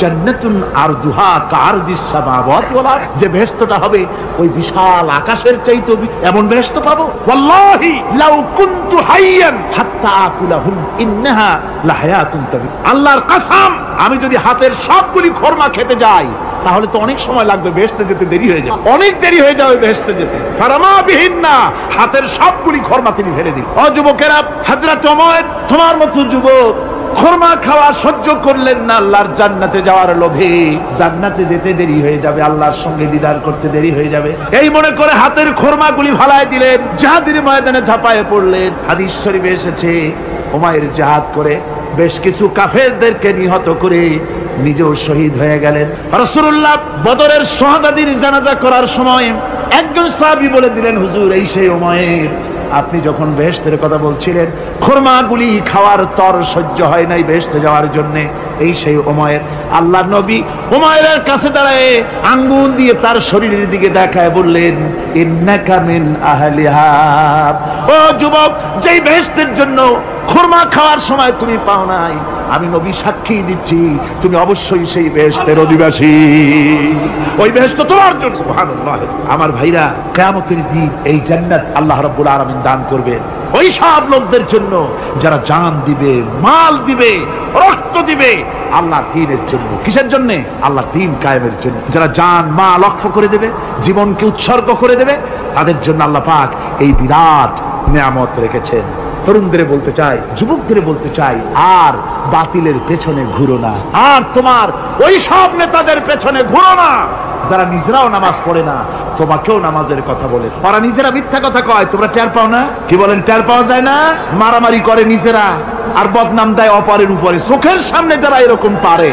জান্নাতুন আরদুহা কারদিস সামাওয়াতি ওয়াল আরদ, যে বেহেশতটা হবে ওই বিশাল আকাশের চাইতে এমন বেহেশত পাবো। ওয়াল্লাহি লাউ কুনতু হাইয়ান হাত্তা আকুলাহুম ইন্নাহা লাহায়াতুন তাবি। আল্লাহর কসম, আমি যদি হাতের সবগুলি খোরমা খেতে যাই তাহলে তো অনেক সময় লাগবে, বেহেশতে যেতে দেরি হয়ে যাবে, অনেক দেরি হয়ে যাবে বেহেশতে যেতে। ফারামা বিহিন্না, হাতের সবগুলি খোরমা তিনি ফেলে দিন। ও যুবকেরা, হযরত ওমর তোমার মতো যুবক খোরমা খাওয়া সহ্য করলেন না আল্লাহর জান্নাতে যাওয়ার লোভে। জান্নাতে যেতে দেরি হয়ে যাবে, আল্লাহর সঙ্গে দিদার করতে দেরি হয়ে যাবে, এই মনে করে হাতের খোরমাগুলি ফালায় দিলেন, জিহাদের ময়দানে ঝাঁপায়ে পড়লেন। হাদিস শরীফে এসেছে, উমাইর জিহাদ করে বেশ কিছু কাফেরদেরকে নিহত করে নিজেও শহীদ হয়ে গেলেন। রাসূলুল্লাহ বদরের শাহাদাতের জানাজা করার সময় একজন সাহাবী বলে দিলেন, হুজুর, এই সেই উমাইর, আপনি যখন বেহেশতের কথা বলছিলেন, খোরমাগুলি খাওয়ার তর সহ্য হয় নাই বেহেশতে যাওয়ার জন্য, এই সেই উমাইর। আল্লাহর নবী উমাইরের কাছে দাঁড়ায় আঙ্গুল দিয়ে তার শরীরের দিকে দেখায় বললেন, ইন্নাকা মিন আহলিহা। ও যুবক, যেই বেহেশতের জন্য খোরমা খাওয়ার সময় তুমি পাও নাই, আমি নবী সাক্ষী দিচ্ছি তুমি অবশ্যই সেই বেহেশতের অধিবাসী, ওই বেহেশত তোমার জন্য। সুবহানাল্লাহ। আমার ভাইরা, কিয়ামতের দিন এই জান্নাত আল্লাহ রাব্বুল আলামিন দান করবেন ওই সব লোকদের জন্য যারা জান দিবে, মাল দিবে, রক্ত দিবে আল্লাহর দ্বীনের জন্য। কিসের জন্য? আল্লাহর দ্বীন কায়েমের জন্য। যারা জান মাল লক্ষ্য করে দেবে, জীবনকে উৎসর্গ করে দেবে, তাদের জন্য আল্লাহ পাক এই বিরাট নিয়ামত রেখেছেন। তরুণদের বলতে চাই, যুবকদের বলতে চাই, আর বাতিলের পেছনে ঘুরো না, আর তোমার ওই সব নেতাদের পেছনে ঘুরো না যারা নিজেরাও নামাজ পড়ে না, তোমাকেও নামাজের কথা বলে। ওরা নিজেরা মিথ্যা কথা কয়, তোমরা টের পাও না? কি বলেন, টের পাওয়া যায় না? মারামারি করে নিজেরা আর বদনাম দেয় অপরের উপরে। চোখের সামনে যারা এরকম পারে,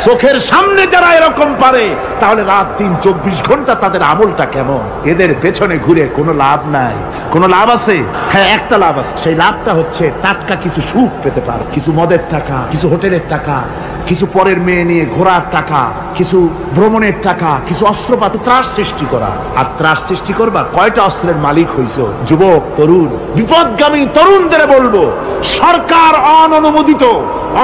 চোখের সামনে যারা এরকম পারে, তাহলে রাত দিন 24 ঘন্টা তাদের আমলটা কেমন? এদের পেছনে ঘুরে কোনো লাভ নাই। কোনো লাভ আছে? হ্যাঁ, একটা লাভ আছে। সেই লাভটা হচ্ছে টাটকা কিছু সুখ পেতে পারো, কিছু মদের টাকা, কিছু হোটেলের টাকা, কিছু পরের মেয়ে নিয়ে ঘোরার টাকা, কিছু ভ্রমণের টাকা, কিছু অস্ত্রপাতি, ত্রাস সৃষ্টি করা। আর ত্রাস সৃষ্টি করবা, কয়টা অস্ত্রের মালিক হইছো? যুবক, তরুণ, বিপদগামী তরুণদের বলবো, সরকার অননুমোদিত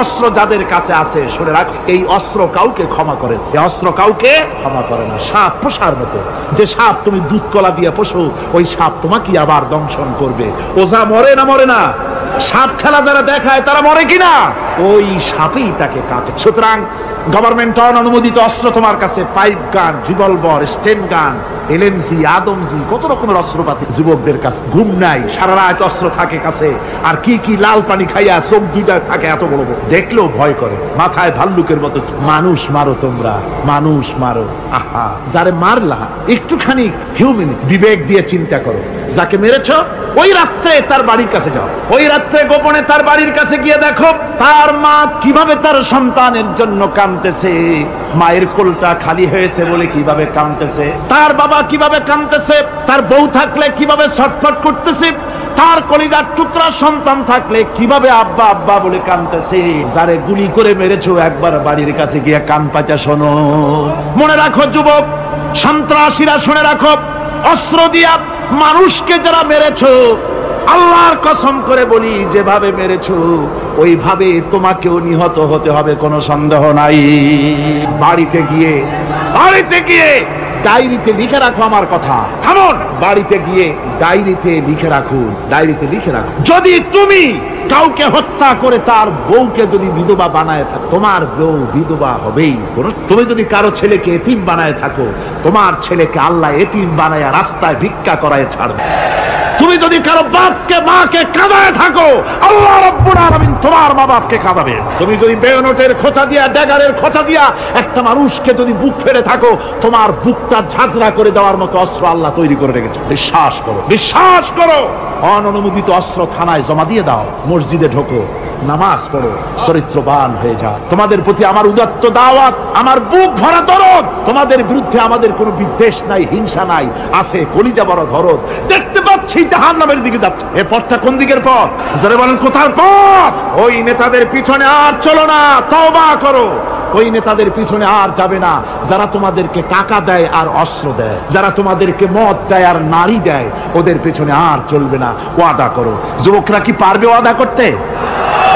অস্ত্র যাদের কাছে আছে, শুনে রাখ, এই অস্ত্র কাউকে ক্ষমা করে, এই অস্ত্র কাউকে ক্ষমা করে না। সাপ পোষার মতো, যে সাপ তুমি দুধ কলা দিয়ে পোষো, ওই সাপ তোমাকে আবার দংশন করবে। ওঝা মরে না মরে না? সাপ খেলা যারা দেখায় তারা মরে কিনা? ওই সাপই তাকে কাটে। সুতরাং গভর্নমেন্ট অনুমোদিত অস্ত্র তোমার কাছে, পাইপ গান, রিভলভার, স্টেন গান, এলএমজি, আদমজি, কত রকমের অস্ত্রপাতি যুবকদের কাছে। ঘুম নাই, সারা রাত অস্ত্র থাকে কাছে, আর কি কি লাল পানি খাইয়া চোখ দুইটা থাকে এত বড় বড়, দেখলেও ভয় করে, মাথায় ভাল্লুকের মতো। মানুষ মারো তোমরা, মানুষ মারো। আহা, যারে মারলা একটুখানি হিউম্যান বিবেক দিয়ে চিন্তা করো। যাকে মেরেছ ওই রাত্রে তার বাড়ির কাছে যাও, ওই রাত্রে গোপনে তার বাড়ির কাছে গিয়ে দেখো তার মা কিভাবে তার সন্তানের জন্য কাঁদতেছে, মায়ের কোলটা খালি হয়েছে বলে কিভাবে কাঁদতেছে, তার বাবা কিভাবে কাঁদতেছে, তার বউ থাকলে কিভাবে ছটফট করতেছে, তার কলিজার টুকরা সন্তান থাকলে কিভাবে আব্বা আব্বা বলে কাঁদতেছে। যারে গুলি করে মেরেছো একবার বাড়ির কাছে গিয়ে কান পাচা শোনো। মনে রাখো যুবক, সন্ত্রাসীরা, শুনে রাখো, অস্ত্র দিয়া মানুষকে যারা মেরেছো, আল্লাহর কসম করে বলি যেভাবে মেরেছো ওইভাবে তোমাকেও নিহত হতে হবে, কোনো সন্দেহ নাই। বাড়িতে গিয়ে ডায়েরিতে লিখে রাখো আমার কথা। থামুন, বাড়িতে গিয়ে ডায়েরিতে লিখে রাখুন, ডায়েরিতে লিখে রাখুন। যদি তুমি কাউকে হত্যা করে তার বউকে যদি বিধবা বানায় থাকো, তোমার বউ বিধবা হবেই। তুমি যদি কারো ছেলেকে এতিম বানায় থাকো, তোমার ছেলেকে আল্লাহ এতিম বানায় রাস্তায় ভিক্ষা করায় ছাড়বে। তুমি যদি কারো বাপকে মাকে কাঁদায় থাকো, আল্লাহ রাব্বুল আলামিন তোমার মা বাপকে কাঁদাবে। তুমি যদি বেয়নটের খোঁচা দিয়া, ড্যাগারের খোঁচা দিয়া একটা মানুষকে যদি বুক ফেরে থাকো, তোমার বুকটা ঝাঁঝরা করে দেওয়ার মতো অস্ত্র আল্লাহ তৈরি করে রেখেছে। বিশ্বাস করো, বিশ্বাস করো। অননুমোদিত অস্ত্র থানায় জমা দিয়ে দাও, মসজিদে ঢোকো, নামাজ পড়ো, চরিত্রবান হয়ে যাও। তোমাদের প্রতি আমার উদাত্ত দাওয়াত, আমার বুক ভরা দরদ। তোমাদের বিরুদ্ধে আমাদের কোনো বিদ্বেষ নাই, হিংসা নাই, আছে কলিজা বড় দরদ। দেখতে পাচ্ছি জাহান্নামের দিকে যাচ্ছে। এ পথটা কোন দিকের পথ? যারা বলেন কোথার পথ? ওই নেতাদের পিছনে আর চলো না, তওবা করো। ওই নেতাদের পিছনে আর যাবে না যারা তোমাদেরকে টাকা দেয় আর অস্ত্র দেয়, যারা তোমাদেরকে মদ দেয় আর নারী দেয়, ওদের পিছনে আর চলবে না। ওয়াদা করো। যুবকরা কি পারবে ওয়াদা করতে?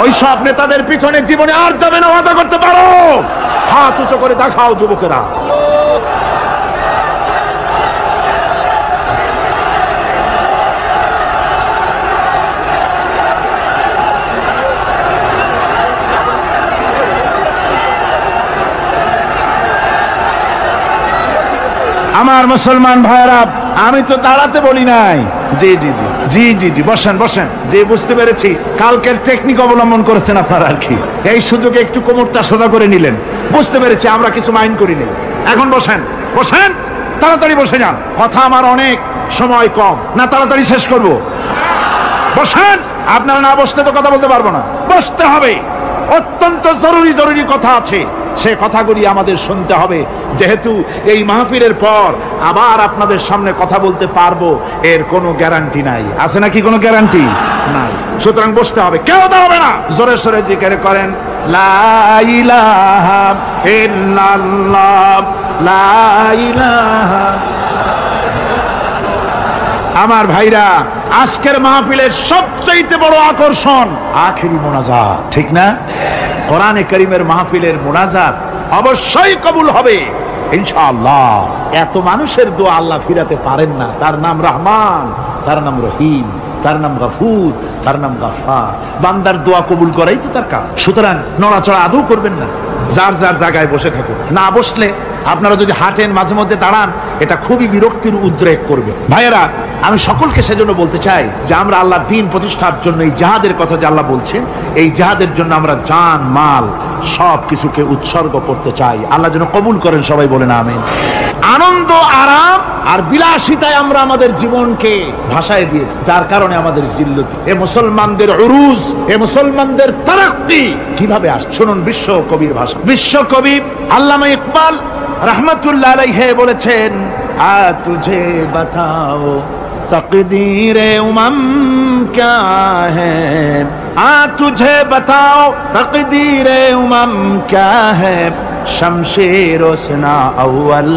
ওই সব নেতাদের পিছনে জীবনে আর যাবে না। ওয়াদা করতে পারো? হাত উঁচু করে দেখাও যুবকেরা। আমার মুসলমান ভাইরা, আমি তো দাঁড়াতে বলি নাই। জি জি জি জি জি জি বসেন বসেন। যে বুঝতে পেরেছি কালকের টেকনিক অবলম্বন করেছেন আপনারা আর কি। এই সুযোগে একটু কোমরটা সোজা করে নিলেন। বুঝতে পেরেছি, আমরা কিছু মাইন্ড করিনি। এখন বসেন, বসেন, তাড়াতাড়ি বসে যান। কথা আমার অনেক, সময় কম, না তাড়াতাড়ি শেষ করব। বসেন। আপনারা না বসতে তো কথা বলতে পারবো না, বসতে হবে। অত্যন্ত জরুরি জরুরি কথা আছে, সে কথাগুলি আমাদের শুনতে হবে। যেহেতু এই মাহফিলের পর আবার আপনাদের সামনে কথা বলতে পারবো এর কোনো গ্যারান্টি নাই। আছে নাকি কোনো গ্যারান্টি? নাই। সুতরাং বসতে হবে, কেউ দাঁড়াবে না। জোরে সোরে জিকির করেন, লা ইলাহা ইল্লাল্লাহ, লা ইলাহা। আমার ভাইরা, আজকের মাহফিলের সবচেয়ে বড় আকর্ষণ আখেরি মোনাজাত, ঠিক না? কোরআনে কারীমের মাহফিলের মোনাজাত অবশ্যই কবুল হবে ইনশাআল্লাহ। এত মানুষের দোয়া আল্লাহ ফিরাতে পারেন না। তার নাম রহমান, তার নাম রহিম, তার নাম গফুর, তার নাম গফফার। বান্দার দোয়া কবুল করাই তো তার কাজ। সুতরাং নড়াচড়া আদৌ করবেন না, যার যার জায়গায় বসে থাকুন। না বসলে আপনারা যদি হাঁটেন, মাঝে মধ্যে দাঁড়ান, এটা খুবই বিরক্তির উদ্রেক করবে। ভাইয়েরা, আমি সকলকে সেজন্য বলতে চাই যে আমরা আল্লাহর দ্বীন প্রতিষ্ঠার জন্য এই জিহাদের কথা যে আল্লাহ বলছেন, এই জিহাদের জন্য আমরা জান মাল সব কিছুকে উৎসর্গ করতে চাই। আল্লাহ যেন কবুল করেন, সবাই বলেন আমিন। আনন্দ, আরাম আর বিলাসিতায় আমরা আমাদের জীবনকে ভাসায় দিয়ে, যার কারণে আমাদের জিল্লতি। এ মুসলমানদের উরুজ, এ মুসলমানদের তারাক্কি কিভাবে আসে শুনুন। বিশ্ব কবির ভাষা, বিশ্ব কবি আল্লামা ইকবাল রহমতুল্লাহ আলাইহি বলেছেন, আ তুঝে বাতাও তকদীরে উমম क्या है, आ तुझे बताओ तकदीरे उमम क्या है, शमशेर उसना अव्वल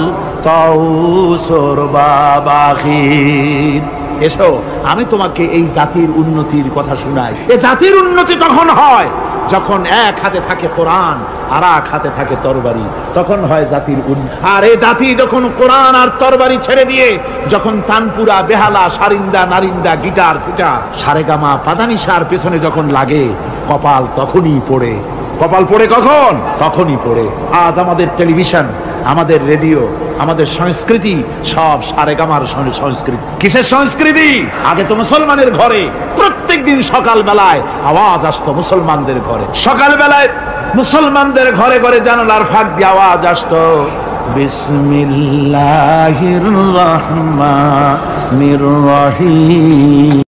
ताऊस और बाबाखीर। এসো আমি তোমাকে এই জাতির উন্নতির কথা শোনাই। এই জাতির উন্নতি তখন হয় যখন এক হাতে থাকে কোরআন আর এক হাতে থাকে তরবারি, তখন হয় জাতির উন্নতি। আর এই জাতি যখন কোরআন আর তরবারি ছেড়ে দিয়ে যখন তানপুরা, বেহালা, সারিন্দা, নারিন্দা, গিটার, ফিটার, সারেগামা, পাদানিসার পেছনে যখন লাগে, কপাল তখনই পড়ে কপাল পড়ে কখন? তখনই পড়ে। আজ আমাদের টেলিভিশন, আমাদের রেডিও, আমাদের সংস্কৃতি সব সারেগামার সংস্কৃতি। কিসের সংস্কৃতি? আগে তো মুসলমানের ঘরে প্রত্যেক দিন সকাল বেলায় আওয়াজ আসতো, মুসলমানদের ঘরে সকাল বেলায় মুসলমানদের ঘরে ঘরে জানালার ফাঁক দিয়ে আওয়াজ আসতো, বিসমিল্লাহির রহমানির রহিম।